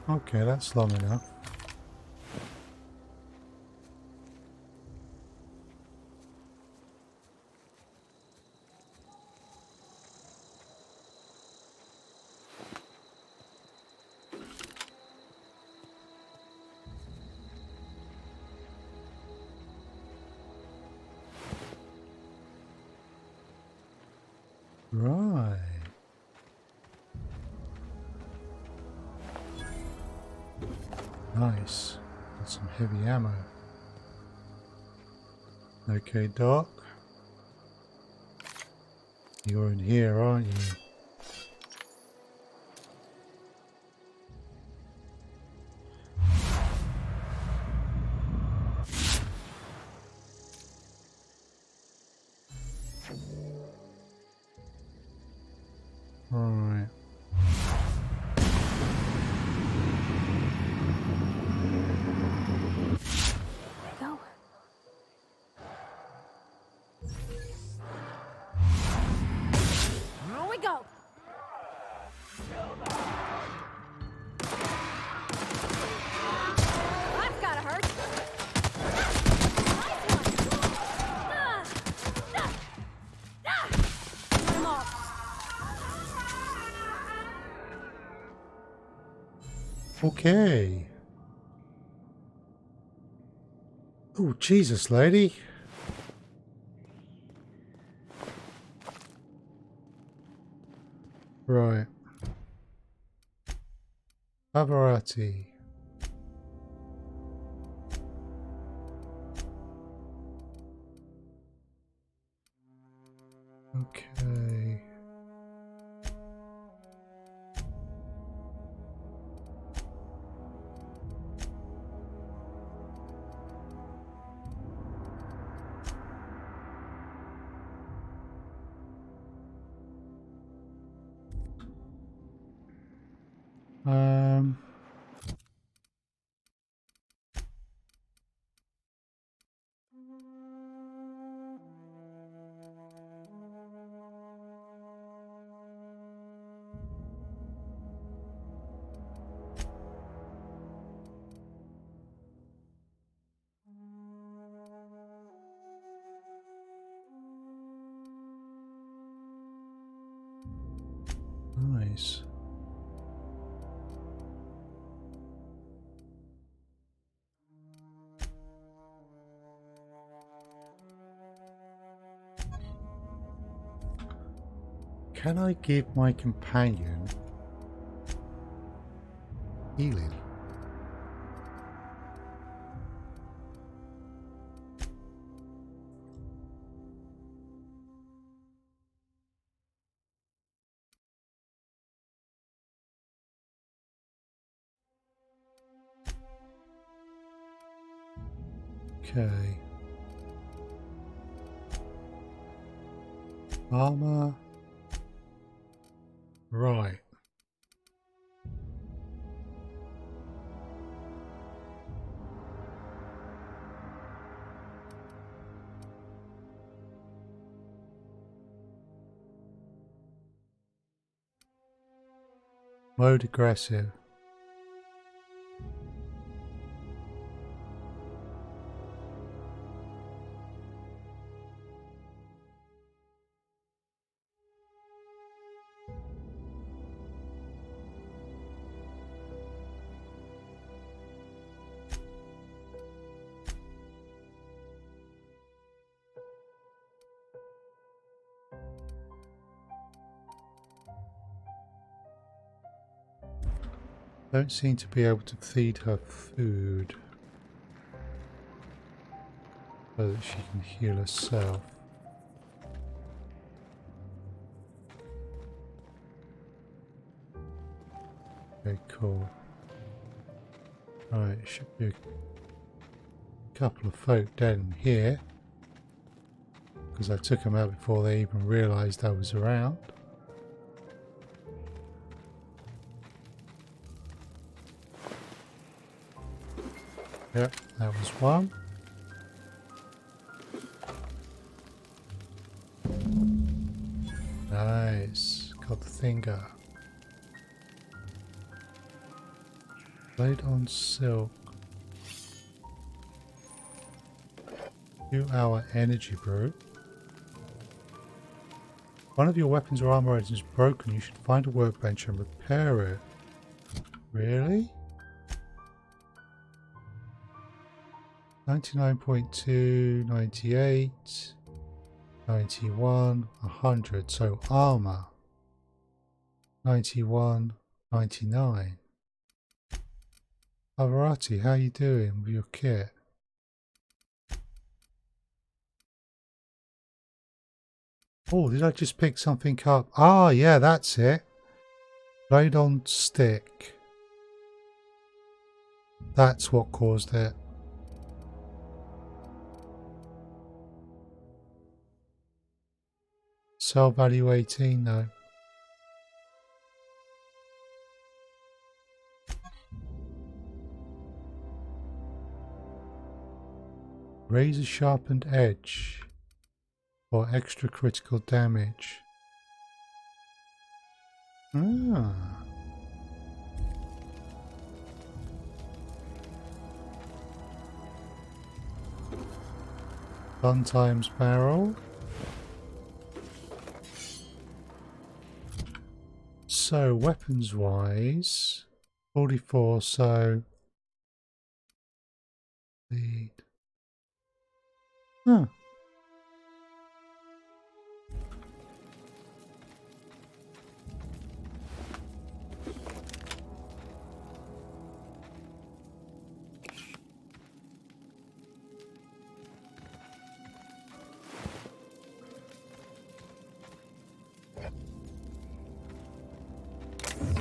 A: Okay, that's long enough. Right. Nice. Got some heavy ammo. Okay, Doc. You're in here, aren't you? Right.
M: Go. Here we go. That's gotta hurt. Nice one. Come on.
A: Okay. Oh, Jesus, lady. Right. Avarati. Okay. Um. Nice. Can I give my companion healing? Okay. Armor. Right. Mode aggressive. Don't seem to be able to feed her food so that she can heal herself. Okay, cool. Right, should be a couple of folk dead in here because I took them out before they even realised I was around. Yep, that was one. Nice, got the finger. Blade on silk. 2-hour energy brew. One of your weapons or armor items is broken. You should find a workbench and repair it. Really? 99.2, 98, 91, 100. So armor. 91, 99. Avarati, how you doing with your kit? Oh, did I just pick something up? Ah, yeah, that's it. Blade on stick. That's what caused it. Sell value 18 though. Razor sharpened edge for extra critical damage. Ah. Gun times barrel. So weapons wise, 44. So lead. Huh.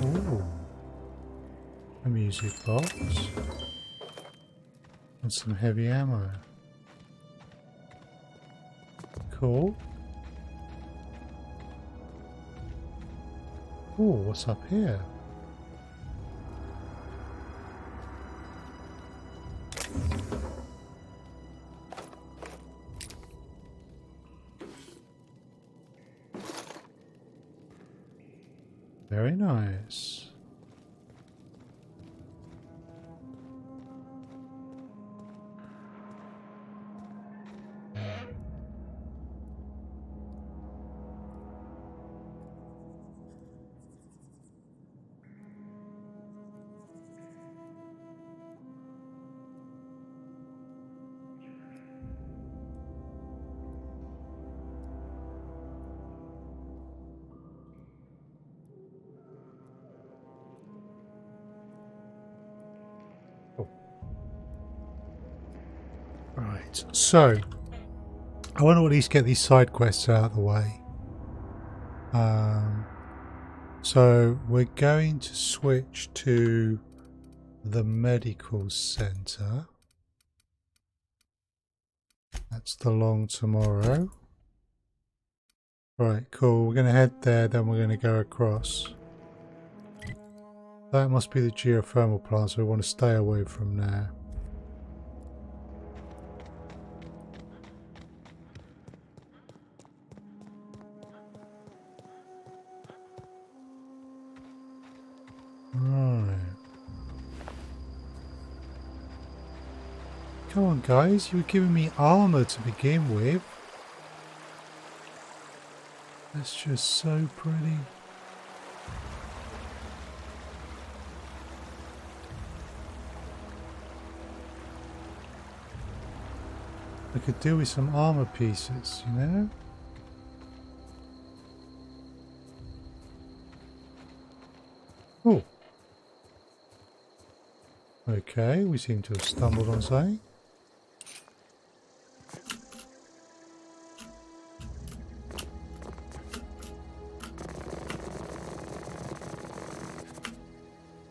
A: Ooh. A music box. And some heavy ammo. Cool. Ooh, what's up here? Very nice. Right, so I want to at least get these side quests out of the way. So we're going to switch to the medical center. That's the long tomorrow. Right, cool. We're going to head there, then we're going to go across. That must be the geothermal plant, so we want to stay away from there. Right. Come on, guys. You were giving me armor to begin with. That's just so pretty. I could do with some armor pieces, you know? Oh. Okay, we seem to have stumbled on something.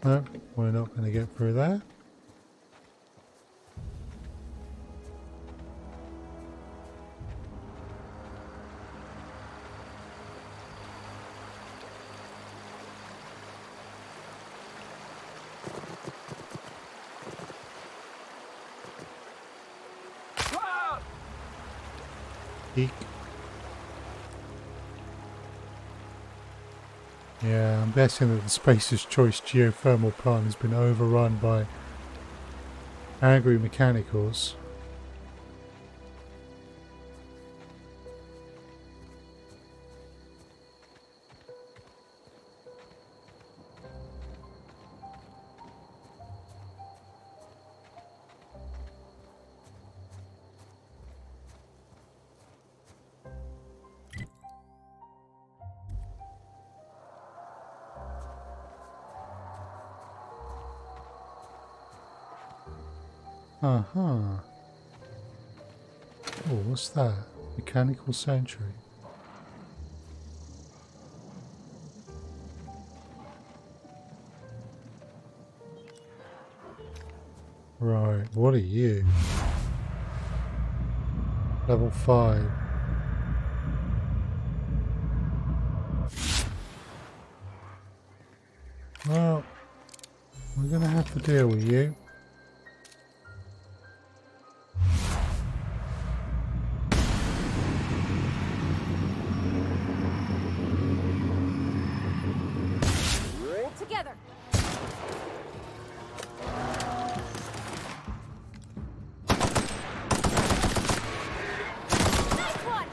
A: No, we're not going to get through there. Eek. Yeah, I'm guessing that the Spacer's Choice geothermal plant has been overrun by angry mechanicals. Uh-huh. Oh, what's that? Mechanical Sanctuary. Right, what are you? Level 5. Well, we're gonna have to deal with you.
M: Together. Nice one.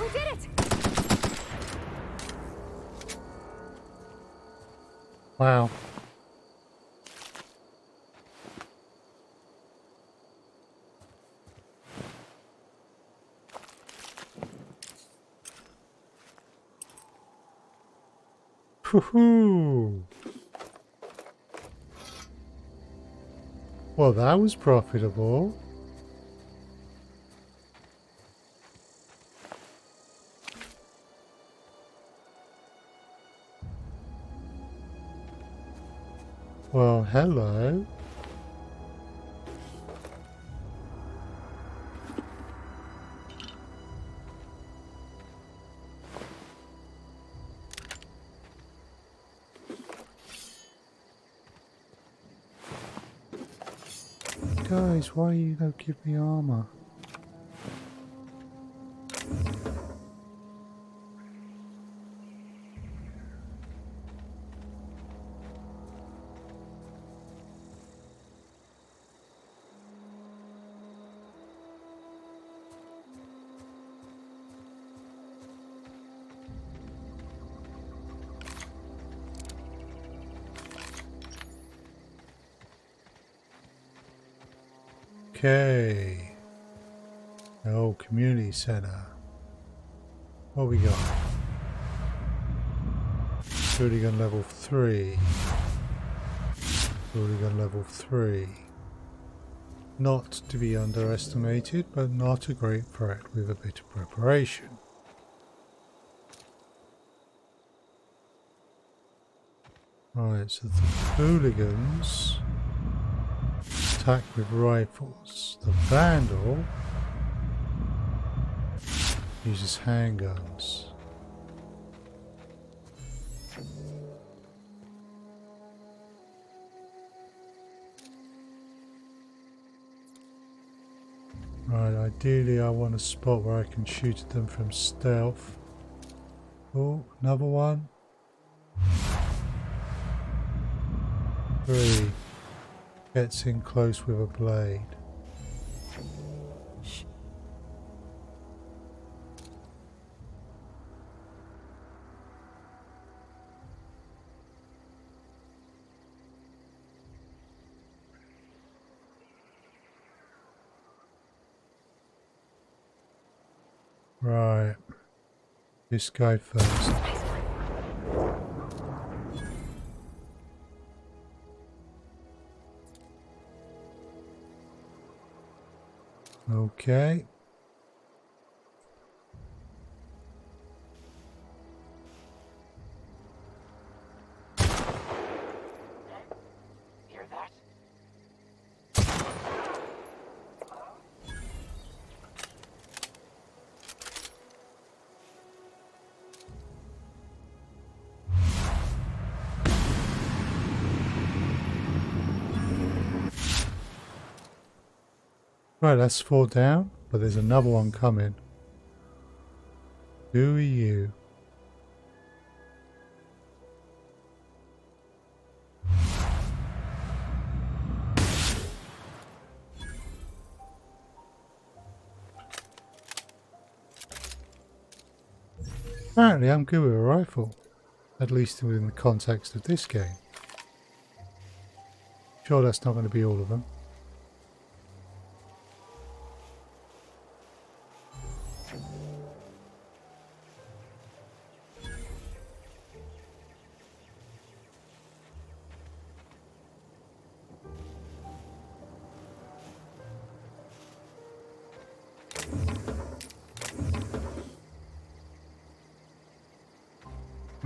M: We did it.
A: Wow. Woohoo! Well, that was profitable. Well, hello. Guys, why you don't give me armor? Okay. Oh, community center. What we got? Shooting gun level 3. Shooting gun level 3. Not to be underestimated, but not a great threat with a bit of preparation. Alright, so the hooligans attack with rifles. The vandal uses handguns. Right, ideally I want a spot where I can shoot at them from stealth. Oh, another one. 3. Gets in close with a blade. Right. This guy first. Okay.
B: Hear that?
A: Right, that's 4 down, but there's another one coming. Who are you? Apparently I'm good with a rifle, at least within the context of this game. Sure, that's not going to be all of them.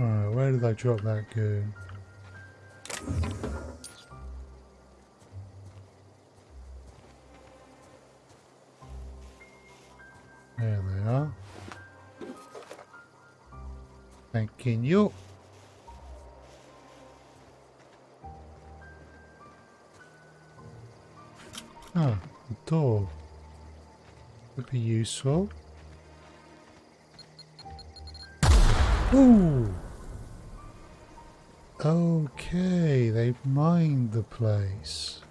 A: Alright, where did I drop that goon? There they are. Thanking you. Ah, the door. Would be useful. Ooh! Okay, they've mined the place.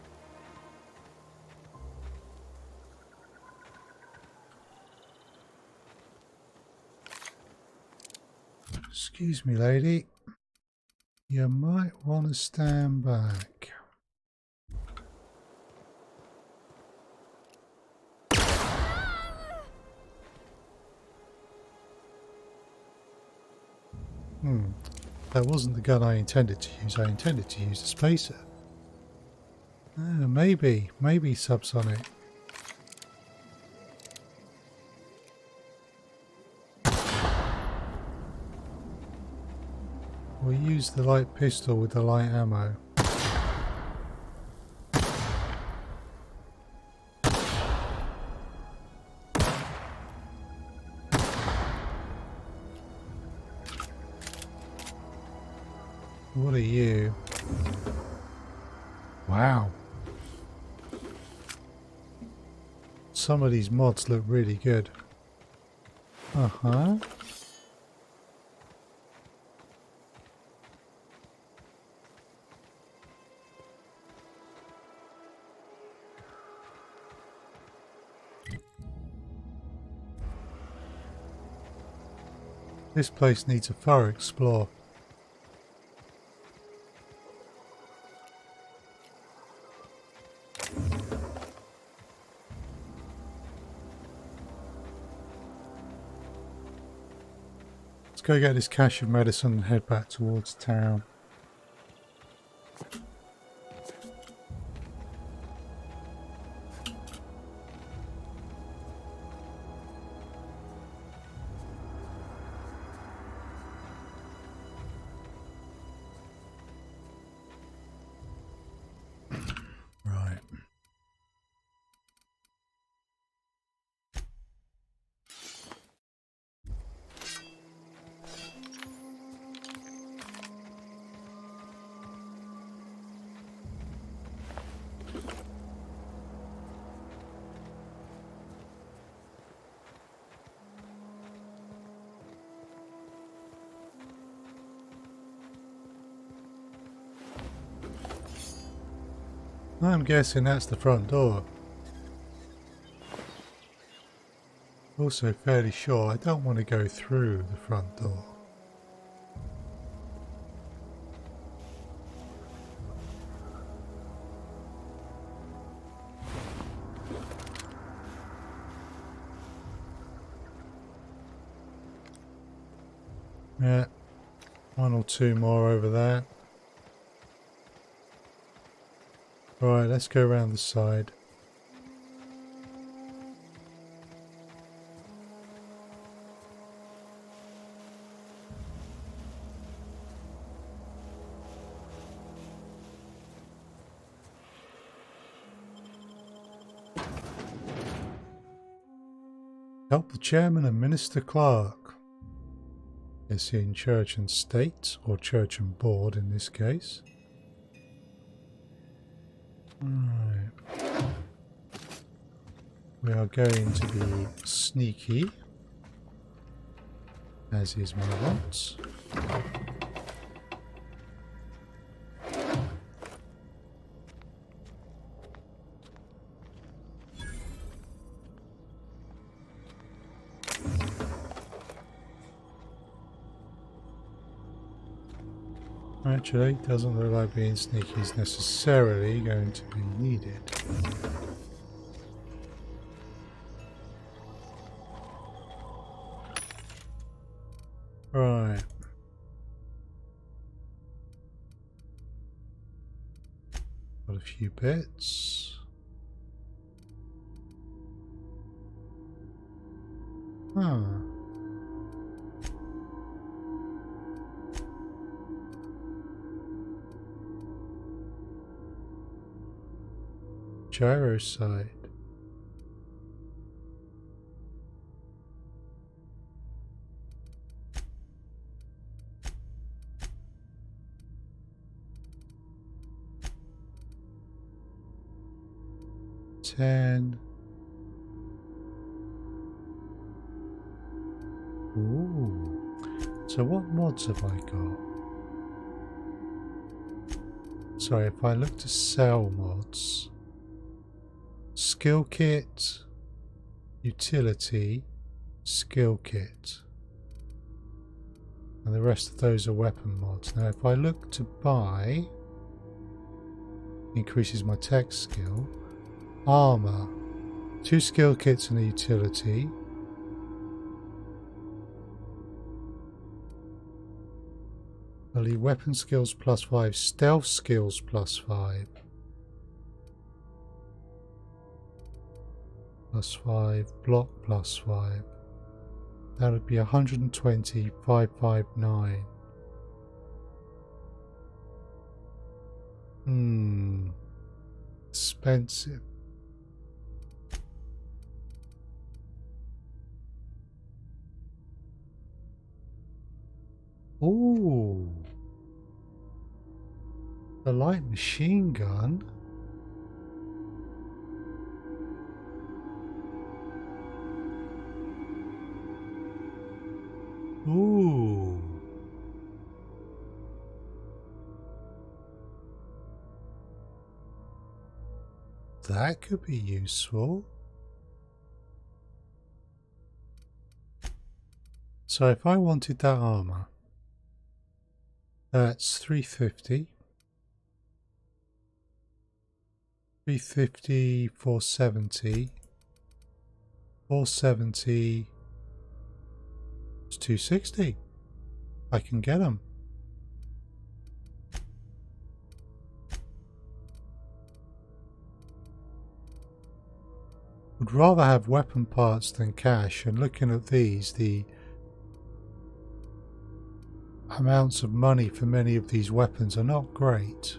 A: Excuse me, lady. You might want to stand back. That wasn't the gun I intended to use. I intended to use the spacer. Maybe subsonic. We'll use the light pistol with the light ammo. What are you? Wow. some of these mods look really good. Uh-huh. This place needs a thorough explore. Let's go get this cache of medicine and head back towards town. Right. I'm guessing that's the front door. Also fairly sure I don't want to go through the front door. Yeah, one or two more over there. Right, let's go around the side. Help the chairman and Minister Clark. Is he in Church and State, or Church and Board in this case? Right. We are going to be sneaky, as is my want. Actually, doesn't look like being sneaky is necessarily going to be needed. Right. Got a few bits. Huh. Gyro side. Ooh. So what mods have I got? Sorry, if I look to sell mods. Skill kit, utility, skill kit. And the rest of those are weapon mods. Now if I look to buy, increases my tech skill. Armor, 2 skill kits and a utility. Only weapon skills +5, stealth skills +5. +5, block +5. That would be 120, 559. Expensive. Ooh. The light machine gun. that could be useful. So if I wanted that armor, that's 350. 350, 470. 470 is 260. I can get them. Would rather have weapon parts than cash, and looking at these, the amounts of money for many of these weapons are not great.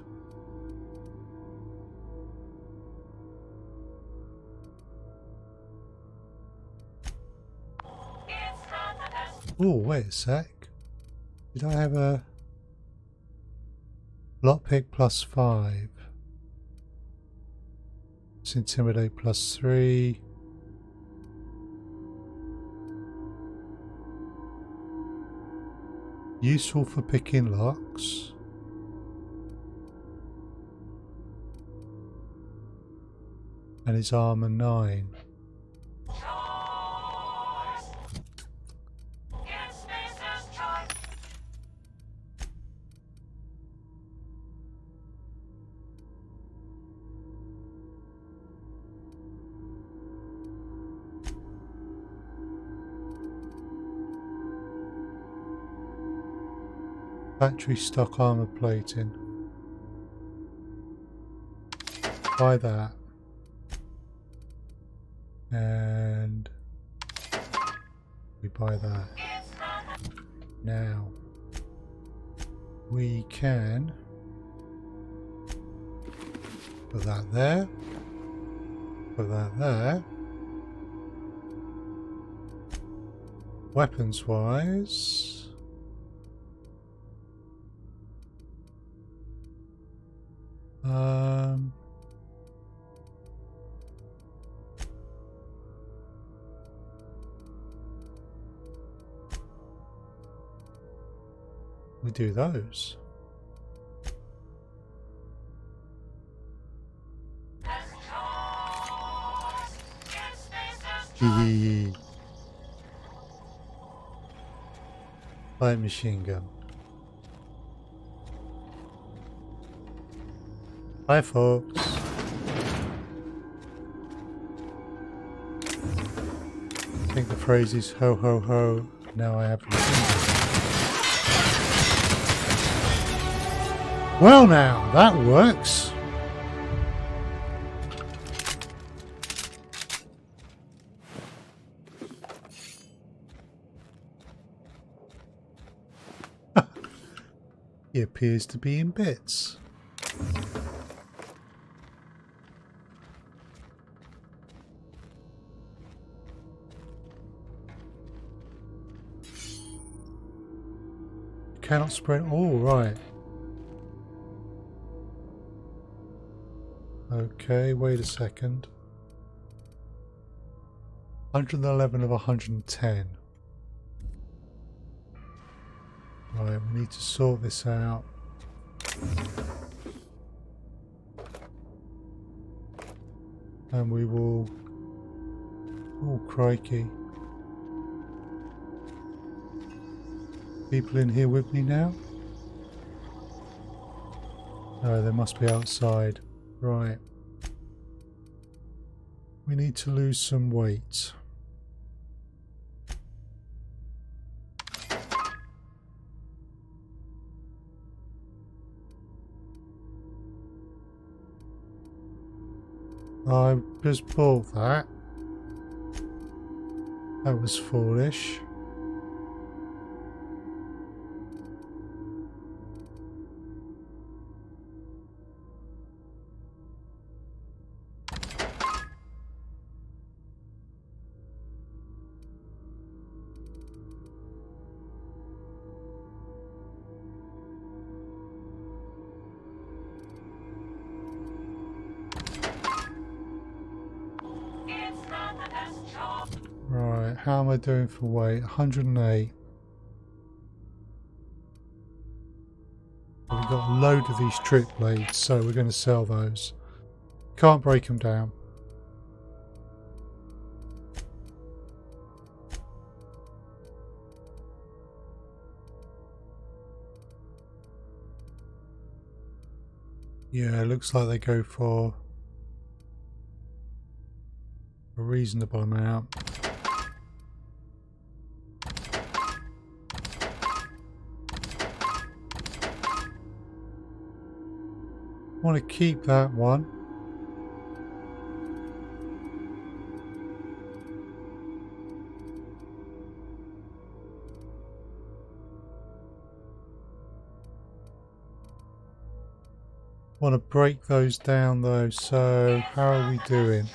A: Oh, wait a sec. Did I have a lockpick plus 5? It's intimidate plus 3. Useful for picking locks. And his armor 9. Factory stock armor plating. Buy that. And we buy that. Now we can put that there. Put that there. Weapons wise. We do those. Light machine gun. Bye, folks. I think the phrase is ho ho ho. Now I have machine gun. Well, now that works. He appears to be in bits. Cannot spread. All right. Okay, wait a second. 111 of 110. Right, we need to sort this out. And we will... Oh, crikey. People in here with me now? No, they must be outside. Right. We need to lose some weight. I just bought that. That was foolish. Right, how am I doing for weight? 108. We've got a load of these trick blades, so we're going to sell those. Can't break them down. Yeah, it looks like they go for a reasonable amount. Want to keep that one. Want to break those down though, so how are we doing?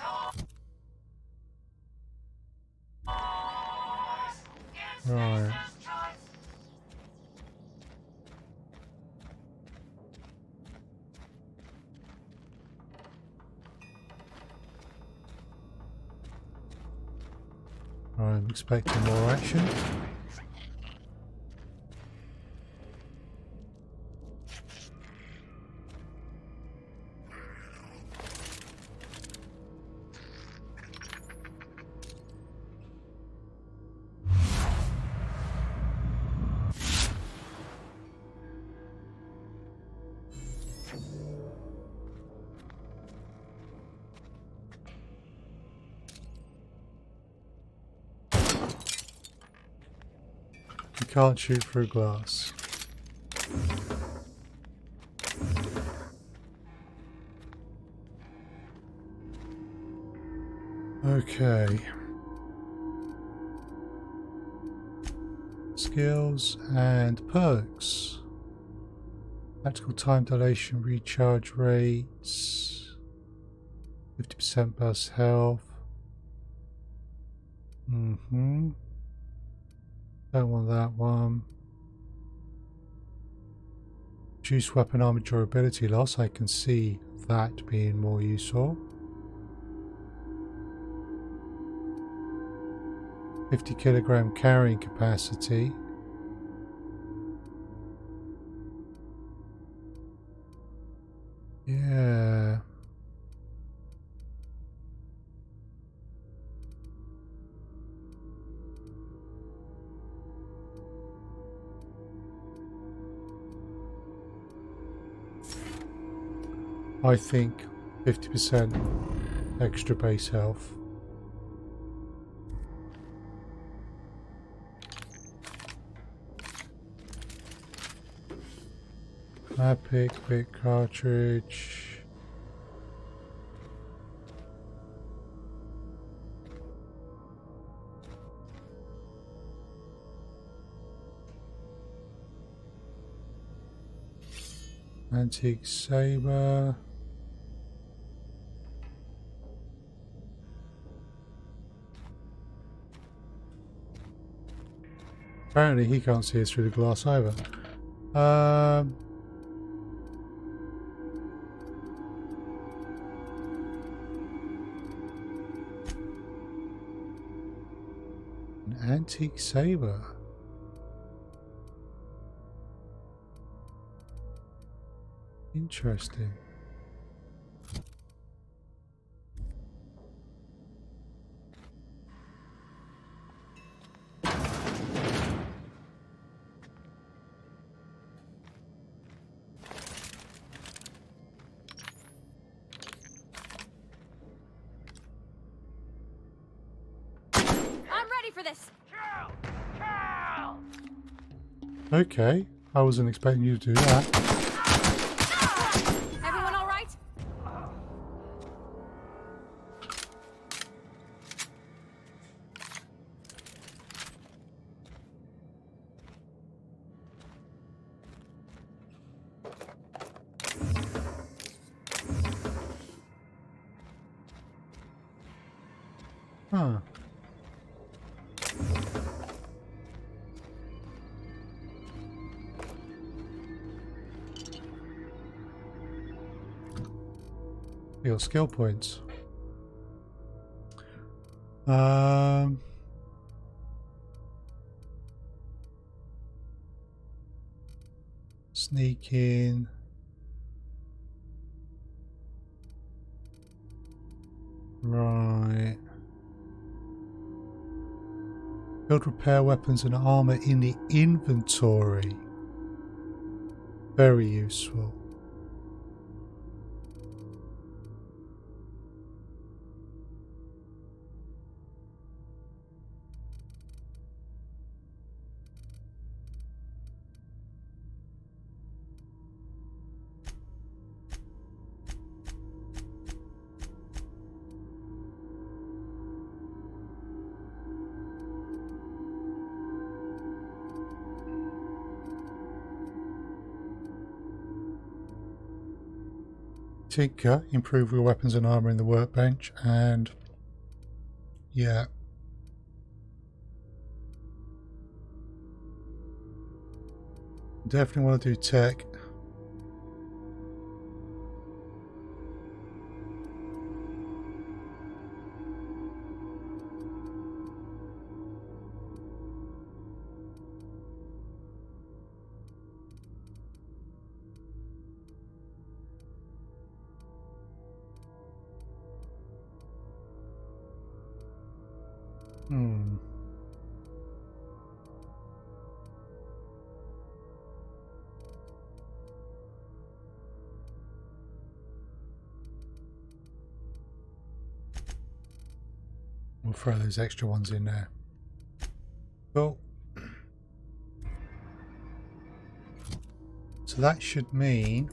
A: Right. I'm expecting more action. You can't shoot through glass. Okay. Skills and perks. Tactical time dilation, recharge rates, 50% burst health. Don't want that one. Reduce weapon armor durability loss. I can see that being more useful. 50 kilogram carrying capacity. Yeah. I think 50% extra base health. Epic bit cartridge. Antique saber. Apparently he can't see us through the glass either. An antique saber. Interesting.
M: For this.
A: Okay, I wasn't expecting you to do that.
M: Everyone all right?
A: Huh. We got skill points. Sneak in. Right. Build repair weapons and armor in the inventory. Very useful. Tinker, improve your weapons and armor in the workbench, and yeah. Definitely want to do tech. We'll throw those extra ones in there. Cool. So that should mean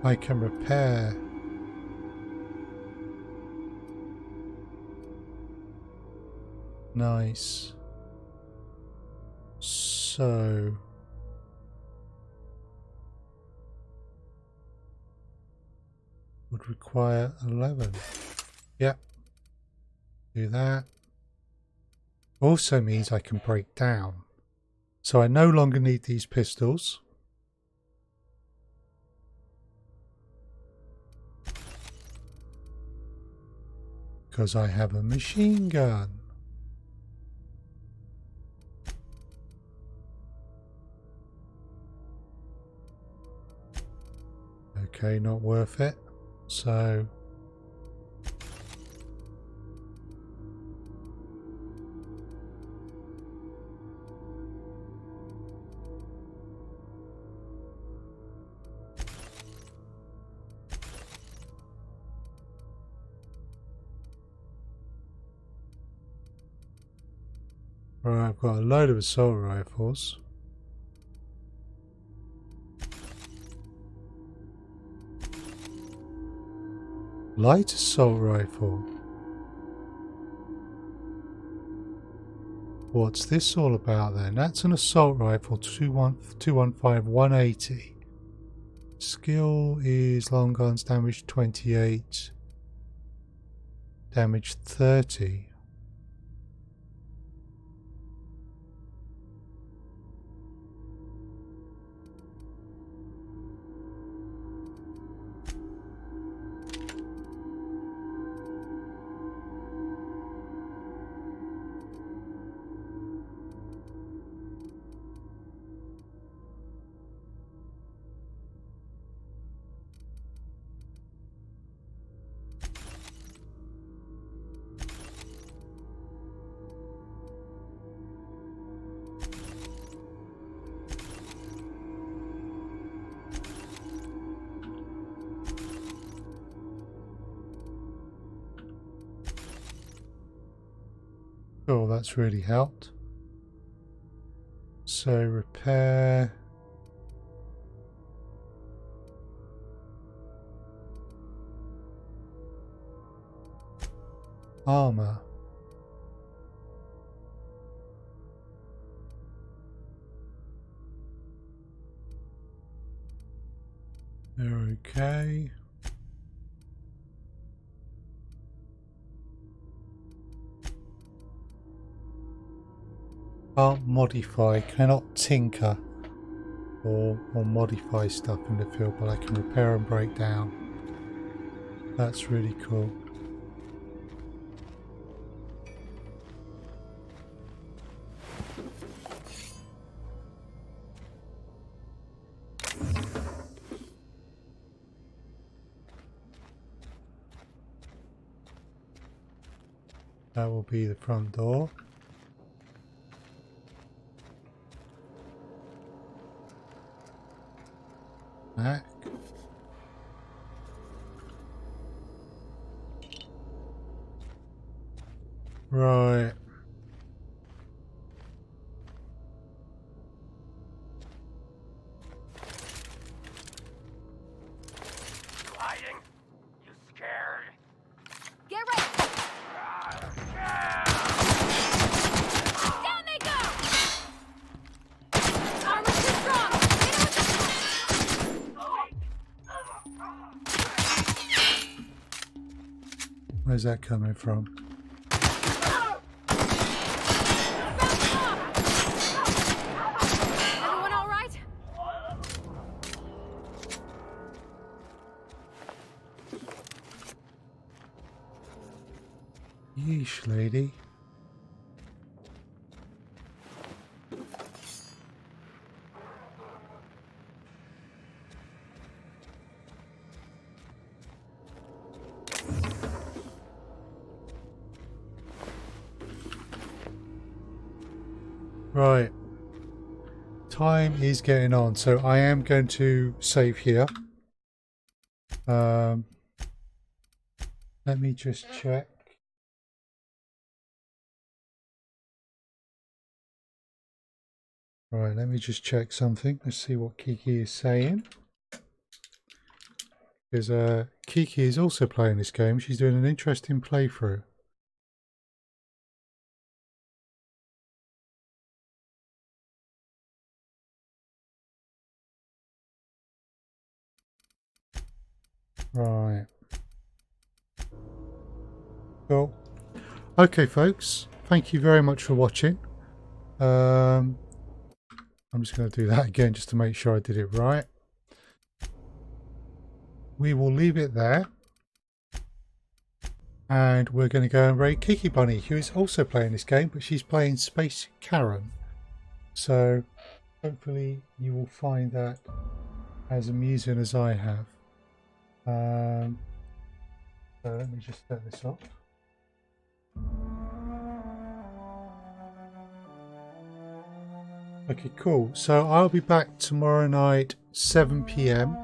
A: I can repair. Nice. So would require 11. Yep. Do that. Also means I can break down. So I no longer need these pistols. Because I have a machine gun. Okay, not worth it. So right, I've got a load of assault rifles. Light assault rifle. What's this all about then? That's an assault rifle, 215, 180. Skill is long guns, damage 28, damage 30. Oh, that's really helped. So repair. Armor. Okay. Can't modify, cannot tinker or modify stuff in the field, but I can repair and break down. That's really cool. That will be the front door. Back. Right.
Q: Lying? You scared?
M: Get ready! Down they go! Armor's too strong!
A: Where's that coming from?
M: Everyone all right?
A: Yeesh, lady. Right. Time is getting on, so I am going to save here. Let me just check. Right, let me just check something. Let's see what Kiki is saying. Because Kiki is also playing this game. She's doing an interesting playthrough. Right. Cool. Okay, folks. Thank you very much for watching. I'm just going to do that again just to make sure I did it right. We will leave it there. And we're going to go and raid Kiki Bunny, who is also playing this game, but she's playing Space Karen. So hopefully you will find that as amusing as I have. So let me just set this up. Okay, cool. So I'll be back tomorrow night, 7 PM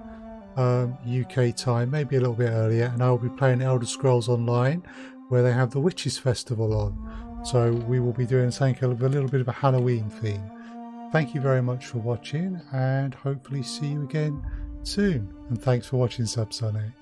A: UK time, maybe a little bit earlier, and I'll be playing Elder Scrolls Online, where they have the Witches Festival on. So we will be doing something of a little bit of a Halloween theme. Thank you very much for watching, and hopefully see you again soon. And thanks for watching, Subsonic.